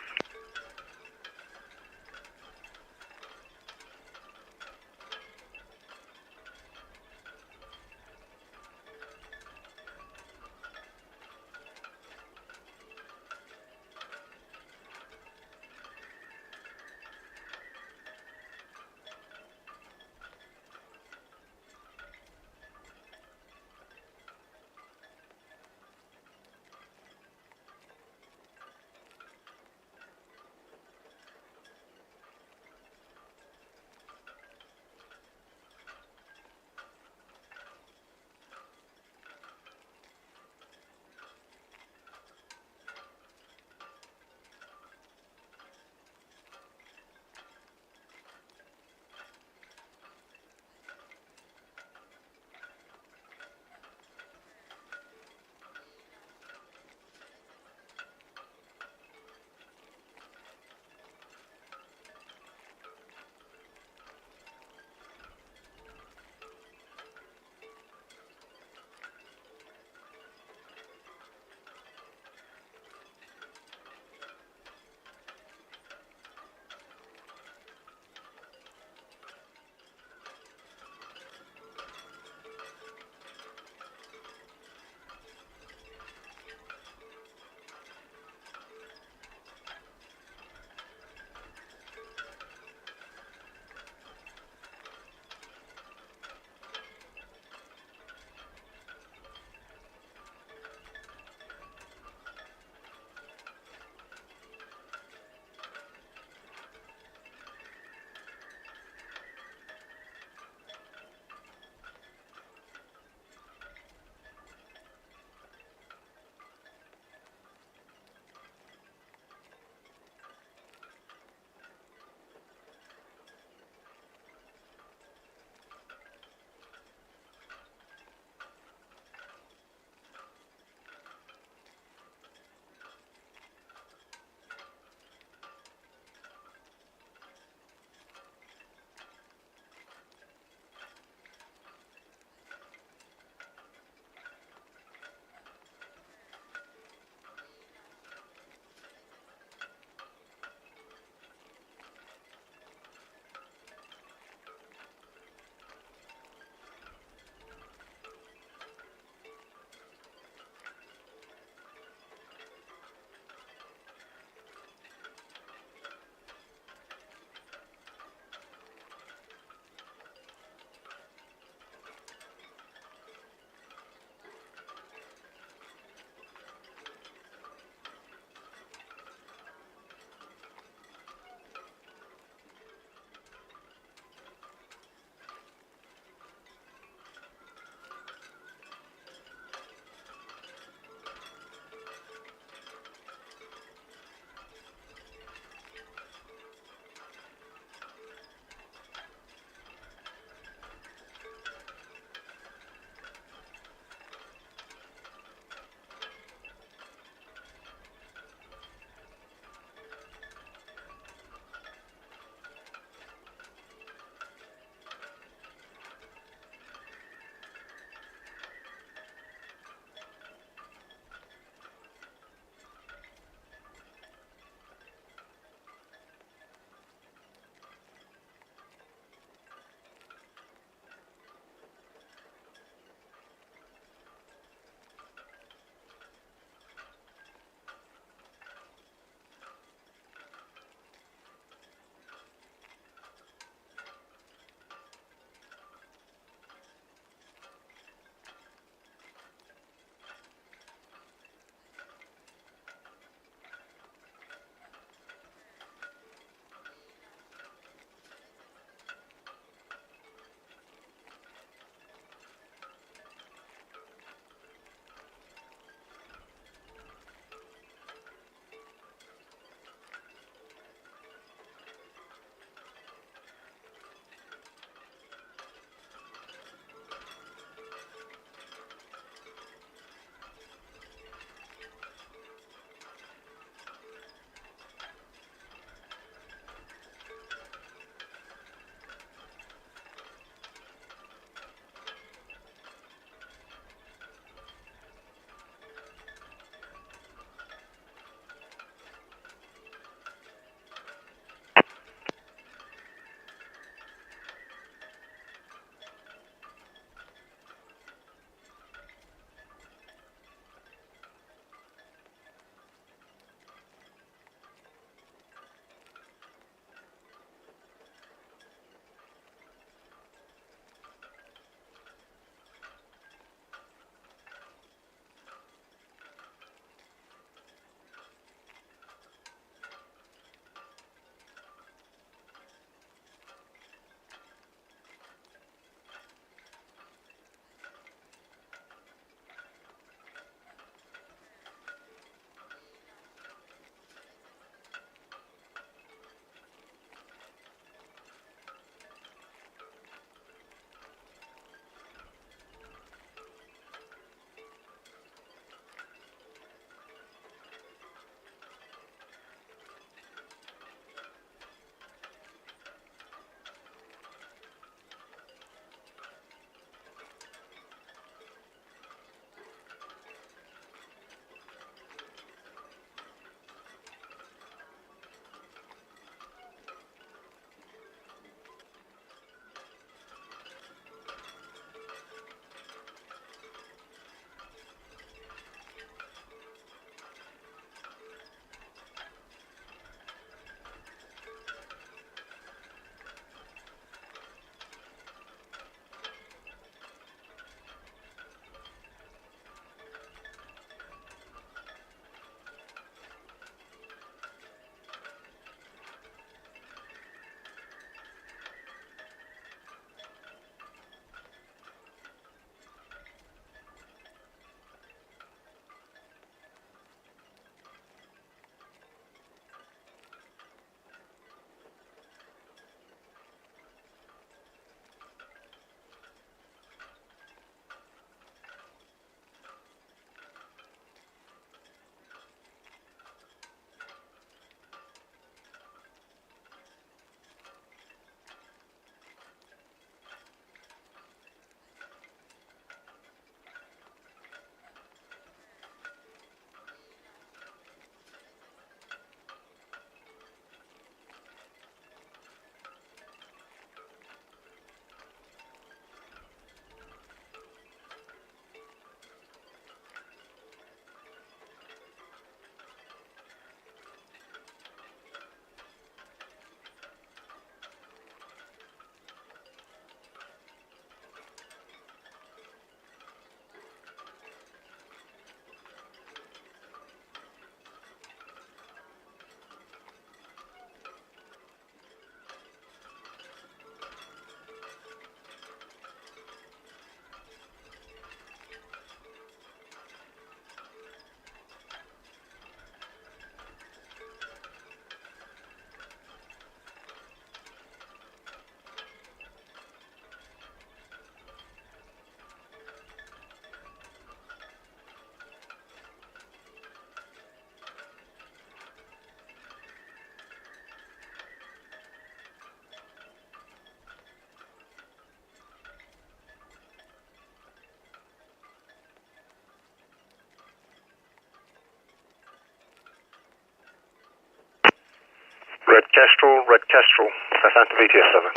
Red Kestrel, Southampton VTS 7.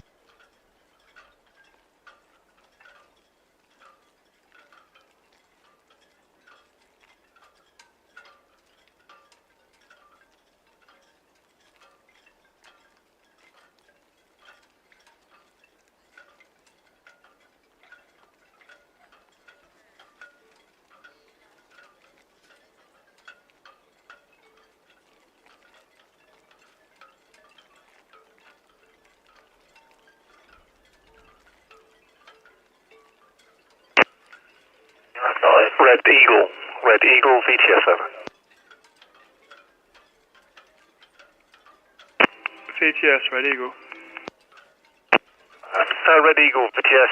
Red Eagle VTS 7. VTS, Red Eagle. Red Eagle VTS,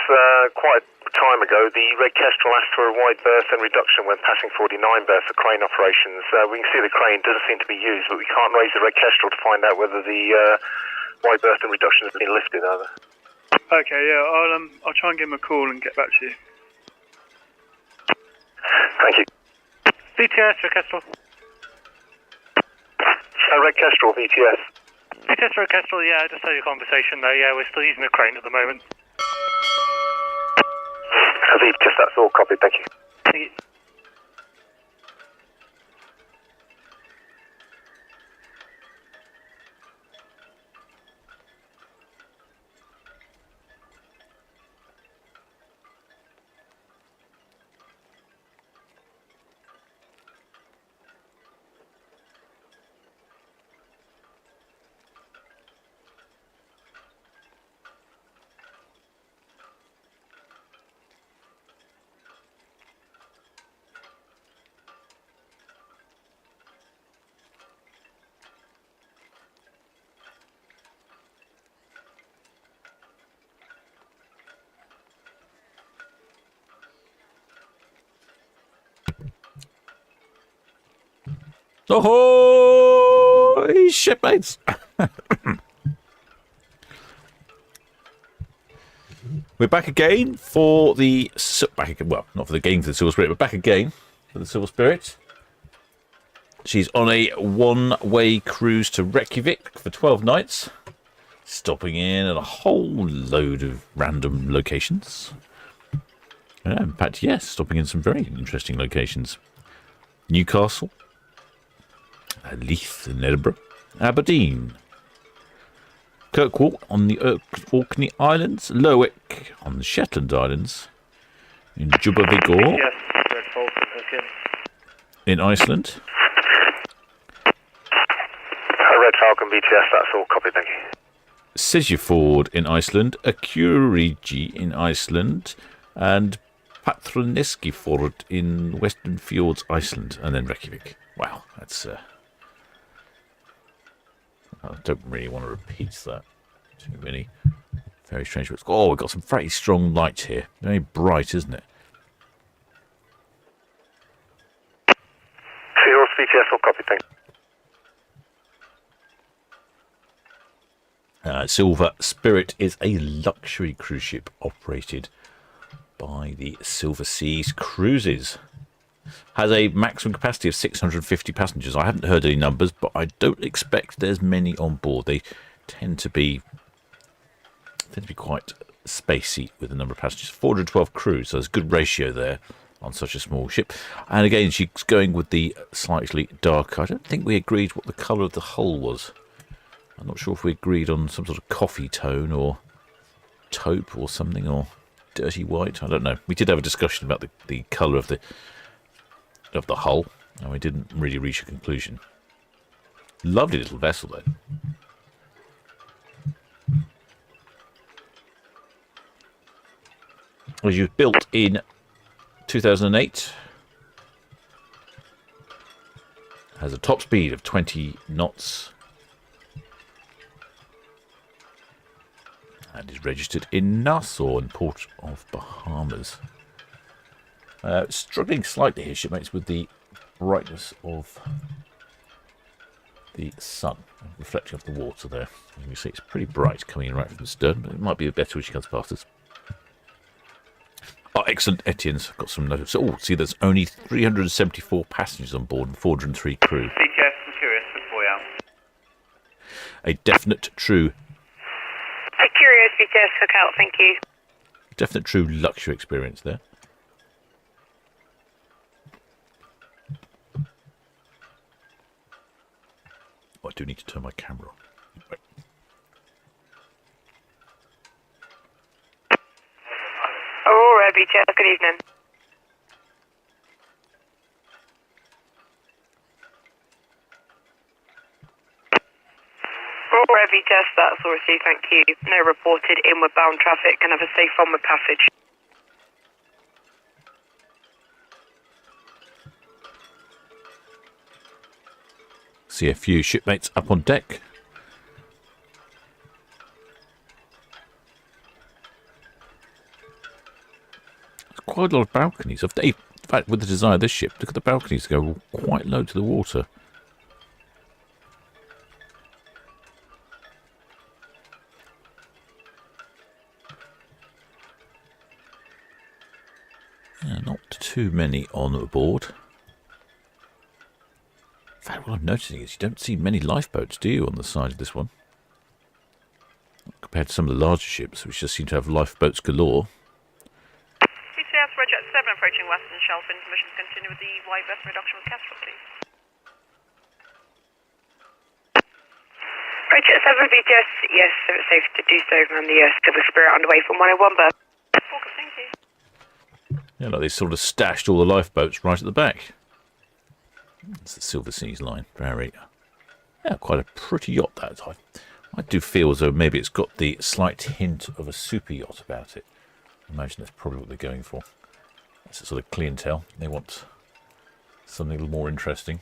quite a time ago, the Red Kestrel asked for a wide berth and reduction when passing 49 berths for crane operations. We can see the crane doesn't seem to be used, but we can't raise the Red Kestrel to find out whether the wide berth and reduction has been lifted, either. Okay, yeah, I'll try and give him a call and get back to you. Thank you. VTS, Red Kestrel. Red Kestrel, VTS. VTS, Red Kestrel, yeah, I just had your conversation there. Yeah, we're still using the crane at the moment. VTS, that's all copied, thank you. Thank you. Ahoy, shipmates! We're back again for the... Well, not for the game for the Silver Spirit, but back again for the Silver Spirit. She's on a one-way cruise to Reykjavik for 12 nights, stopping in at a whole load of random locations. In fact, yes, stopping in some very interesting locations. Newcastle, Leith in Edinburgh, Aberdeen, Kirkwall on the Orkney Islands, Lerwick on the Shetland Islands, in Djúpivogur in Iceland. Red Falcon VTS, that's all copied, thank you. Sigjaford in Iceland, Akureyri in Iceland, and Patroneskifjord in Western Fjords, Iceland, and then Reykjavik. Wow, that's... I don't really want to repeat that. Too many very strange words. Oh, we've got some very strong lights here. Very bright, isn't it? Seahorse VTS, all copied, thank you. Silver Spirit is a luxury cruise ship operated by the Silver Seas Cruises. Has a maximum capacity of 650 passengers. I haven't heard any numbers, but I don't expect there's many on board. They tend to be quite spacey with the number of passengers. 412 crews, so there's a good ratio there on such a small ship. And again, she's going with the slightly darker. I don't think we agreed what the colour of the hull was. I'm not sure if we agreed on some sort of coffee tone or taupe or something, or dirty white. I don't know. We did have a discussion about the colour of the hull, and we didn't really reach a conclusion. Lovely little vessel, though. It was built in 2008. Has a top speed of 20 knots. And is registered in Nassau in Port of Bahamas. Struggling slightly here, shipmates, with the brightness of the sun reflecting off the water there. You can see it's pretty bright coming in right from the stern, but it might be better when she comes past us. Oh, excellent, Etienne's got some notes. Oh, see, there's only 374 passengers on board and 403 crew. CTS, I'm curious, A definite true. Curious VTS, look out, thank you. Definite true luxury experience there. Oh, I do need to turn my camera on. Wait. Aurora VTS, good evening. Aurora VTS, that's all received, thank you. No reported inward bound traffic, can have a safe onward passage. See a few shipmates up on deck. There's quite a lot of balconies. In fact, with the design of this ship, look at the balconies go quite low to the water. Yeah, not too many on board. In fact, what I'm noticing is you don't see many lifeboats, do you, on the side of this one? Compared to some of the larger ships, which just seem to have lifeboats galore. VTS, Red Jet 7 approaching Western Shelf. Permission to continue with the wide berth reduction with Castrol, please. Red Jet 7 VTS, yes, so it's safe to do so, and the Silver Spirit underway from 101 berth. Welcome, thank you. Yeah, like they sort of stashed all the lifeboats right at the back. It's the Silver Seas line. Very, yeah, quite a pretty yacht that. I do feel as though maybe it's got the slight hint of a super yacht about it. I imagine that's probably what they're going for. That's a sort of clientele. They want something a little more interesting.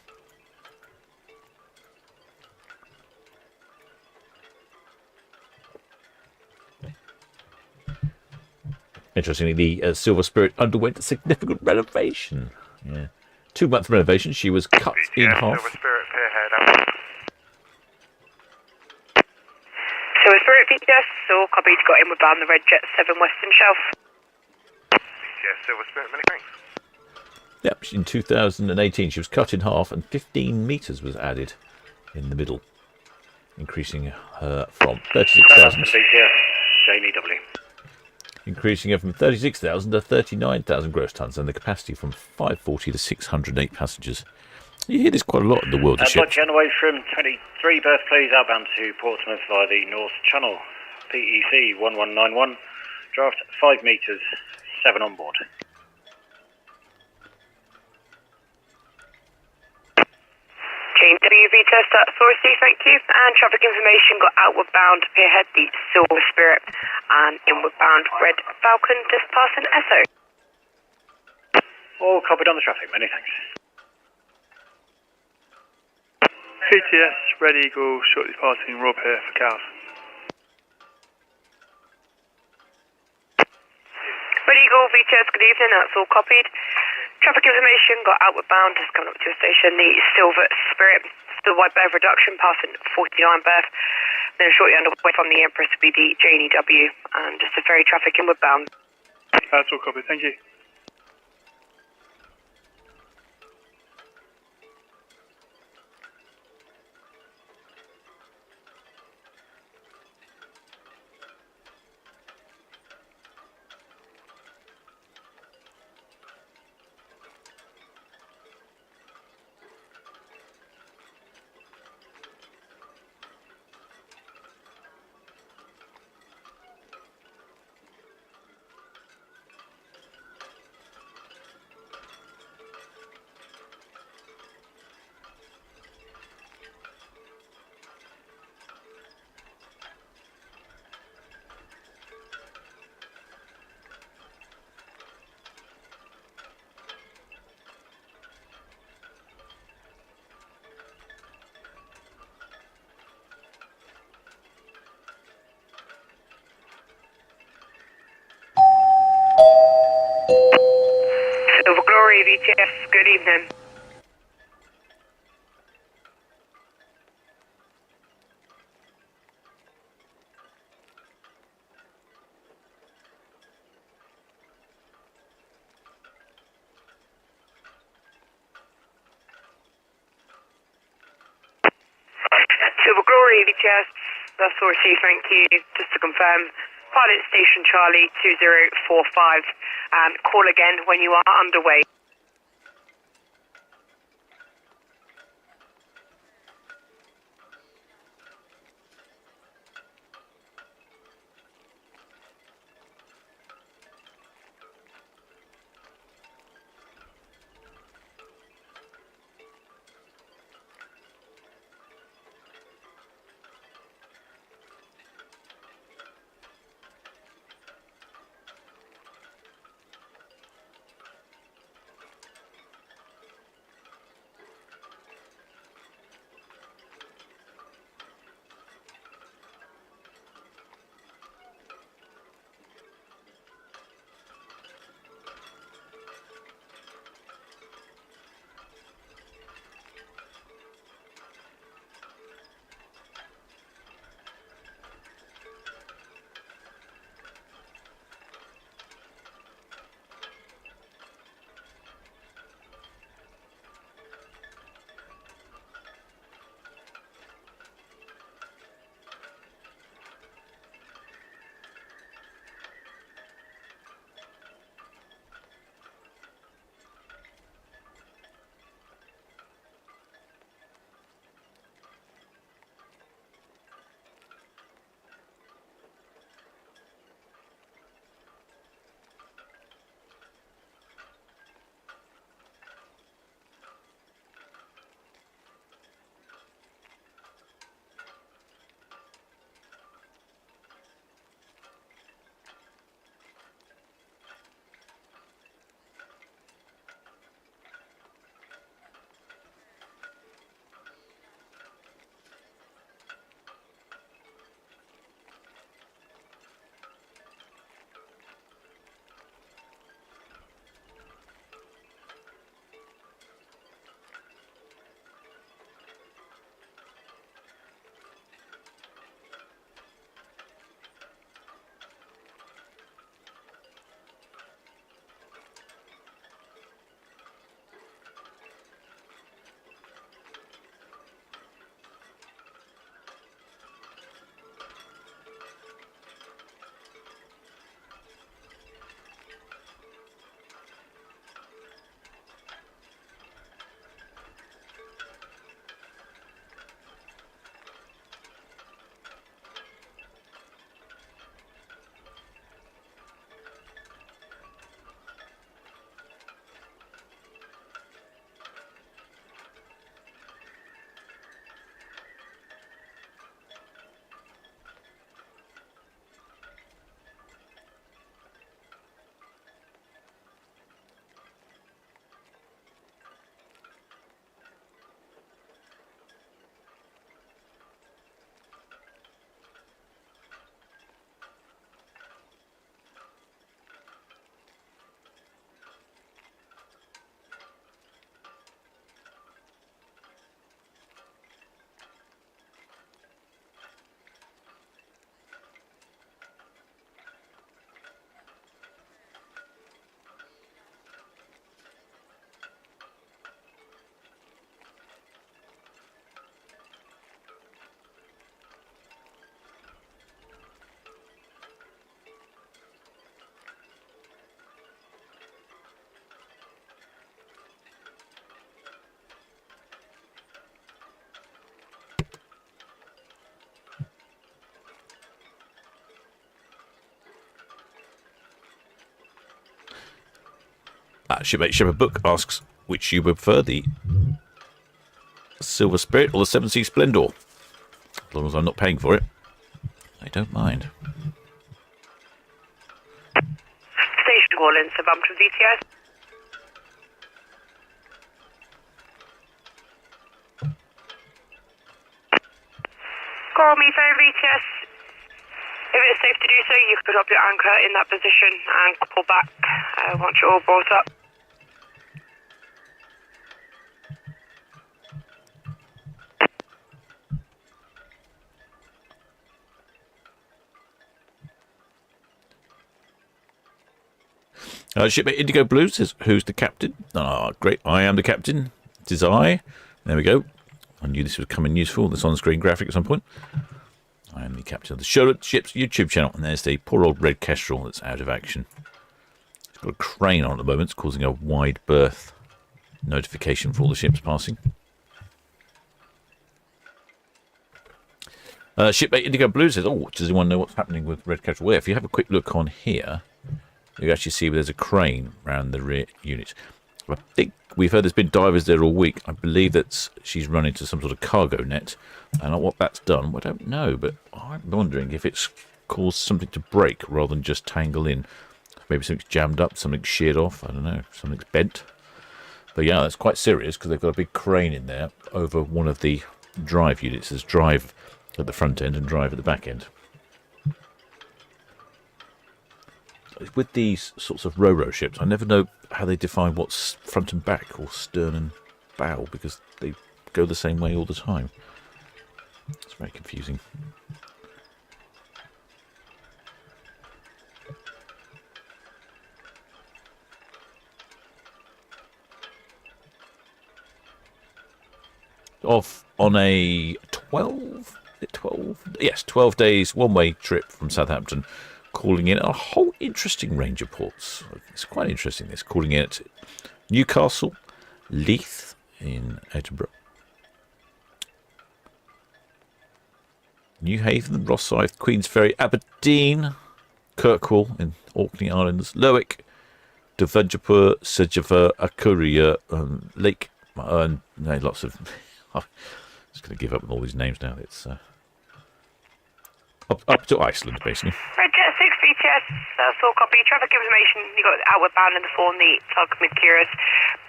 Interestingly, the Silver Spirit underwent a significant renovation. Yeah. 2-month renovation. She was cut in half. Silver Spirit, Pierhead. Silver Spirit VTS, all copied, got inward bound the Red Jet 7 Western Shelf. VTS, Silver Spirit, many thanks. Yep, in 2018 she was cut in half and 15 metres was added in the middle, increasing her from 36,000. Jamie W. Increasing her from 36,000 to 39,000 gross tonnes, and the capacity from 540 to 608 passengers. You hear this quite a lot in the world of ships. Budget away from 23 berth, please, outbound to Portsmouth via the North Channel. PEC 1191, draft 5 metres, 7 on board. WV test at Sourcey, thank you. And traffic information got outward bound Pierhead, the Silver Spirit, and inward bound Red Falcon, just passing Esso. All copied on the traffic, many thanks. VTS, Red Eagle, shortly passing Rob here for Cows. Red Eagle, VTS, good evening, that's all copied. Traffic information got outward bound, just coming up to your station, the Silver Spirit, still wide berth reduction, passing 49 berth. Then shortly underway from the Empress will be the JNEW, and just a ferry traffic inward bound. That's all copied, thank you. Silver Glory, VTS, good evening. Silver Glory, VTS, That's all received, thank you. Just to confirm, pilot station Charlie 2045, and call again when you are underway. Shipmate Shepherd Book asks which you prefer, the Silver Spirit or the Seven Sea Splendor. As long as I'm not paying for it, I don't mind. Station call in Southampton VTS. Call me phone VTS. If it's safe to do so, you could drop your anchor in that position and pull back once you're all brought up. Shipmate Indigo Blue says, who's the captain? Ah, great. I am the captain. It is I. There we go. I knew this would come in useful, this on-screen graphic at some point. I am the captain of the Solent Ships YouTube channel, and there's the poor old red kestrel that's out of action. It's got a crane on at the moment. It's causing a wide berth notification for all the ships passing. Ship 8 Indigo Blue says, oh, does anyone know what's happening with red kestrel? Well, if you have a quick look on here, you actually see there's a crane around the rear unit. I think we've heard there's been divers there all week. I believe that she's run into some sort of cargo net. And what that's done, I don't know, but I'm wondering if it's caused something to break rather than just tangle in. Maybe something's jammed up, something's sheared off, I don't know, something's bent. But yeah, that's quite serious because they've got a big crane in there over one of the drive units. There's drive at the front end and drive at the back end. With these sorts of ro-ro ships, I never know how they define what's front and back or stern and bow because they go the same way all the time. It's very confusing. Off on a 12 days one-way trip from Southampton, calling in a whole interesting range of ports. It's quite interesting, this, calling in at Newcastle, Leith in Edinburgh, Newhaven, Rosyth, Queensferry, Aberdeen, Kirkwall in Orkney Islands, Lowick, Devonshire, Sedgemoor, Akuria, Lake, no, lots of... I'm just going to give up on all these names now. It's up to Iceland, basically. Red Jet 6 BTS, full copy. Traffic information, you got outward bound in the form. The tug Mercurius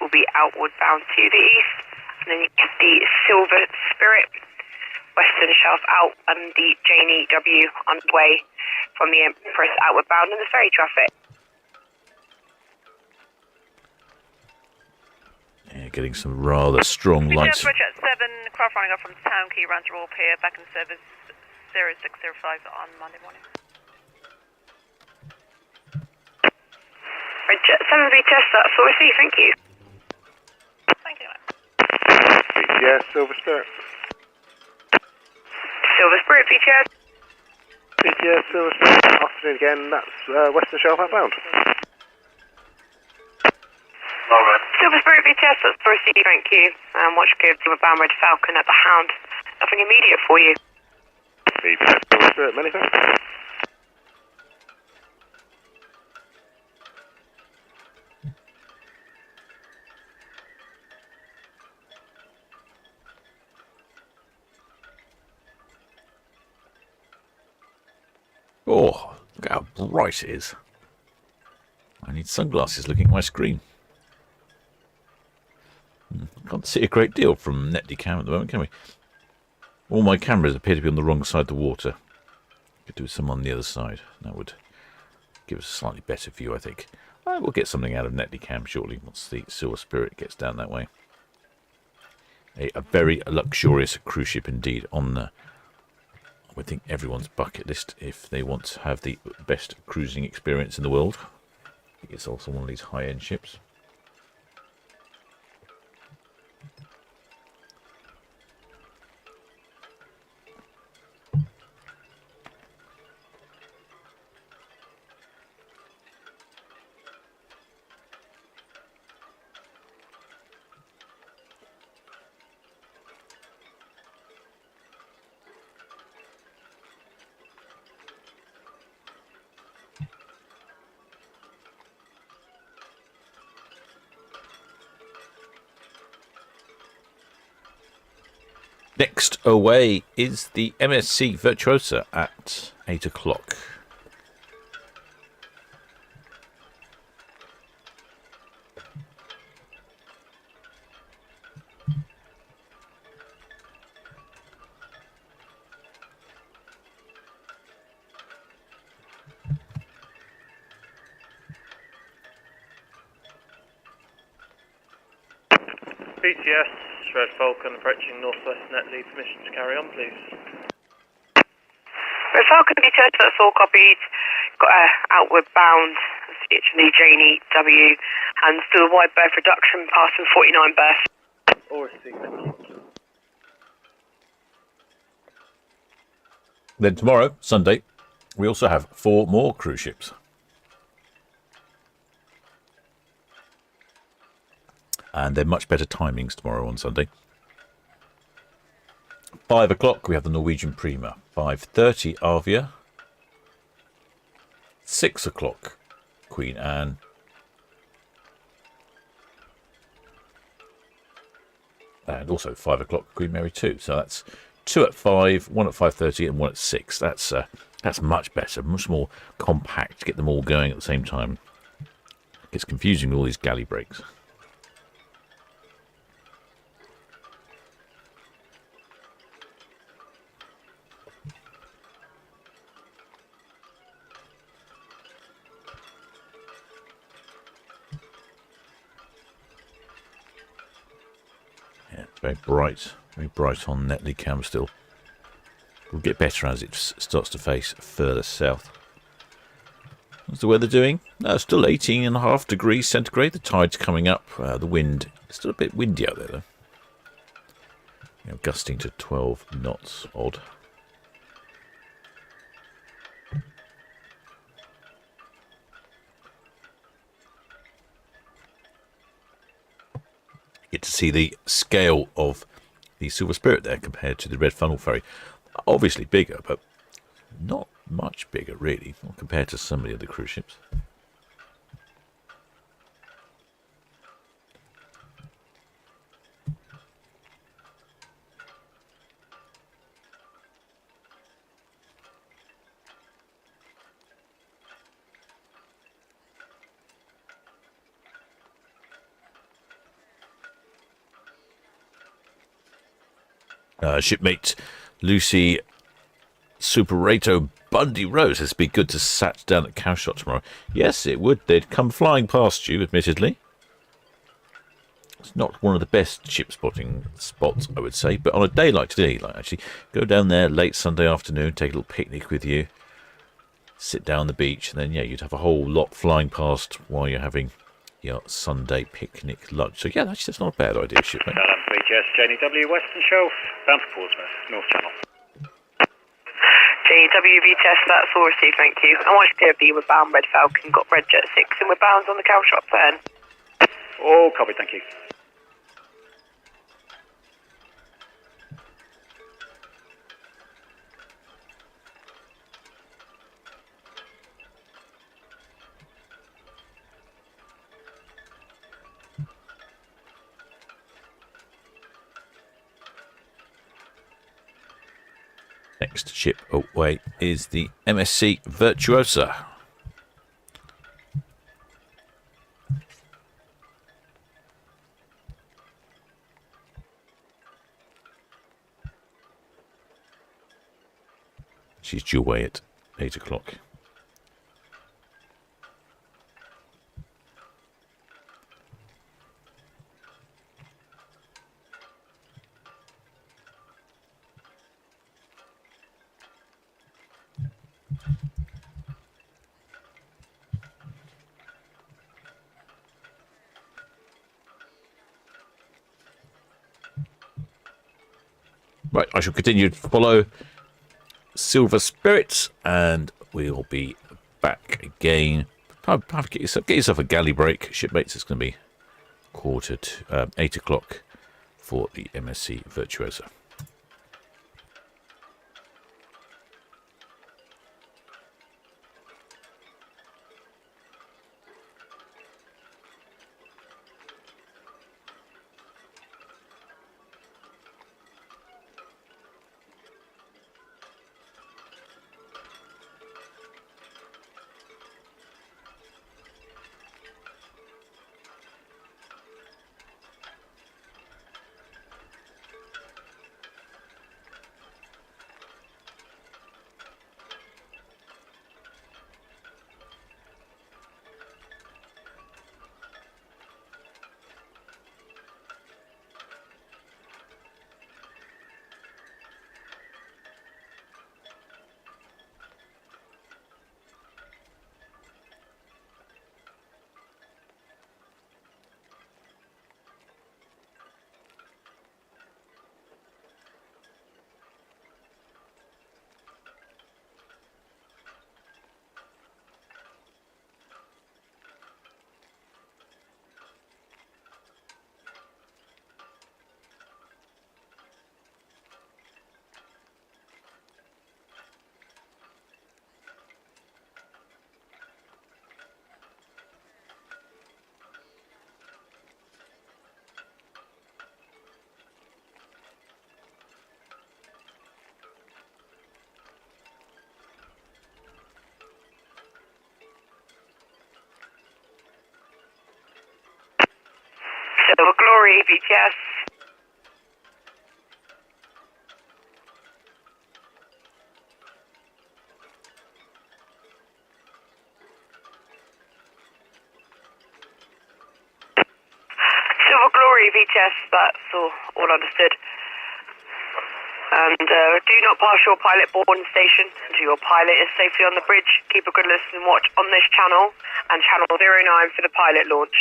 will be outward bound to the east. And then you get the Silver Spirit, Western Shelf out, and the Janie W underway from the Empress outward bound in the ferry traffic. Yeah, getting some rather strong lights. Red Jet 7, craft running up from Town Quay, round to Aurora Pier, back in service 0605 on Monday morning. Red Jet 7 BTS, that's all I see, thank you. Thank you. BTS, Silver Spirit. Silver Spirit BTS. BTS, Silver Spirit. Afternoon again, that's Western Shelf outbound. Silver Spirit BTS, that's for a C, thank you. Watch give Silver Bound Red Falcon at the Hound. Nothing immediate for you. BTS, Silver Spirit, many thanks. Oh, look how bright it is. I need sunglasses looking at my screen. Can't see a great deal from Netdecam at the moment, can we? All my cameras appear to be on the wrong side of the water. Could do some on the other side. That would give us a slightly better view, I think. We'll get something out of Netdecam shortly once the Silver Spirit gets down that way. A very luxurious cruise ship indeed on the, I would think, everyone's bucket list if they want to have the best cruising experience in the world. It's also one of these high-end ships. Next away is the MSC Virtuosa at 8 o'clock. BTS, Red Falcon approaching northwest net, lead permission to carry on, please. Red Falcon BTS, that's all copied. Got a outward bound, actually Janie W, and still a wide berth reduction, passing 49 berths. Or a C, thank you. Then tomorrow, Sunday, we also have 4 more cruise ships. And they're much better timings tomorrow on Sunday. 5 o'clock, we have the Norwegian Prima. 5:30, Avia. 6 o'clock, Queen Anne. And also 5 o'clock, Queen Mary 2. So that's 2 at 5, 1 at 5:30, and 1 at 6. That's much better, much more compact. Get them all going at the same time. It gets confusing with all these galley breaks. Yeah, very bright on Netley Cam still. Will get better as it starts to face further south. What's the weather doing? No, still 18.5 degrees centigrade. The tide's coming up. The wind is still a bit windy out there, though. You know, gusting to 12 knots odd. Get to see the scale of the Silver Spirit there compared to the Red Funnel Ferry. Obviously bigger, but not much bigger, really, not compared to some of the other cruise ships. Shipmate Lucy Superato Bundy Rose. It'd be good to sat down at Cowshot tomorrow. Yes, it would. They'd come flying past you, admittedly. It's not one of the best ship spotting spots, I would say, but on a day like today, actually, go down there late Sunday afternoon, take a little picnic with you, sit down on the beach, and then, yeah, you'd have a whole lot flying past while you're having your Sunday picnic lunch. So, yeah, actually, that's not a bad idea, shipmate. BTS, JW, Western Shelf, bound for Portsmouth, North Channel. JW VTS, that's all received, thank you. I want to be with bound Red Falcon, got Red Jet 6, and we're bound on the cow shop then. All copied, thank you. Next ship away is the MSC Virtuosa. She's due away at 8 o'clock. Right, I shall continue to follow Silver Spirits, and we'll be back again. Have to get yourself a galley break, shipmates. It's going to be 8 o'clock for the MSC Virtuosa. Silver Glory, VTS. Silver Glory, VTS, that's all understood. And do not pass your pilot boarding station until your pilot is safely on the bridge. Keep a good listen and watch on this channel and channel 09 for the pilot launch.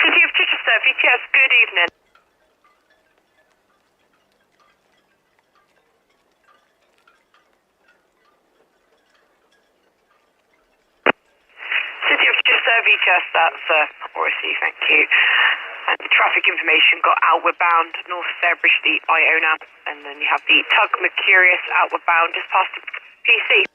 City of Chichester, VTS, good evening. City of Chichester, VTS, that's Aurora, thank you. And traffic information got outward bound, North Fairbridge, the Iona, and then you have the Tug Mercurius outward bound just past the PC.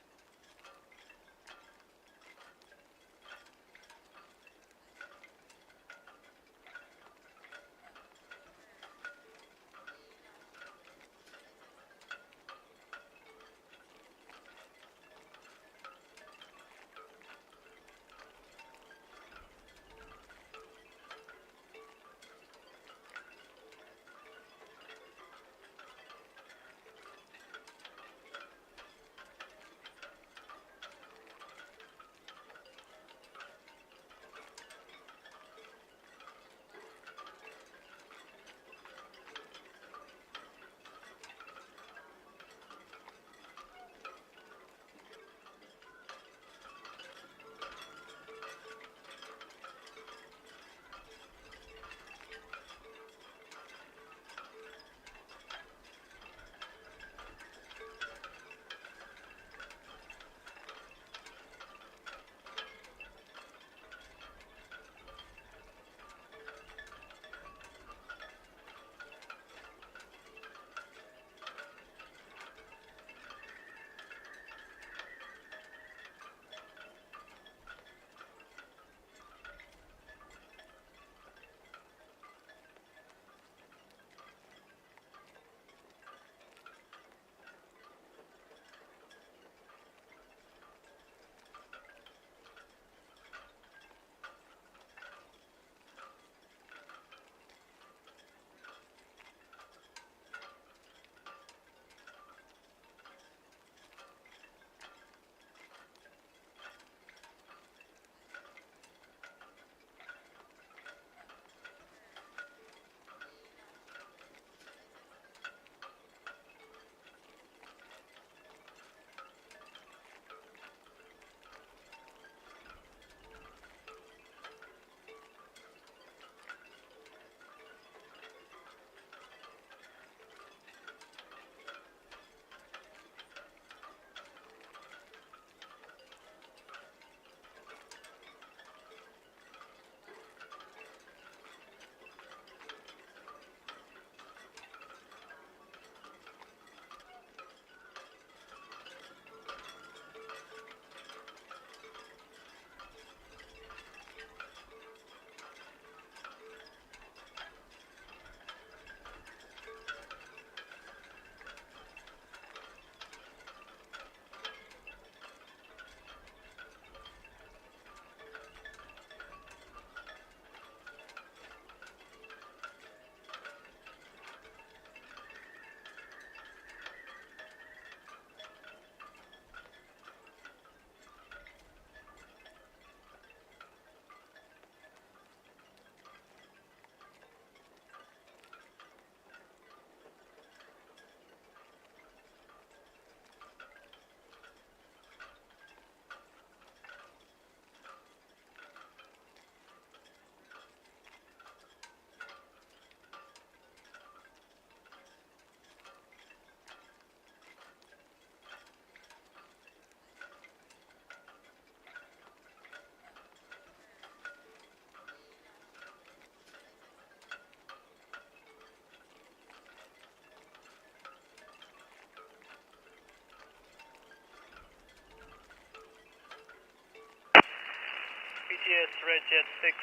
VTS Red Jet 6,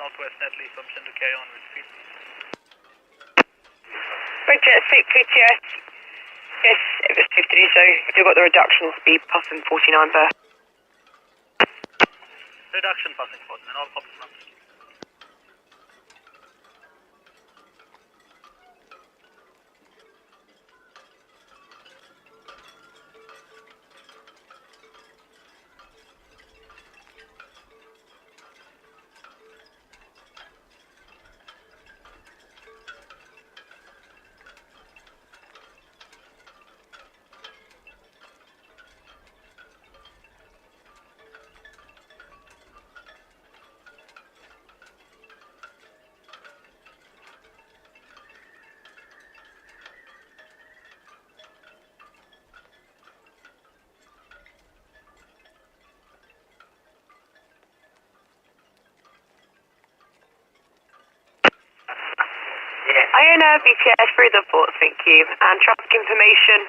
Southwest Netley, Southampton to Quay on speed. Red Jet 6 VTS. Yes, it was 50 to do so. Still got the reduction speed passing 49 berth. Reduction passing 49, all copies now. Iona, VTS, through the ports, thank you. And traffic information,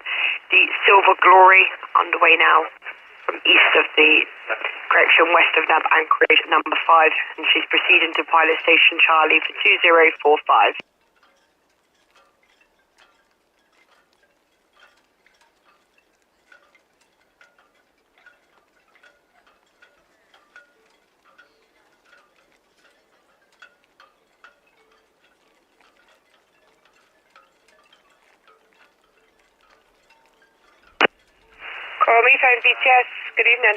the Silver Glory underway now from east of the, west of Nab Anchorage at number 5, and she's proceeding to pilot station Charlie for 2045. Coral Methane VTS, good evening.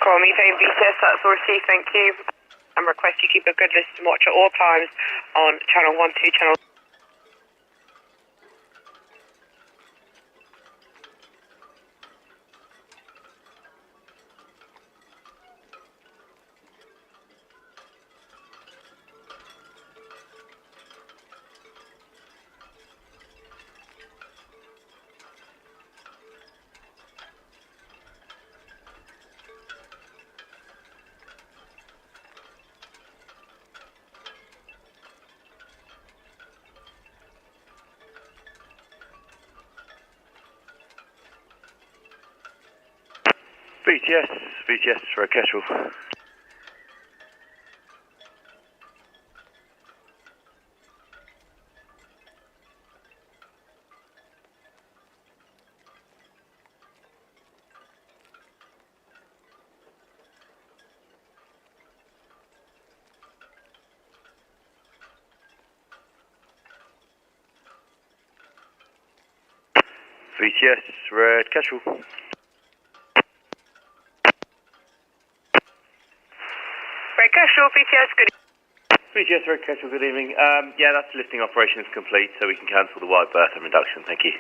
Coral Methane VTS, that's all received, thank you. And request you keep a good list and watch at all times on channel 1, 2, channel. VTS for a casual. VTS, red casual. Red Casual, VTS, good VTS, red casual, good evening. Yeah, that's lifting operations complete, so we can cancel the wide berth and reduction, thank you.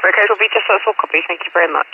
Red Casual, VTS, that's all copy, thank you very much.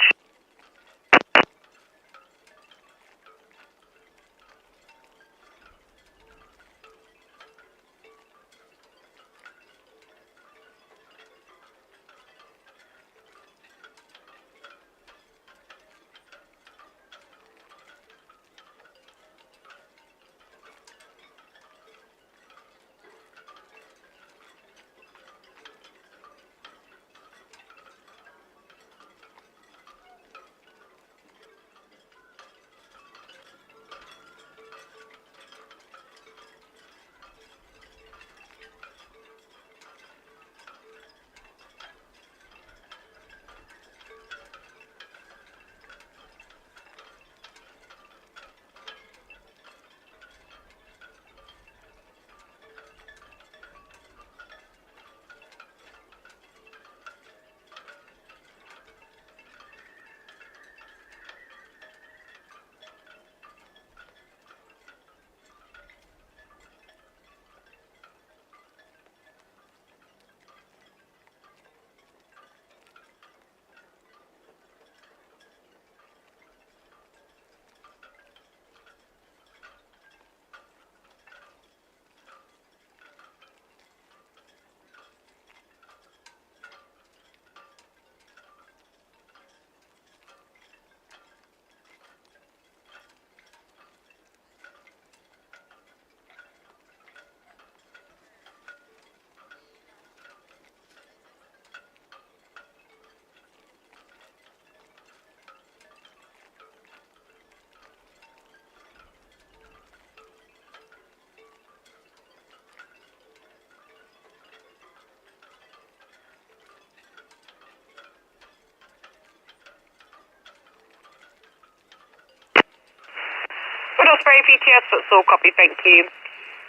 VTS, that's all copy, thank you.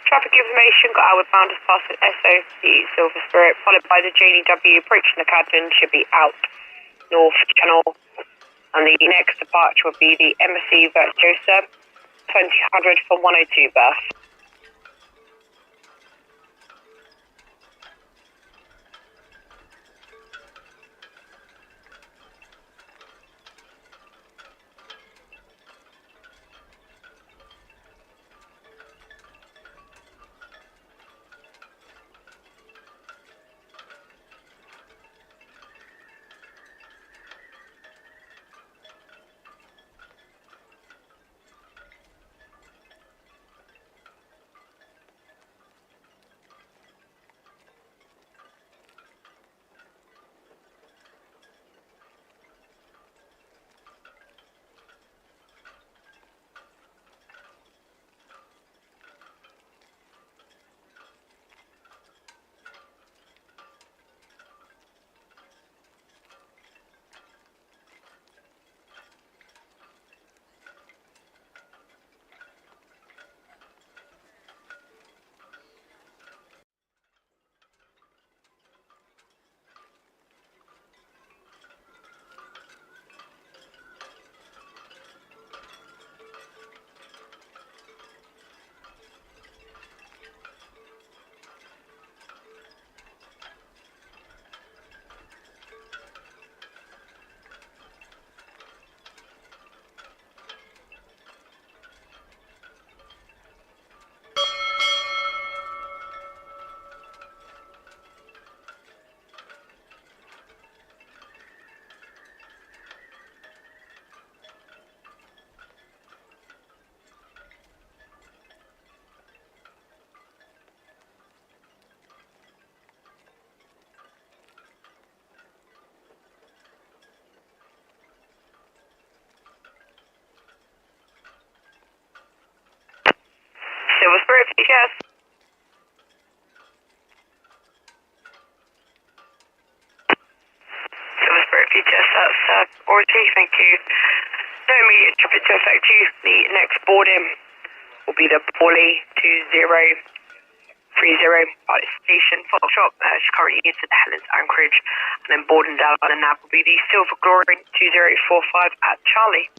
Traffic information got outward bound as past SOC Silver Spirit, followed by the JDW approaching the Cadman, should be out North Channel. And the next departure will be the MSC Virtuosa, 2000 for 102 berth. Silver Spirit, VTS. Silver Spirit, VTS, that's Aurora, thank you. No immediate traffic to affect you. The next boarding will be the Paulie 2030 at station Foxtrot. She's currently used to the Helens Anchorage. And then boarding down by the nav will be the Silver Glory 2045 at Charlie.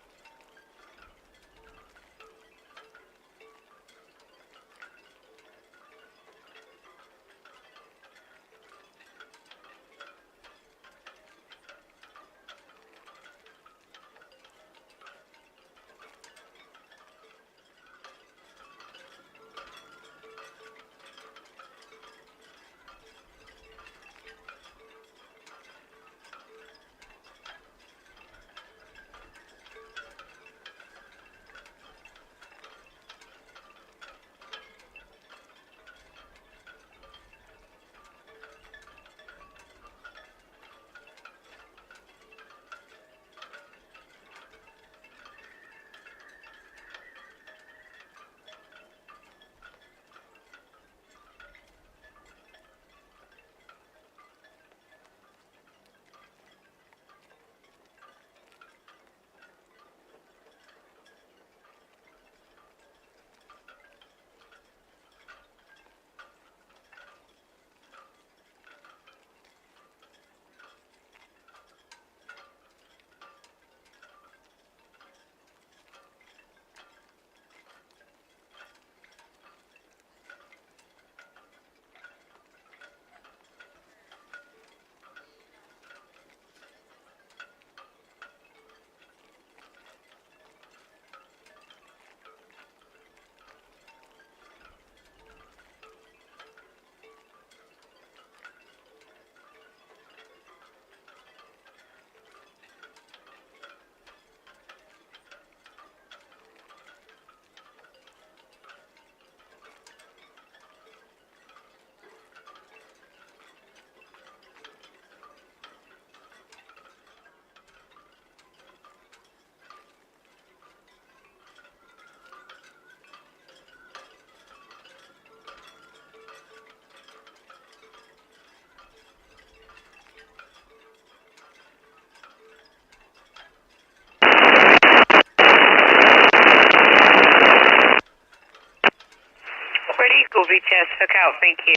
out, thank you.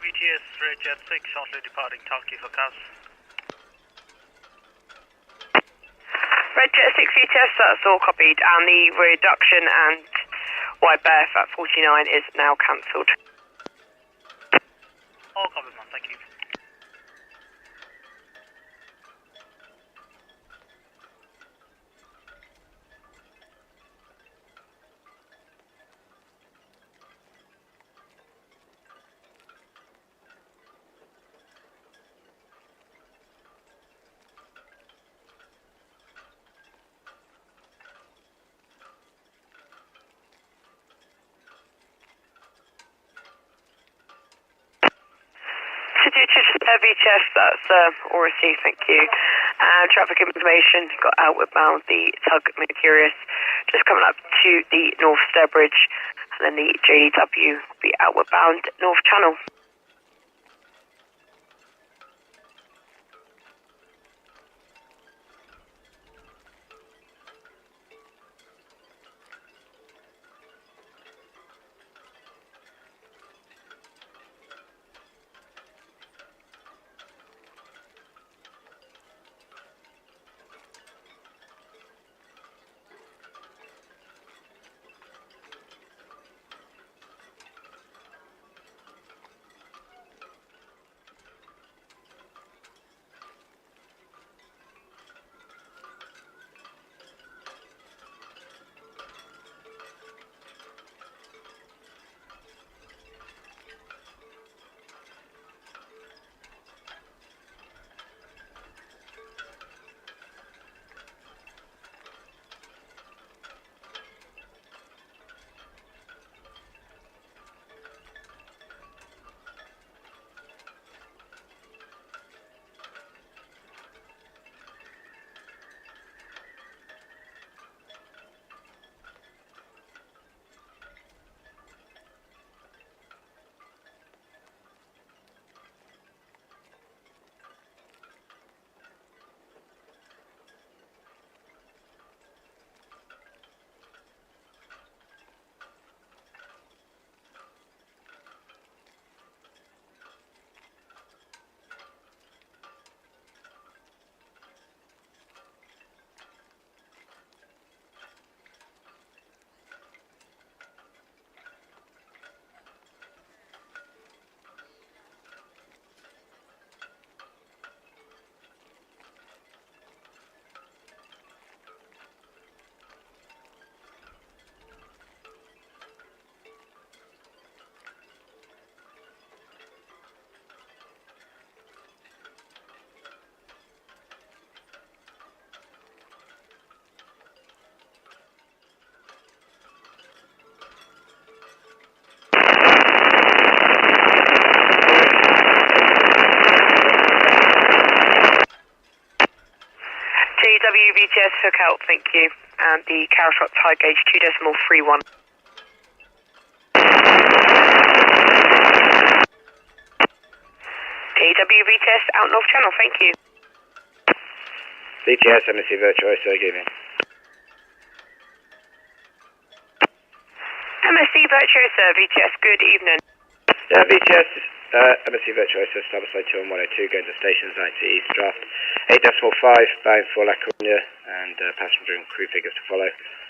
VTS Red Jet 6, shortly departing Town Quay for CAS. Red Jet 6 VTS, that's all copied, and the reduction and wide berth at 49 is now cancelled. All copied, man, thank you. VTS, that's Aurora, thank you. Traffic information, got outward bound, the tug Mercurius, just coming up to the North Stair Bridge, and then the JDW will be outward bound North Channel. WVTS hook out, thank you. And the Carrot high gauge 2.31. WVTS out North Channel, thank you. VTS MSC Virtuosa, good evening. MSC Virtuosa, VTS, good evening. Yeah, VTS, MSC Virtuosa, Starboard side 2 on 102, going to stations 90 East, draft 8.5, bound for La Coruña, and passenger and crew figures to follow.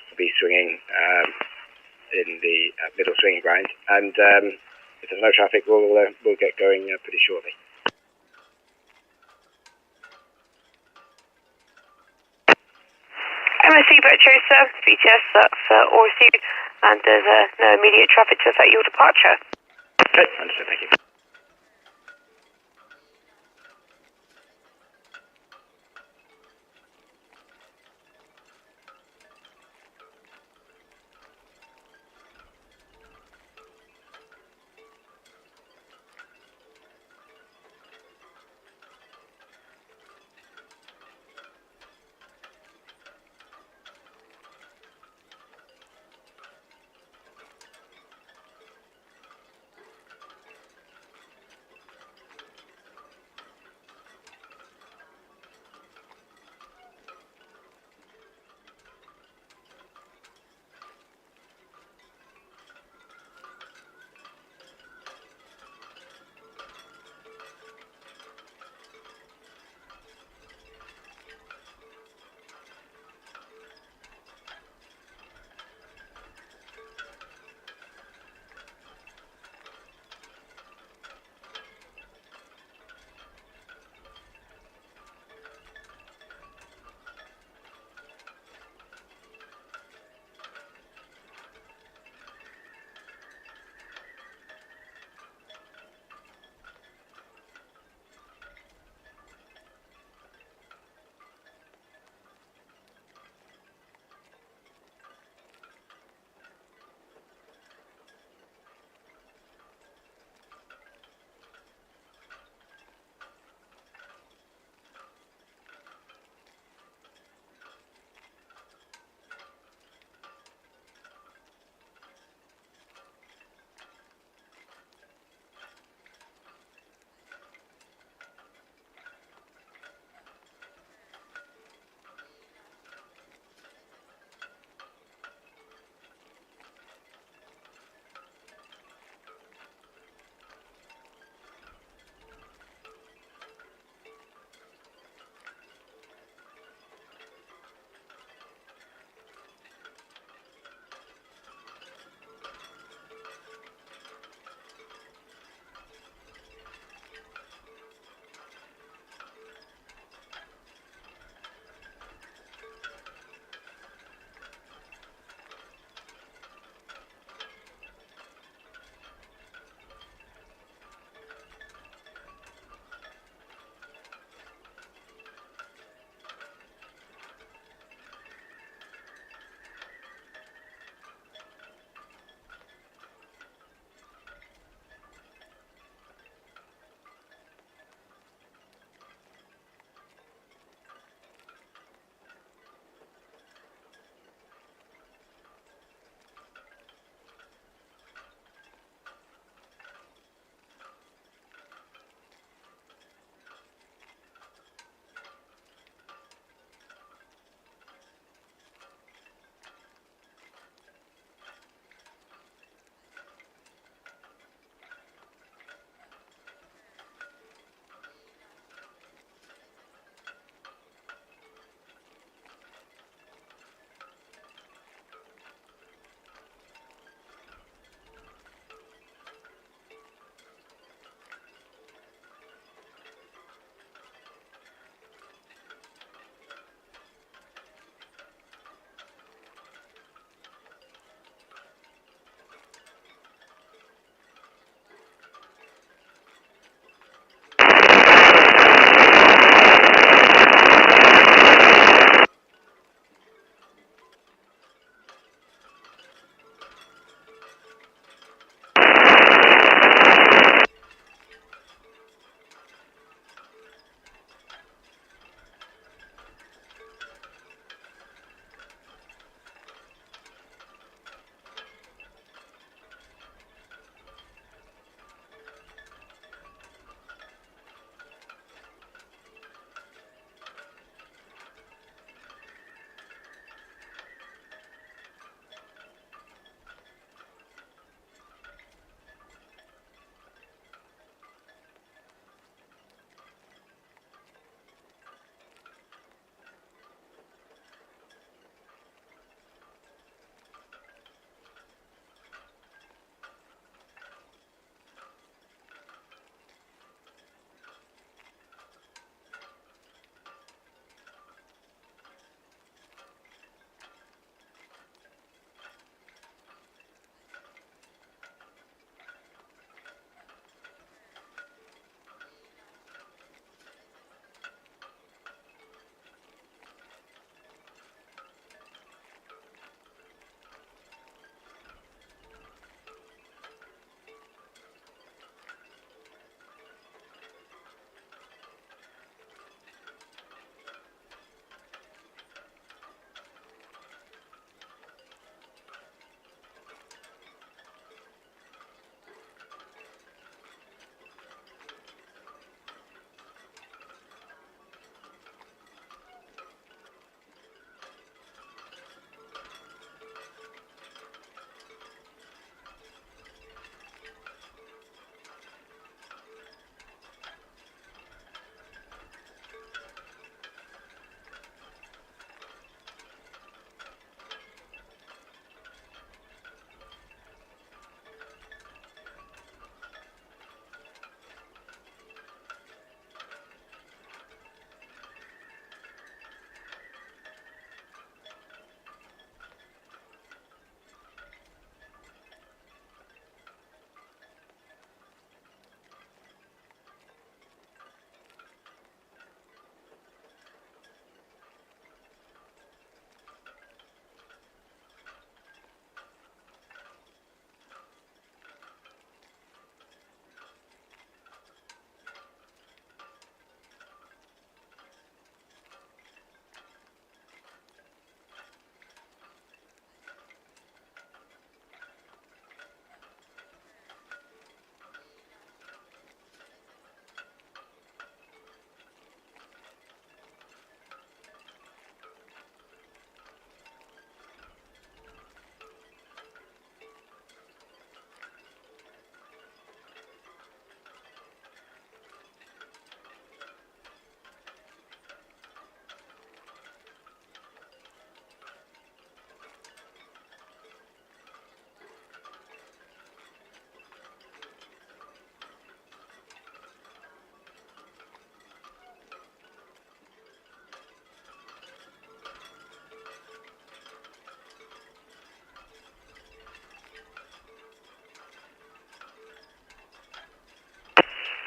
Will be swinging in the middle swinging ground, and if there's no traffic, we'll get going pretty shortly. MSC Virtuosa, VTS, that's Aurora, and there's no immediate traffic to affect your departure. Okay, understood, thank you.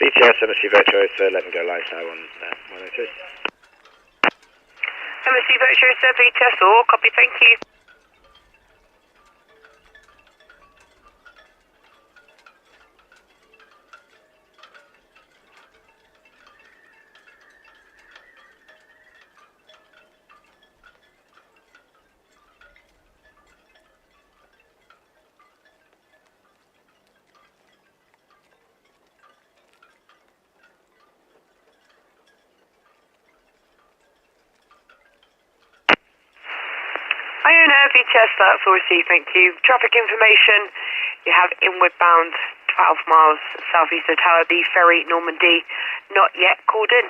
VTS, MSC Virtuosa, let me go live now on 102. MSC Virtuosa, VTS, all copy, thank you. Iona, VTS, that's all received, thank you. Traffic information, you have inward bound 12 miles southeast of Tower, the ferry Normandy, not yet called in.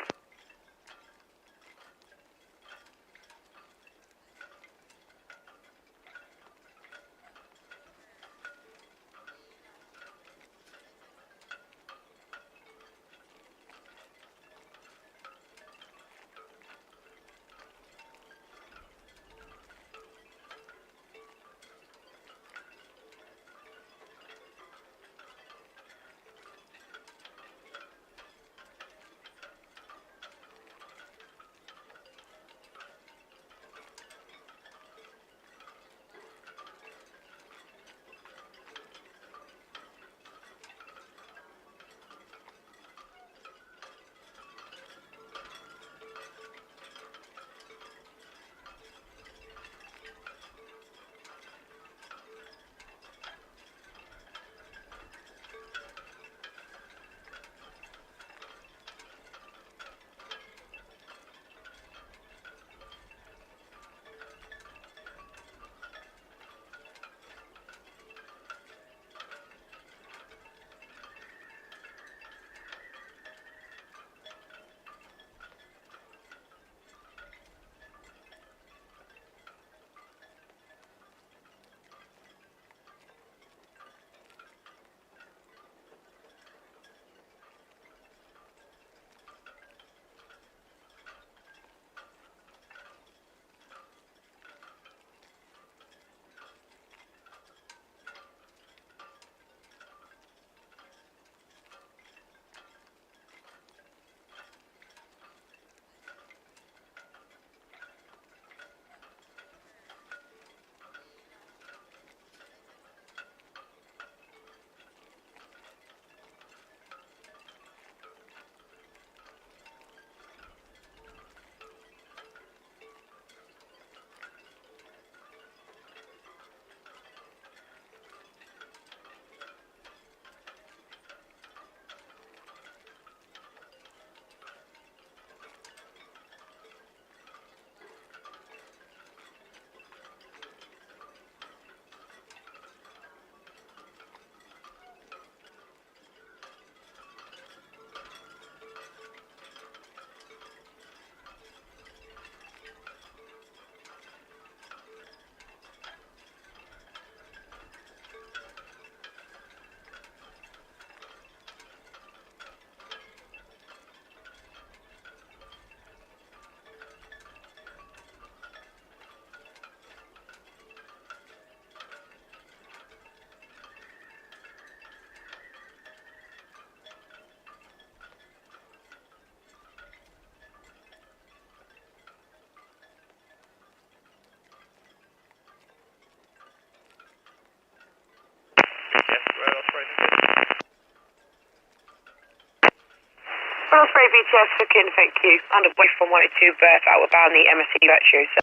Osprey VTS for Kin, thank you. Underway from 102 berth, outward bound the MSC Virtuosa.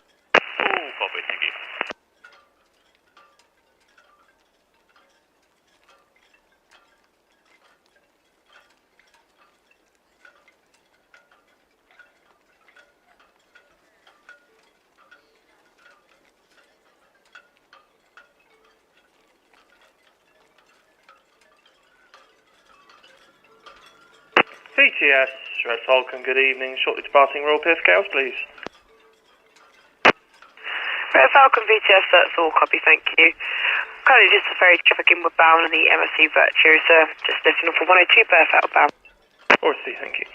Oh, copy, thank you. VTS, Red Falcon, good evening. Shortly departing Royal Pier Scales, please. Red Falcon VTS, that's all copy, thank you. Currently just a ferry traffic inward bound on the MSC Virtuosa, just lifting off for 102 berth outbound. Or C, thank you.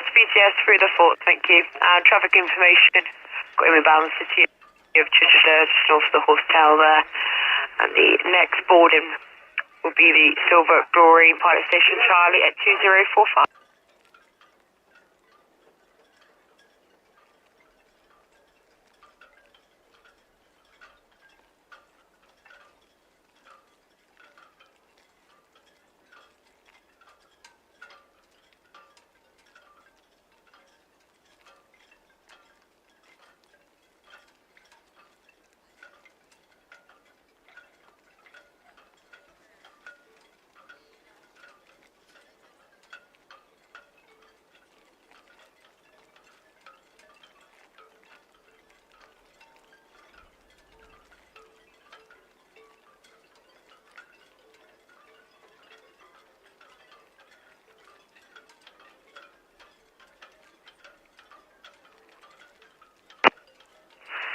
Yes, VTS through the fort, thank you. Traffic information, got him inbound city of Chichester, just north of the horse tail there. And the next boarding will be the Silver Glory Pilot Station Charlie at 2045.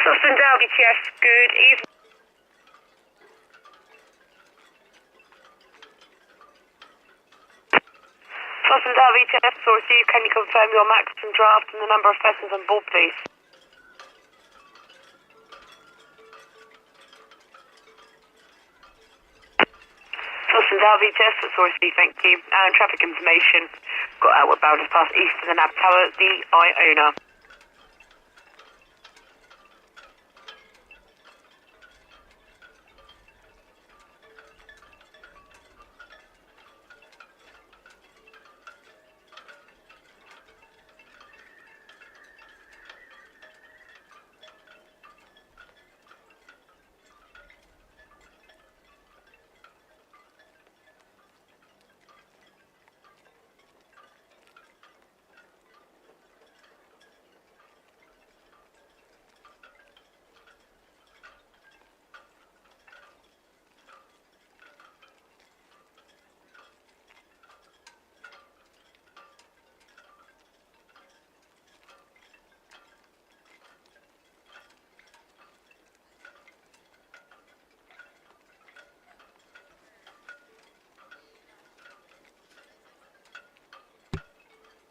Southampton Down VTS, good evening. Southampton Down VTS, source you, can you confirm your maximum draft and the number of persons on board, please? Southampton Down VTS, source you, thank you. And traffic information, got outward bound as past east of the NAB Tower, the Iona.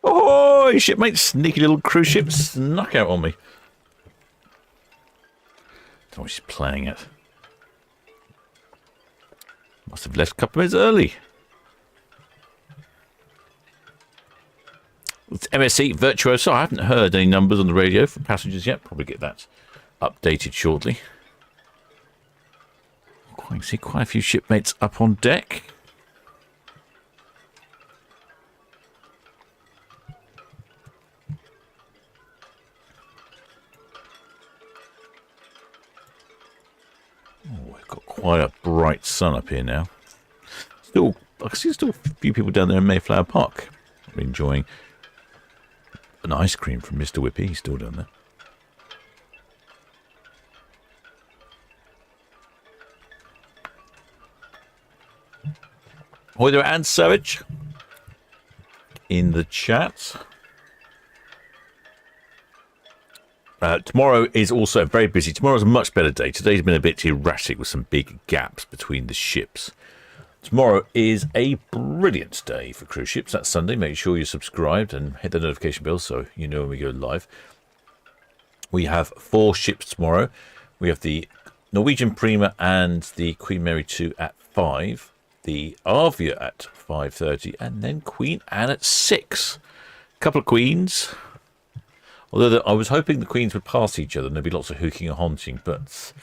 Oh, shipmate, sneaky little cruise ship snuck out on me. Don't know what she's playing at. Must have left a couple of minutes early. It's MSC Virtuosa. I haven't heard any numbers on the radio for passengers yet. Probably get that updated shortly. I see quite a few shipmates up on deck. Quite a bright sun up here now. Still, I see still a few people down there in Mayflower Park enjoying an ice cream from Mr. Whippy. He's still down there. Hi there, Anne Savage in the chat. Tomorrow is also very busy. Tomorrow's a much better day. Today's been a bit erratic with some big gaps between the ships. Tomorrow is a brilliant day for cruise ships. That's Sunday. Make sure you're subscribed and hit the notification bell so you know when we go live. We have 4 ships tomorrow. We have the Norwegian Prima and the Queen Mary 2 at 5. The Avia at 5:30. And then Queen Anne at 6. A couple of Queens. Although I was hoping the Queens would pass each other and there'd be lots of hooking and haunting, but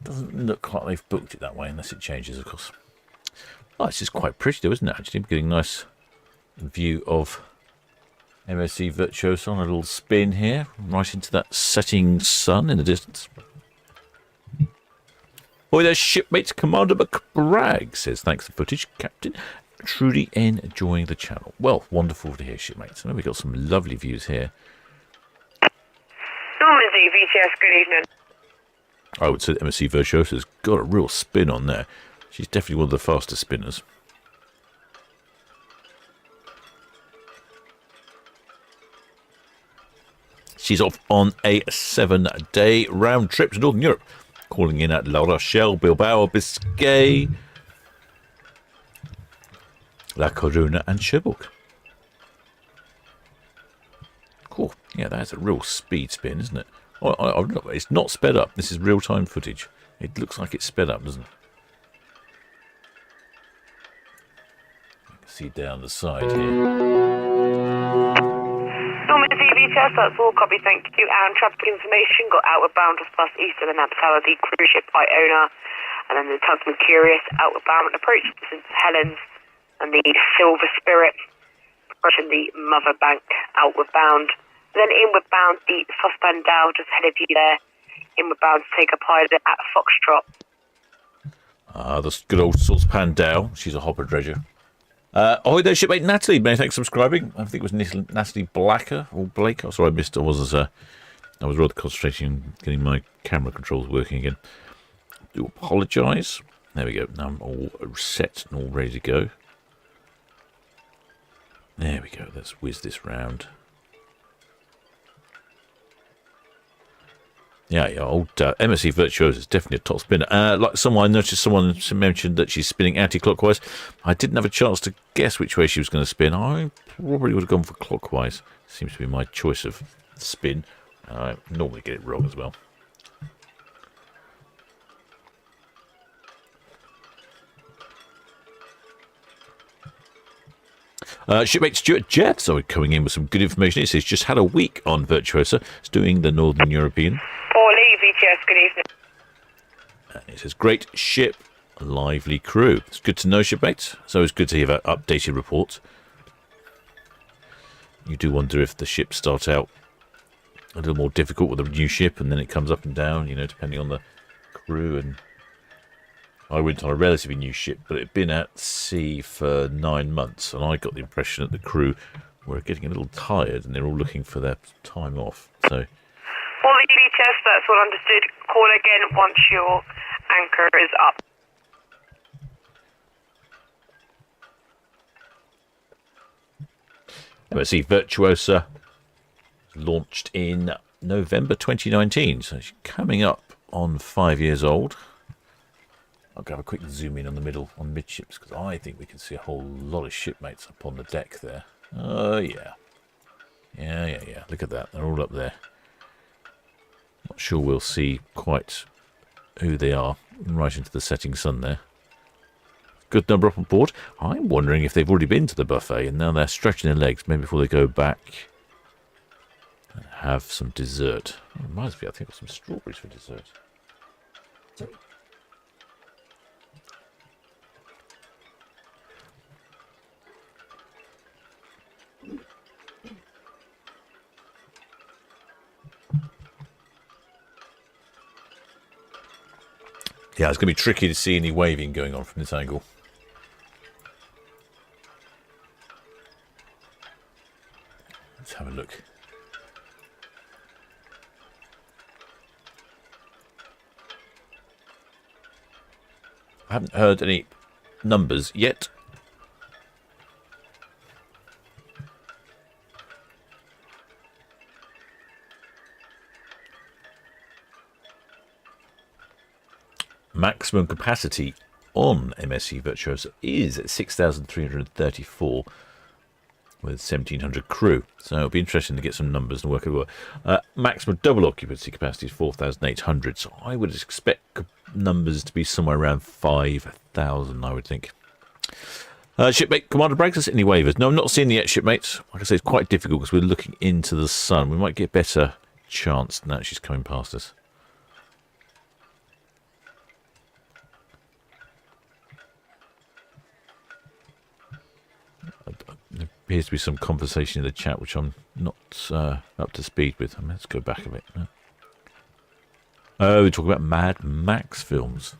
it doesn't look like they've booked it that way, unless it changes, of course. Oh, it's just quite pretty, though, isn't it, actually? I'm getting a nice view of MSC Virtuosa on a little spin here, right into that setting sun in the distance. Boy, there's shipmates. Commander McBragg says, thanks for the footage, Captain. Truly enjoying the channel. Well, wonderful to hear, shipmates. I know we've got some lovely views here. Normandy VTS, good evening. I would say that MSC Virtuosa's got a real spin on there. She's definitely one of the faster spinners. She's off on a 7-day round trip to Northern Europe, calling in at La Rochelle, Bilbao, Biscay, La Coruna and Cherbourg. Yeah, that's a real speed spin, isn't it? It's not sped up. This is real-time footage. It looks like it's sped up, doesn't it? You can see down the side here. Norman VHS, that's all copy, thank you. And traffic information got outward bound just past east of the Nab Tower, the cruise ship Iona, and then the Tugman Curious outward bound approach to St Helens, and the Silver Spirit approaching the Mother Bank outward bound. Then inward bound, the Saucepan Dow just ahead of you there. Inward bound to take a pilot at Foxtrot. The good old Saucepan Dow. She's a hopper dredger. Ahoy there, shipmate Natalie. Many thanks for subscribing. I think it was Natalie Blacker or Blake. Oh, sorry, I missed. I was rather concentrating on getting my camera controls working again. Do apologise. There we go. Now I'm all set and all ready to go. There we go. Let's whiz this round. Yeah, old MSC Virtuosa is definitely a top spinner. Like I noticed someone mentioned that she's spinning anti-clockwise. I didn't have a chance to guess which way she was going to spin. I probably would have gone for clockwise. Seems to be my choice of spin. I normally get it wrong as well. Shipmate Stuart Jet, so coming in with some good information. It says just had a week on Virtuosa. It's doing the Northern European. Paulie, VTS, good evening. And it says great ship, lively crew. It's good to know, shipmate. So it's good to hear that updated report. You do wonder if the ships start out a little more difficult with a new ship, and then it comes up and down, depending on the crew. And I went on a relatively new ship, but it had been at sea for 9 months, and I got the impression that the crew were getting a little tired, and they're all looking for their time off. So, All the VTS, that's all understood. Call again once your anchor is up. MSC Virtuosa launched in November 2019, so she's coming up on 5 years old. I'll have a quick zoom in on the middle, on midships, because I think we can see a whole lot of shipmates up on the deck there. Oh, yeah. Yeah. Look at that. They're all up there. Not sure we'll see quite who they are right into the setting sun there. Good number up on board. I'm wondering if they've already been to the buffet and now they're stretching their legs, maybe before they go back and have some dessert. Oh, reminds me, I think of some strawberries for dessert. Yeah, it's going to be tricky to see any waving going on from this angle. Let's have a look. I haven't heard any numbers yet. Maximum capacity on MSC Virtuosa is at 6,334 with 1,700 crew. So it'll be interesting to get some numbers and work it out. Maximum double occupancy capacity is 4,800. So I would expect numbers to be somewhere around 5,000, I would think. Shipmate Commander Braggs, any waivers? No, I'm not seeing the yet, shipmate. Like I say, it's quite difficult because we're looking into the sun. We might get a better chance now she's coming past us. There appears to be some conversation in the chat which I'm not up to speed with. Let's go back a bit. Oh, we're talking about Mad Max films.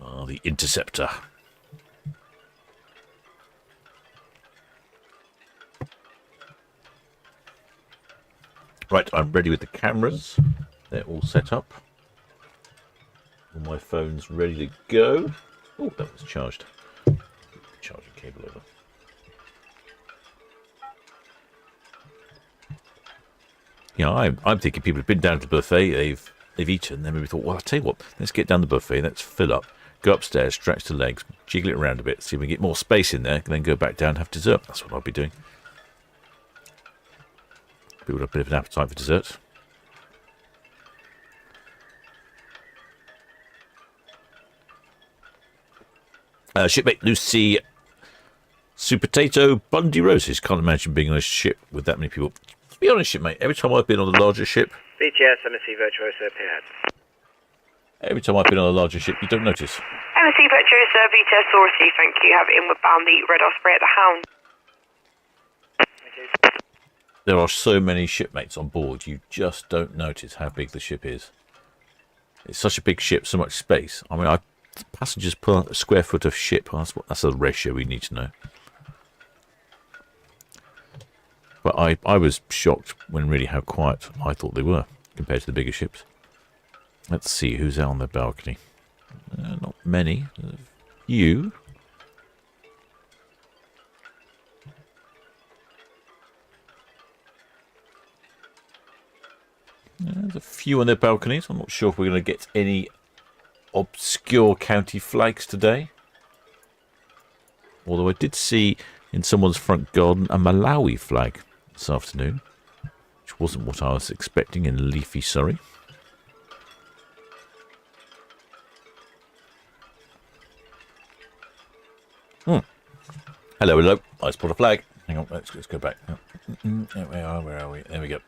Oh, The Interceptor. Right, I'm ready with the cameras. They're all set up. All my phone's ready to go. Oh, that was charged. Charging cable over. Yeah, I'm thinking people have been down to the buffet, they've eaten, then maybe thought, well, I'll tell you what, let's get down the buffet, let's fill up, go upstairs, stretch the legs, jiggle it around a bit, see if we can get more space in there, and then go back down and have dessert. That's what I'll be doing. build up a bit of an appetite for dessert. Shipmate Lucy Supertato Bundy Roses. Can't imagine being on a ship with that many people. To be honest, shipmate, every time I've been on the larger ship... BTS, MSC Virtuosa, Pierhead. Every time I've been on a larger ship, you don't notice. MSC Virtuosa, VTS Sourcey, thank you. Have inward bound the Red Osprey at the Hound. There are so many shipmates on board, you just don't notice how big the ship is. It's such a big ship, so much space. I mean, passengers per square foot of ship, that's a ratio we need to know. But I was shocked when really how quiet I thought they were compared to the bigger ships. Let's see who's out on the balcony. Not many. You. There's a few on their balconies. I'm not sure if we're going to get any obscure county flags today. Although I did see in someone's front garden a Malawi flag this afternoon, which wasn't what I was expecting in leafy Surrey. Hello, hello. I spot a flag. Hang on, let's go back. Where are we? There we go.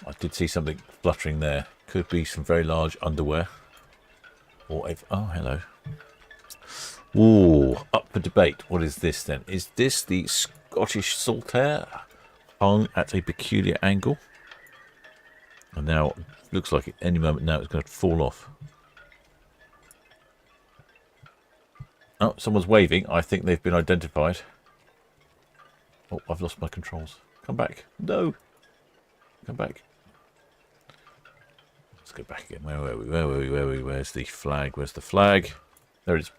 I did see something fluttering there. Could be some very large underwear. Or if... Oh, hello. Ooh, up for debate. What is this then? Is this the Scottish saltaire hung at a peculiar angle? And now, looks like at any moment now it's going to fall off. Oh, someone's waving. I think they've been identified. Oh, I've lost my controls. Come back. No. Come back. Let's go back again. Where were we? Where were we? Where were we? Where's the flag? Where's the flag? There it is.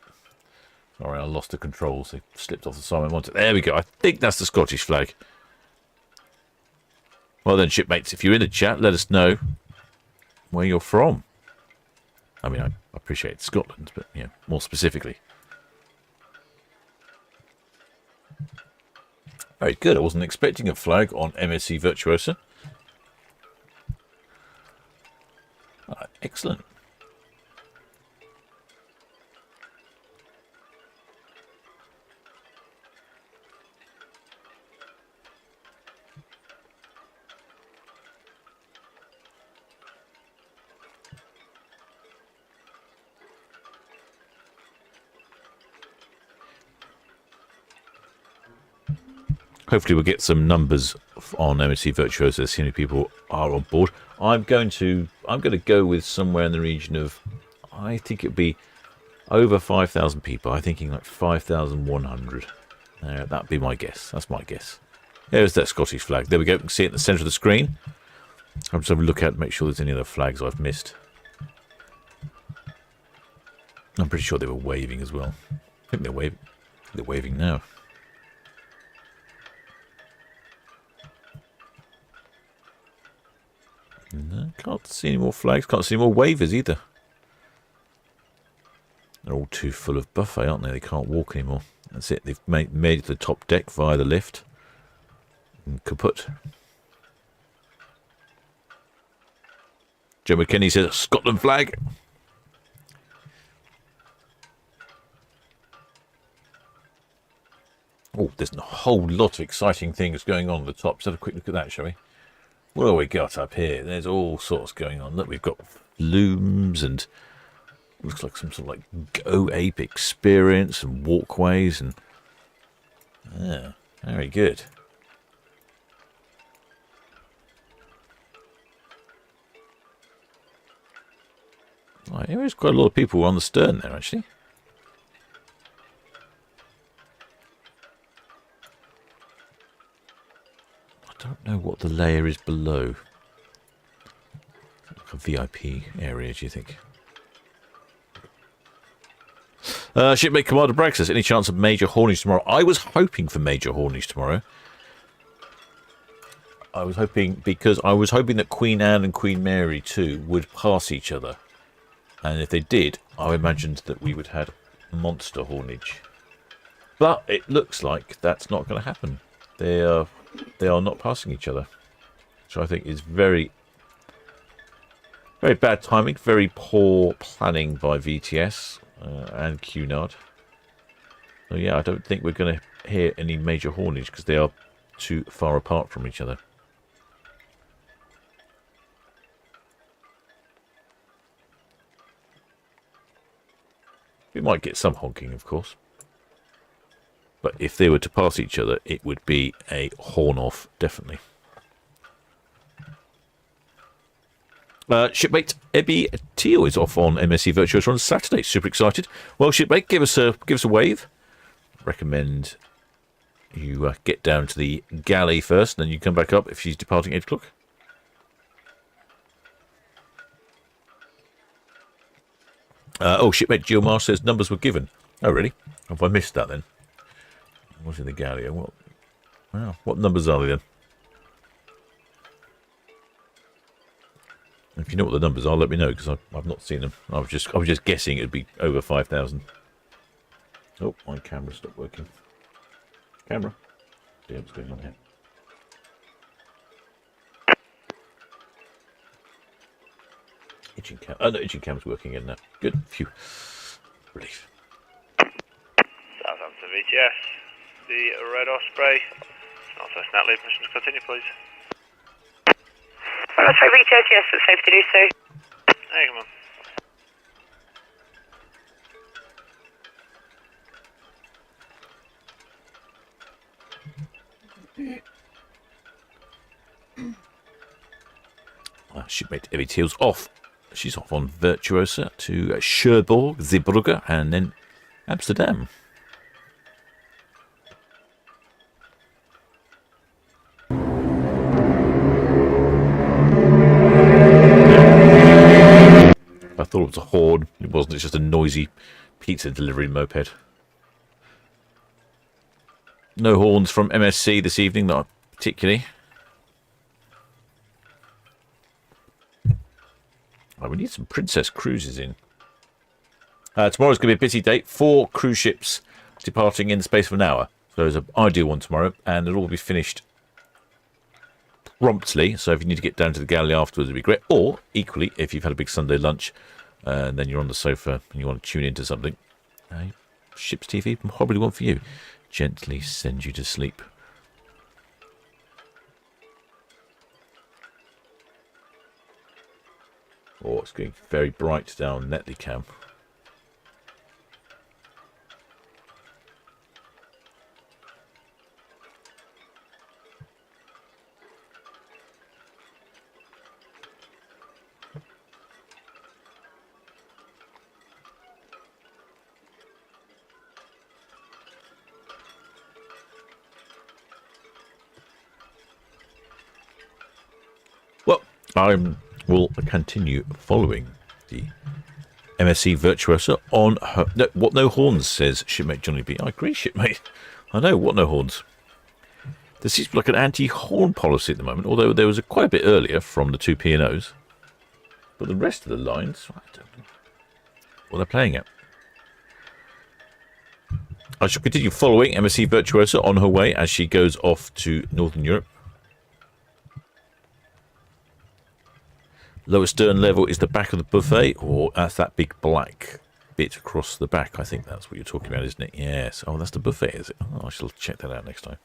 Sorry, I lost the controls. They slipped off the side I wanted. There we go. I think that's the Scottish flag. Well then, shipmates, if you're in the chat, let us know where you're from. I mean, I appreciate Scotland, but, you know, more specifically. Very good. I wasn't expecting a flag on MSC Virtuosa. Excellent. Hopefully we'll get some numbers on MSC Virtuosa, see how many people are on board. I'm going to go with somewhere in the region of, I think it'll be over 5,000 people. I'm thinking like 5,100. That'd be my guess. That's my guess. There's that Scottish flag. There we go. You can see it in the centre of the screen. I'm just having a look at it, make sure there's any other flags I've missed. I'm pretty sure they were waving as well. I think they're waving. They're waving now. No, can't see any more flags. Can't see any more wavers either. They're all too full of buffet, aren't they? They can't walk anymore. That's it. They've made it to the top deck via the lift. And kaput. Joe McKinney says Scotland flag. Oh, there's a whole lot of exciting things going on at the top. Let's have a quick look at that, shall we? What have we got up here? There's all sorts going on. Look, we've got looms and looks like some sort of like Go Ape experience and walkways and yeah, very good. Right, there is quite a lot of people on the stern there actually. I don't know what the layer is below. Like a VIP area, do you think? Shipmate Commander Bragg says, any chance of major haulage tomorrow? I was hoping for major haulage tomorrow. I was hoping that Queen Anne and Queen Mary too would pass each other. And if they did, I imagined that we would have monster haulage. But it looks like that's not going to happen. They are not passing each other. which I think is very, very bad timing, very poor planning by VTS and Cunard. So yeah, I don't think we're going to hear any major haulage because they are too far apart from each other. We might get some honking, of course. But if they were to pass each other, it would be a horn off, definitely. Shipmate Ebby Teal is off on MSC Virtuosa on Saturday. Super excited. Well, shipmate, give us a wave. Recommend you get down to the galley first, and then you come back up if she's departing 8 o'clock. Shipmate Gilmar says numbers were given. Oh, really? Have I missed that then? What's in the galley? What numbers are they then? If you know what the numbers are, let me know, because I've not seen them. I was just guessing it'd be over 5,000. Oh, my camera stopped working. Camera. Yeah, what's going on here? Itching cam. Oh no, itching cam's working in now. Good. Phew. Relief. Southampton VTS. The Red Osprey. Also snap lead permission to continue, please. Red Osprey VTS, yes, it's safe to do so. Hey, come on. Shipmate Evie Teal's off. She's off on Virtuosa to Cherbourg, Zeebrugge, and then Amsterdam. I thought it was a horn. It wasn't. It's just a noisy pizza delivery moped. No horns from MSC this evening, not particularly. Oh, we need some Princess cruises in. Tomorrow's going to be a busy day. 4 cruise ships departing in the space of an hour. So there's an ideal one tomorrow, and it'll all be finished promptly. So if you need to get down to the galley afterwards, it'd be great. Or, equally, if you've had a big Sunday lunch, and then you're on the sofa and you want to tune into something, Ships TV, probably one for you. Gently send you to sleep. Oh, it's getting very bright down Netley Cam. Well, will continue following the MSC Virtuosa on her... No, what no horns, says Shipmate Johnny B. I agree, Shipmate. I know, what no horns. There seems to be like an anti-horn policy at the moment, although there was quite a bit earlier from the 2 P&Os. But the rest of the lines, I don't know what they're playing at. I shall continue following MSC Virtuosa on her way as she goes off to Northern Europe. Lower stern level is the back of the buffet, or that's that big black bit across the back. I think that's what you're talking about, isn't it? Yes. Oh, that's the buffet, is it? Oh, I shall check that out next time.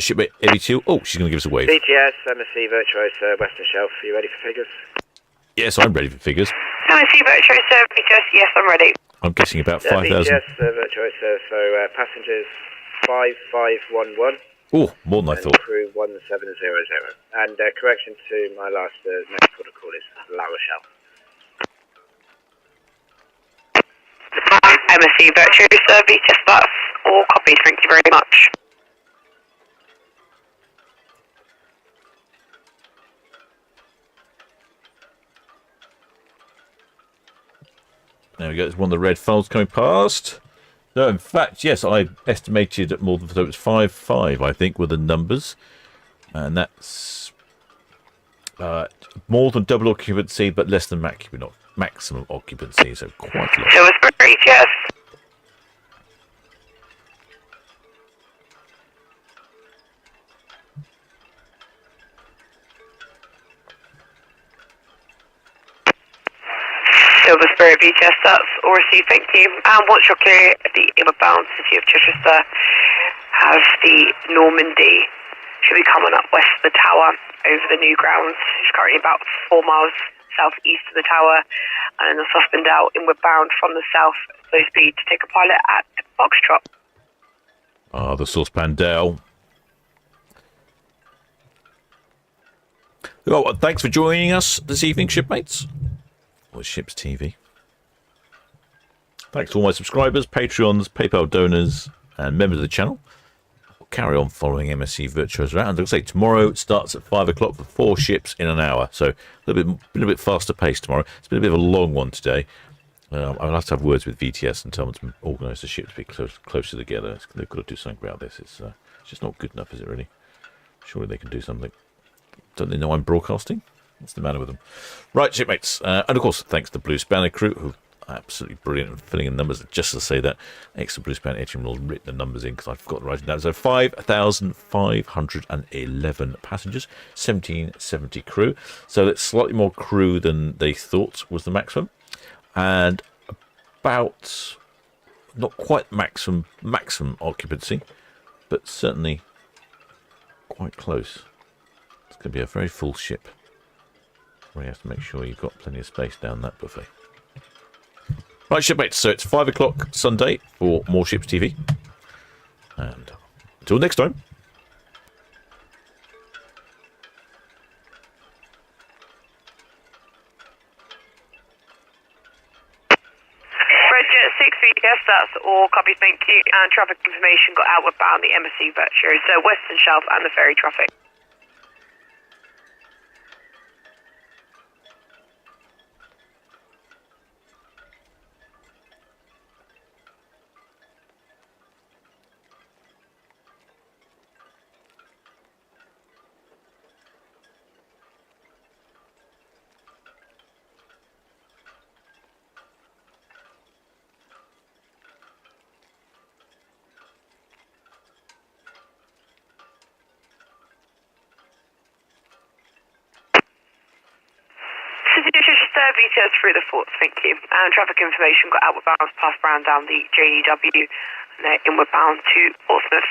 Shipmate Eddie Teal. Oh, she's going to give us a wave. VTS, MSC Virtuosa, Western Shelf. Are you ready for figures? Yes, I'm ready for figures. MSC Virtuosa VTS, yes, I'm ready. I'm guessing about 5,000. VTS Virtuosa, so passengers 5511. Oh, more than I thought. Crew 1700. And correction to my last next protocol is La Rochelle. MSC Virtuosa VTS, that's all copied, thank you very much. There we go, there's one of the red files coming past. No, in fact, yes, I estimated more than, so it was 5.5, I think, were the numbers. And that's more than double occupancy, but less than maximum occupancy, so quite a lot. It was great, yes. Silver Spirit VTS, that's Aurora, thank you. And once you're clear of the inbound City of Chichester, have the Normandy, should be coming up west of the tower over the new grounds. It's currently about 4 miles southeast of the tower, and then the Saucepan Dow inward bound from the south, slow speed to take a pilot at Foxtrot. The Saucepan Dow. Well, thanks for joining us this evening, shipmates. Or Ships TV. Thanks to all my subscribers, Patreons, PayPal donors, and members of the channel. We'll carry on following MSC Virtuosa around. And I'll say tomorrow it starts at 5 o'clock for 4 ships in an hour. So been a little bit faster paced tomorrow. It's been a bit of a long one today. I'll have to have words with VTS and tell them to organise the ships to be closer together. They've got to do something about this. It's just not good enough, is it really? Surely they can do something. Don't they know I'm broadcasting? What's the matter with them? Right, shipmates. And of course, thanks to the Blue Spanner crew, who are absolutely brilliant at filling in numbers. Just to say that, extra Blue Spanner Atrium will written the numbers in because I forgot to write it down. So 5,511 passengers, 1770 crew. So that's slightly more crew than they thought was the maximum. And about, not quite maximum occupancy, but certainly quite close. It's going to be a very full ship. We have to make sure you've got plenty of space down that buffet. Right, shipmates, so it's 5 o'clock Sunday for More Ships TV. And until next time. Redjet 6 VTS, that's all copy, thank you. And traffic information got outward bound the MSC Virtuosa, Western Shelf and the ferry traffic. VTS through the forts, thank you. And traffic information got outward bound past Brown down the JEW, and they're inward bound to Portsmouth.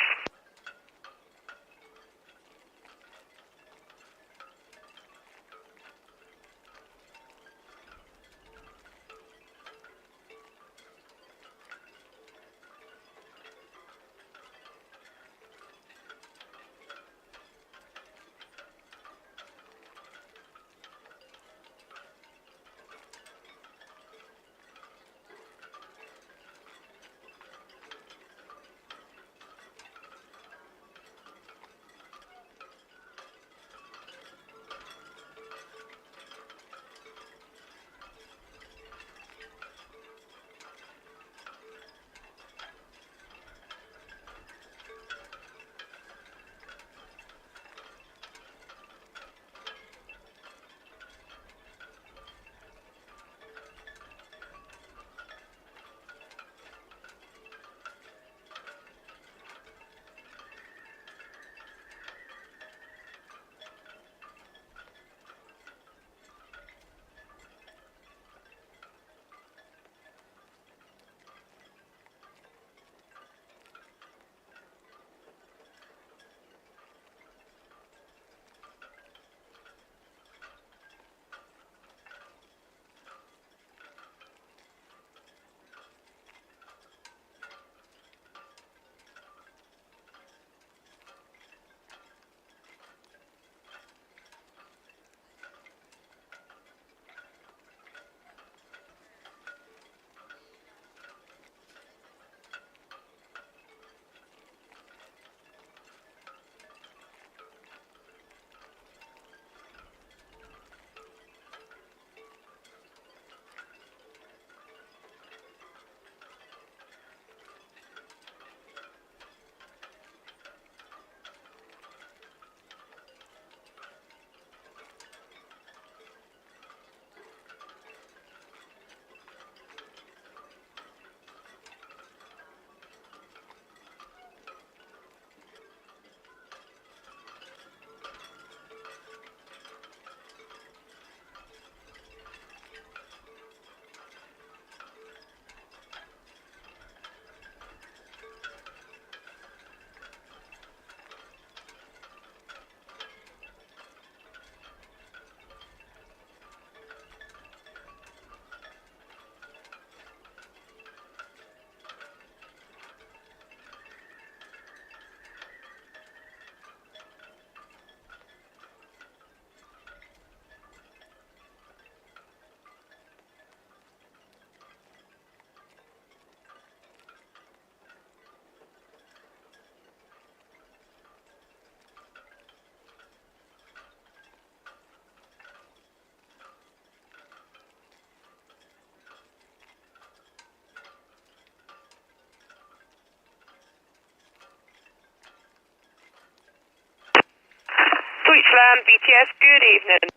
Tweechland, BTS, good evening.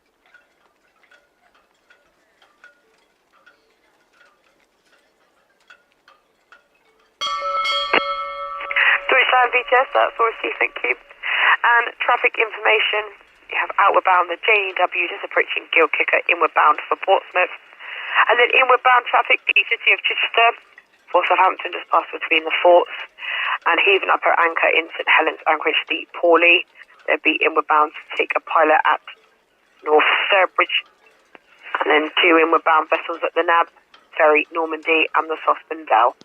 Tweechland, BTS, that's Orsi, thank you. And traffic information, you have outward bound the JW just approaching Gill Kicker, inward bound for Portsmouth. And then inward bound traffic, the city of Chichester, for Southampton, just passed between the forts. And heaving up her anchor in St Helens Anchorage, the Pawley. There'll be inward bound to take a pilot at North Sturbridge. And then 2 inward bound vessels at the Nab, Ferry Normandy and the Saucepan Dell.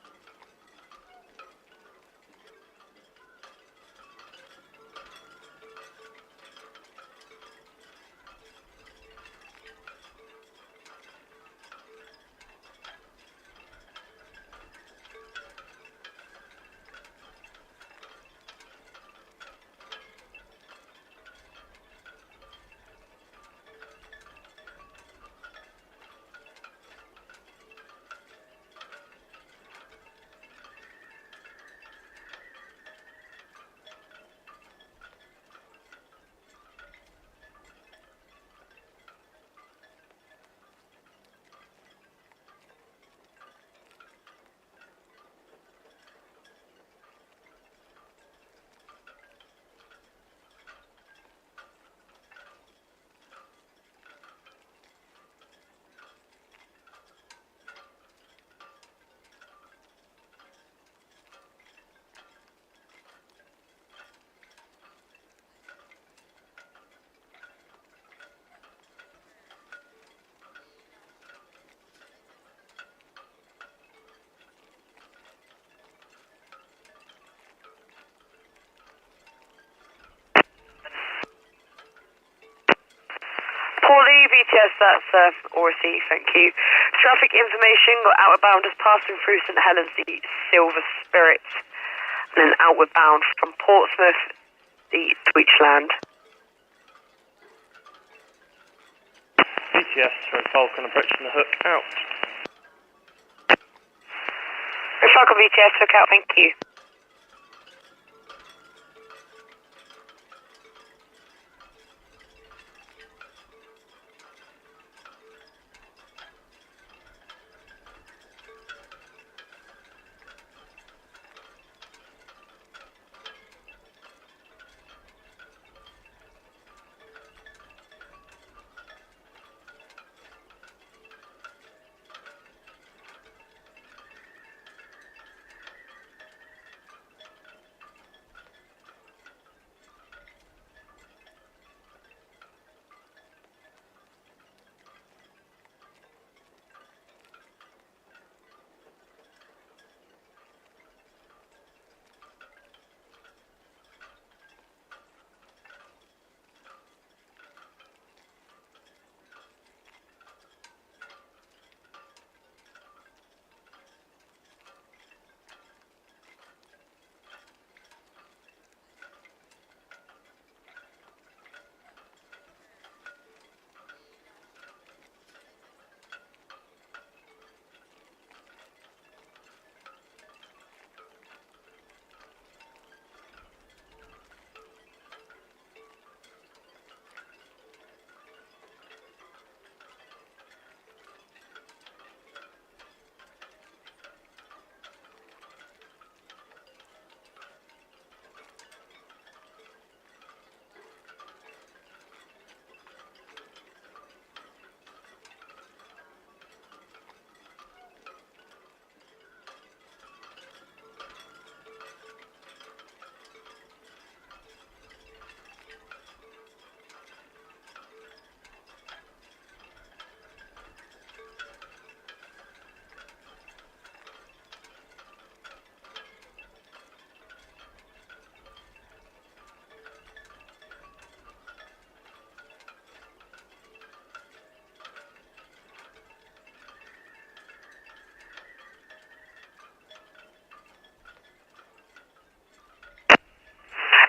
Paulie, BTS, that's Orsi, thank you. Traffic information, got outward bound just passing through St Helens, the Silver Spirit. And then outward bound from Portsmouth, the Tweechland. BTS, Red Falcon approaching the hook, out. Red Falcon, BTS, hook out, thank you.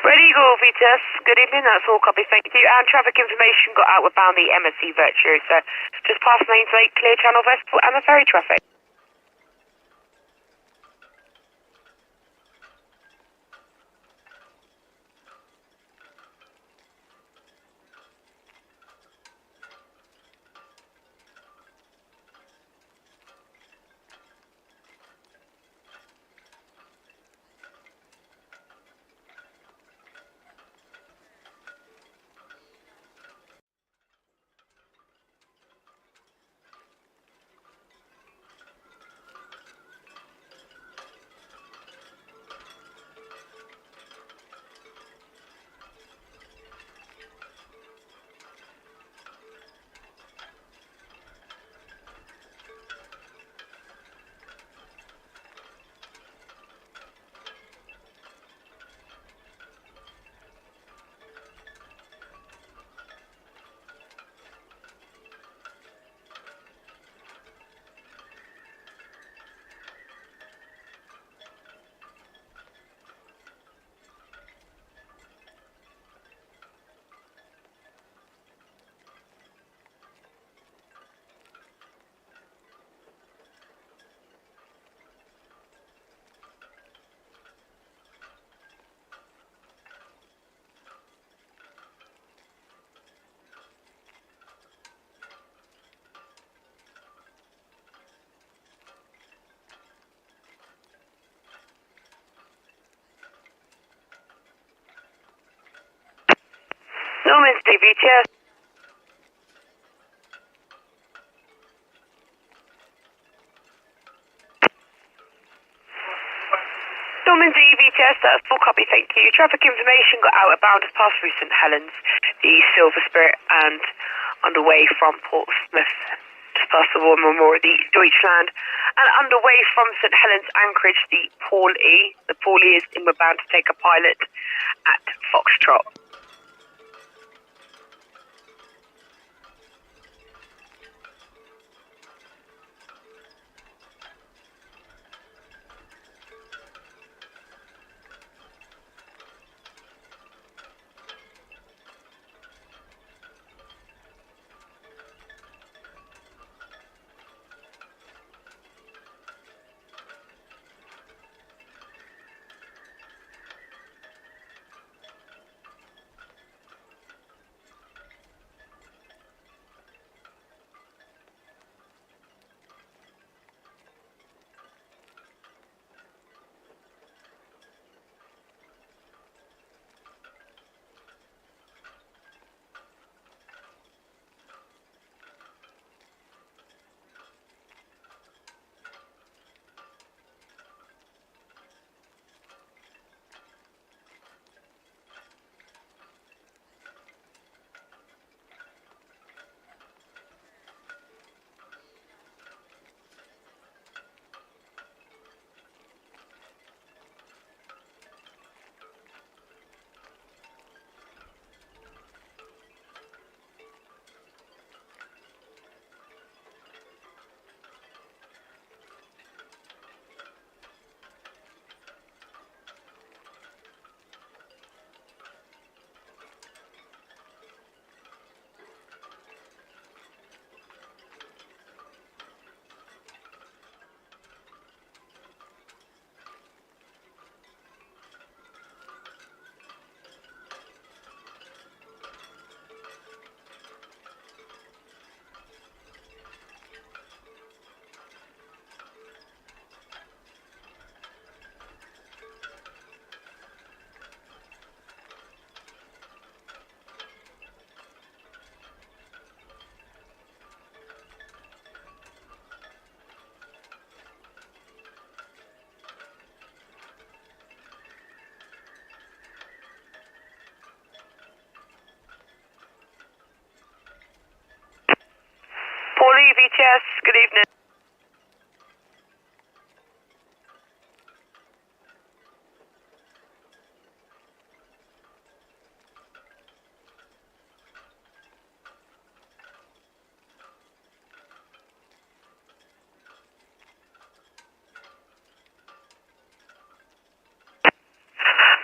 Red Eagle, VTS, good evening, that's all copy, thank you. And traffic information got outward bound the MSC Virtuosa, just past lanes 8, clear channel vessel and the ferry traffic. Normandy VTS. Normandy VTS, that's full copy, thank you. Traffic information got out of bound as passed through St Helens, the Silver Spirit, and underway from Portsmouth, just past the War Memorial, the Deutschland, and underway from St Helens Anchorage, the Paul E. The Paul E is inward bound to take a pilot at Foxtrot. Paulie VTS, good evening.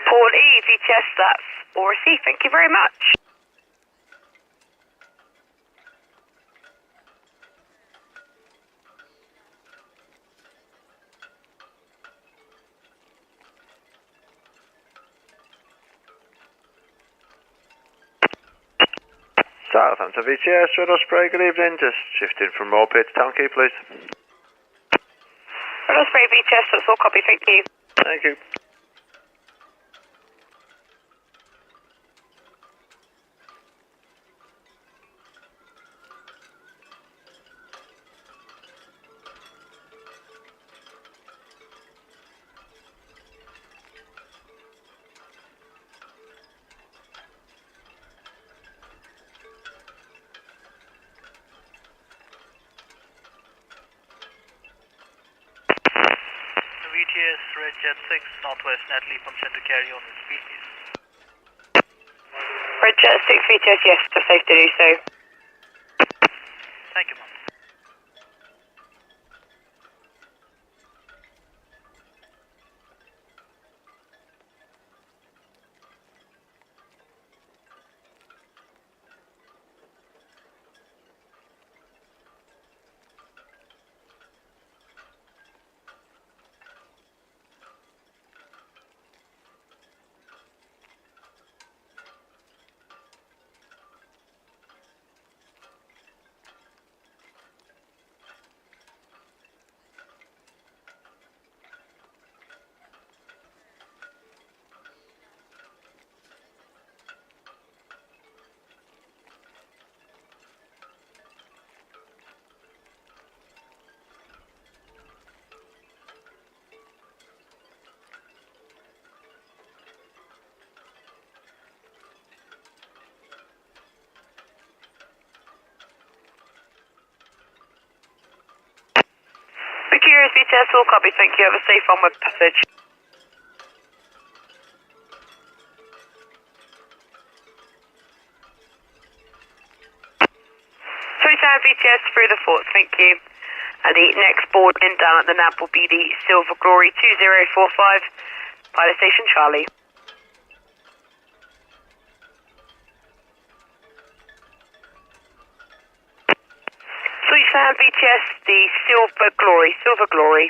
Paul E, VTS, that's Aurora. Thank you very much. Southampton VTS, Red Osprey, good evening. Just shifting from Morpeth to Town Quay, please. Red Osprey VTS, that's all copy, thank you. Thank you. VTS, Red Jet 6, Northwest Natalie from Center carry on with speed, please. Red Jet 6 VTS, yes, just safe to do so. Thank you, ma'am. Cheers, VTS, all copy, thank you. Have a safe onward passage. Town VTS through the forts, thank you. And the next boarding down at the NAB will be the Silver Glory 2045, Pilot Station Charlie. Town VTS, the Silver Glory, Silver Glory.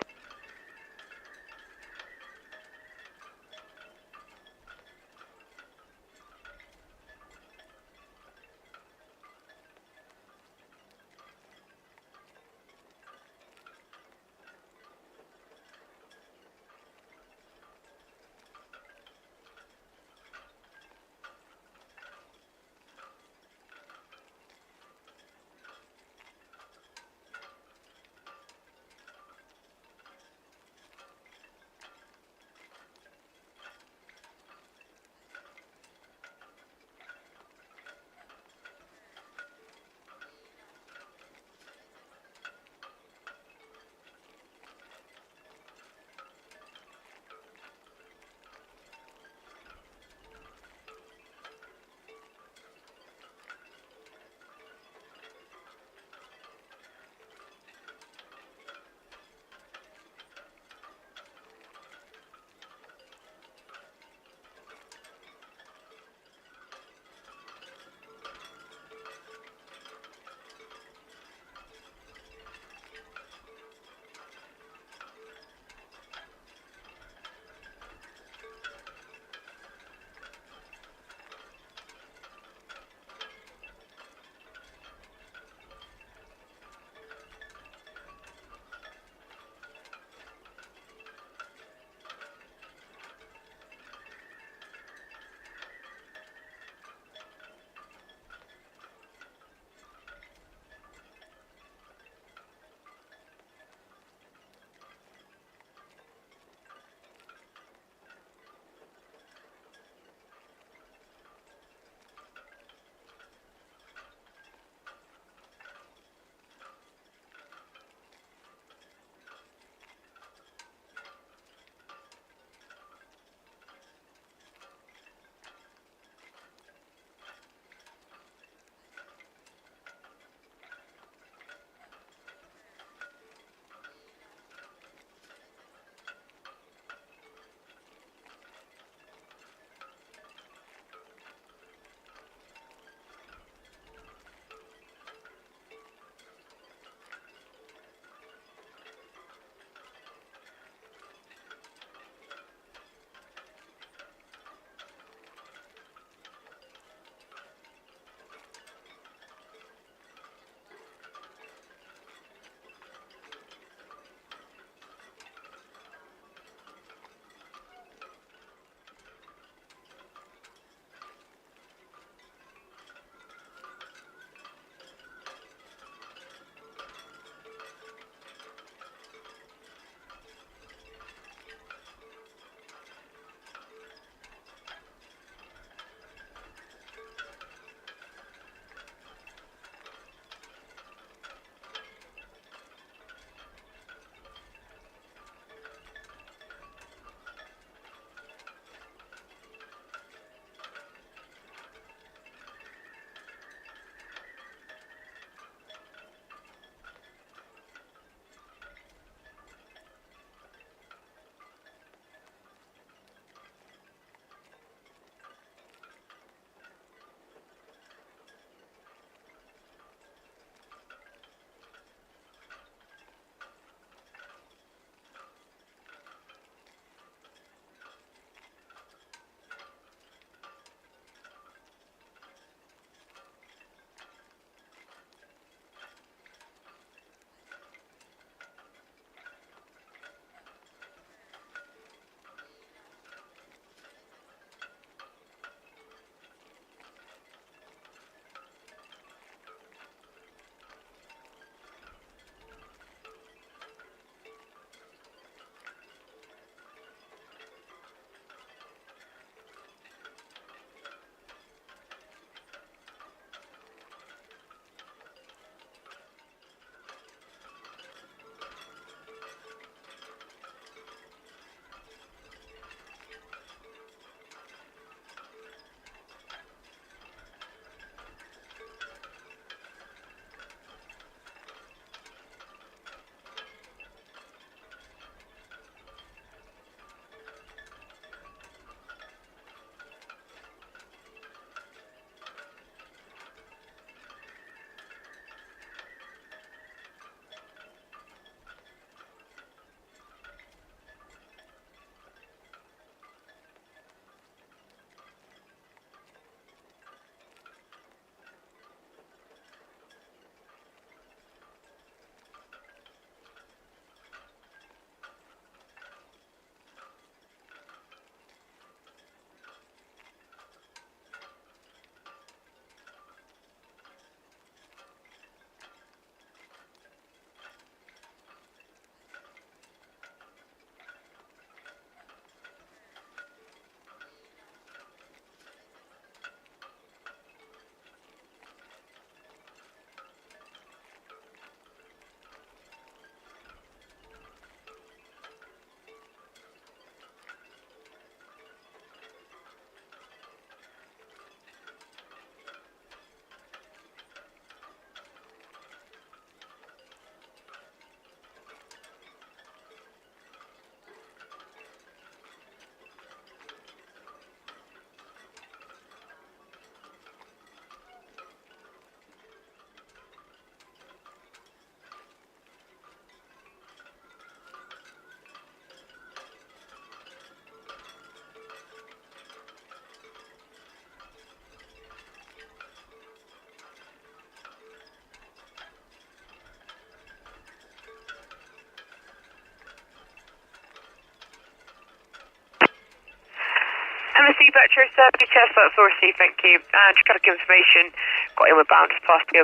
Virtuosa, VTS, that's all received, thank you. And traffic information, got inward bound past the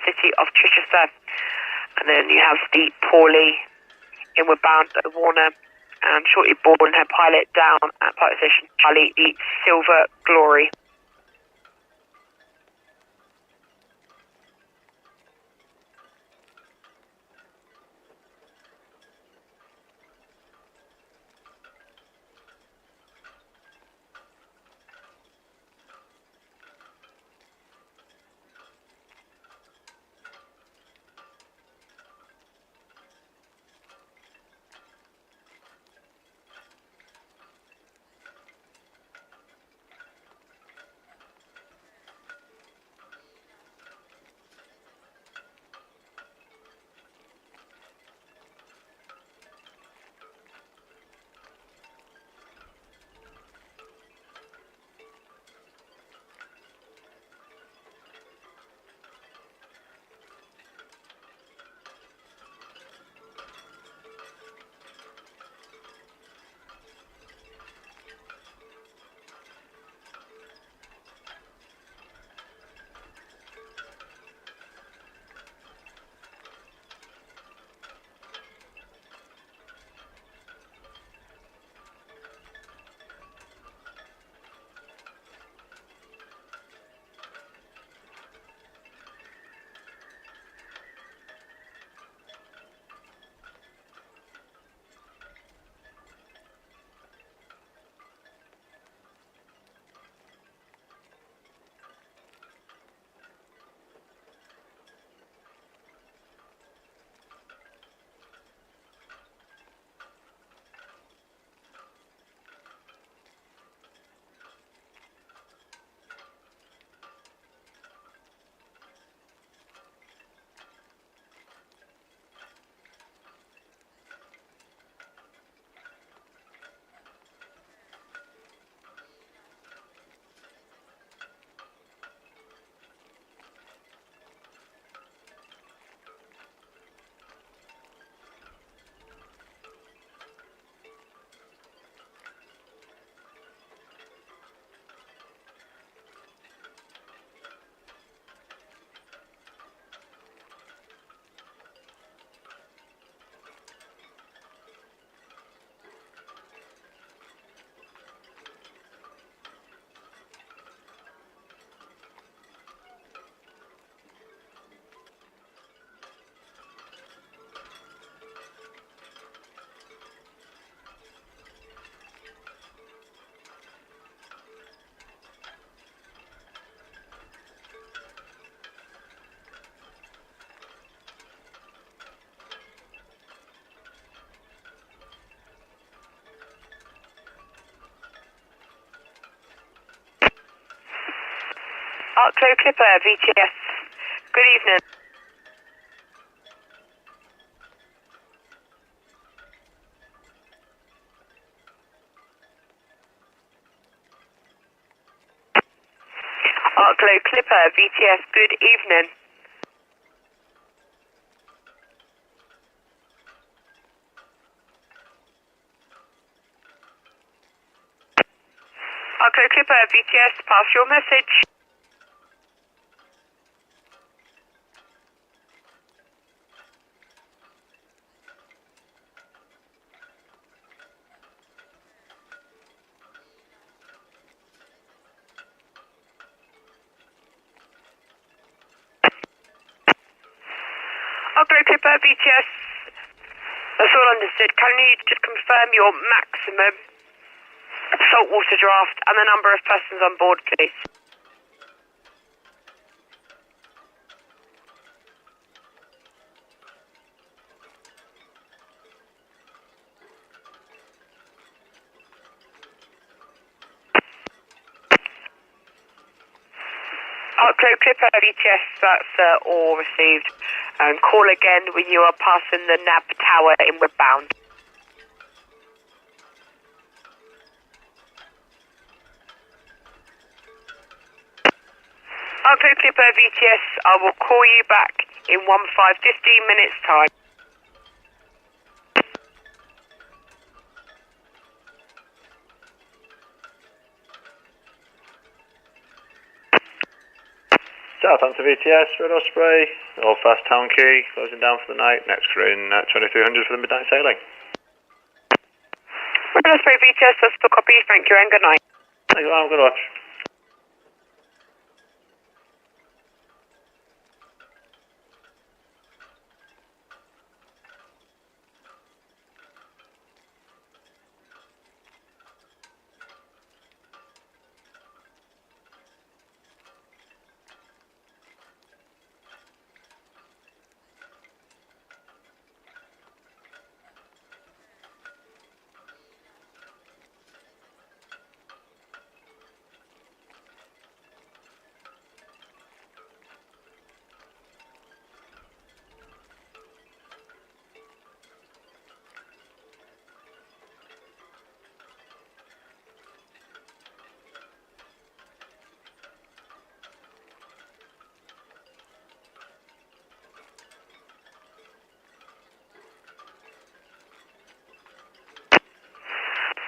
city of Chichester. And then you have the Pauly, inward bound at Warner, and shortly born her pilot down at Pilot Station Charlie, the Silver Glory. Arclo Clipper, VTS. Good evening. Arclo Clipper, VTS. Good evening. Arclo Clipper, VTS. Pass your message. Arclo Clipper, VTS. That's all understood. Can you just confirm your maximum saltwater draft and the number of persons on board, please? Arclo Clipper, VTS, that's all received. And call again when you are passing the NAB tower inward bound. Arclo Clipper, VTS, I will call you back in 15 minutes time. Southampton VTS, Red Osprey, all fast Town Quay, closing down for the night. Next we're in 2300 for the midnight sailing. Red Osprey VTS, that's still copy. Thank you and good night. Thank you, good watch.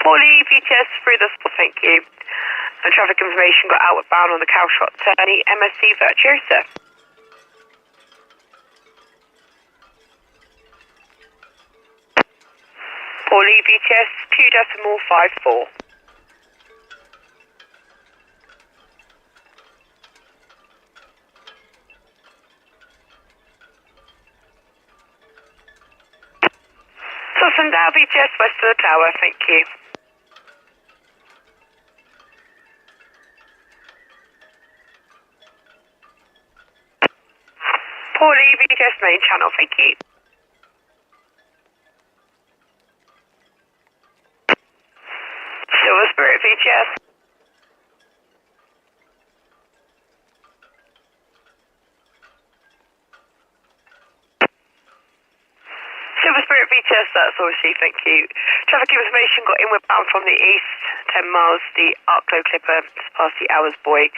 Paulie VTS through the spot, thank you. And traffic information got outward bound on the Cowshot Turney MSC Virtuosa. Paulie VTS 2.54. Southampton Dow VTS west of the tower, thank you. Paulie VTS main channel, thank you. Silver Spirit VTS. Silver Spirit VTS, that's all received, thank you. Traffic information got inward bound from the east, 10 miles, the Arklow Clipper, past the Hours Buoy.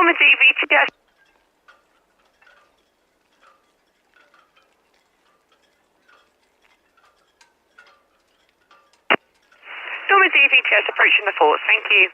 Normandy VTS. Normandy VTS approaching the fort, thank you.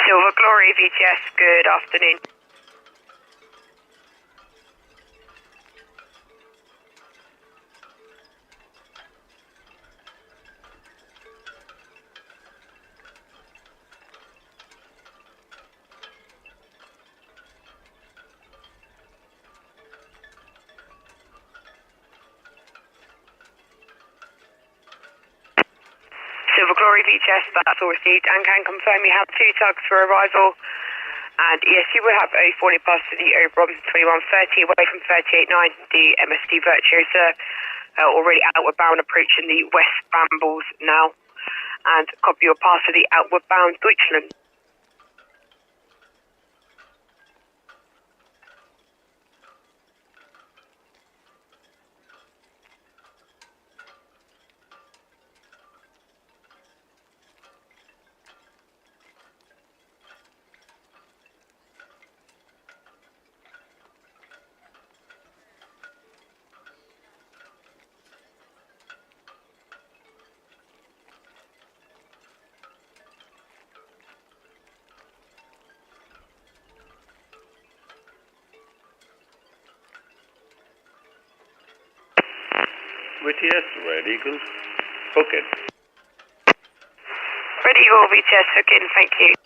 Silver Glory VTS, good afternoon. Silver Glory VTS, that's all received and can confirm you have 2 tugs for arrival. And yes, you will have a forwarding pass to the Oberon 2130 away from 38.9, the MSC Virtuosa, already outward bound approaching the West Brambles now. And copy your pass to the outward bound Deutschland. VTS, Red Eagle, hook in. Red Eagle VTS, hook in, thank you.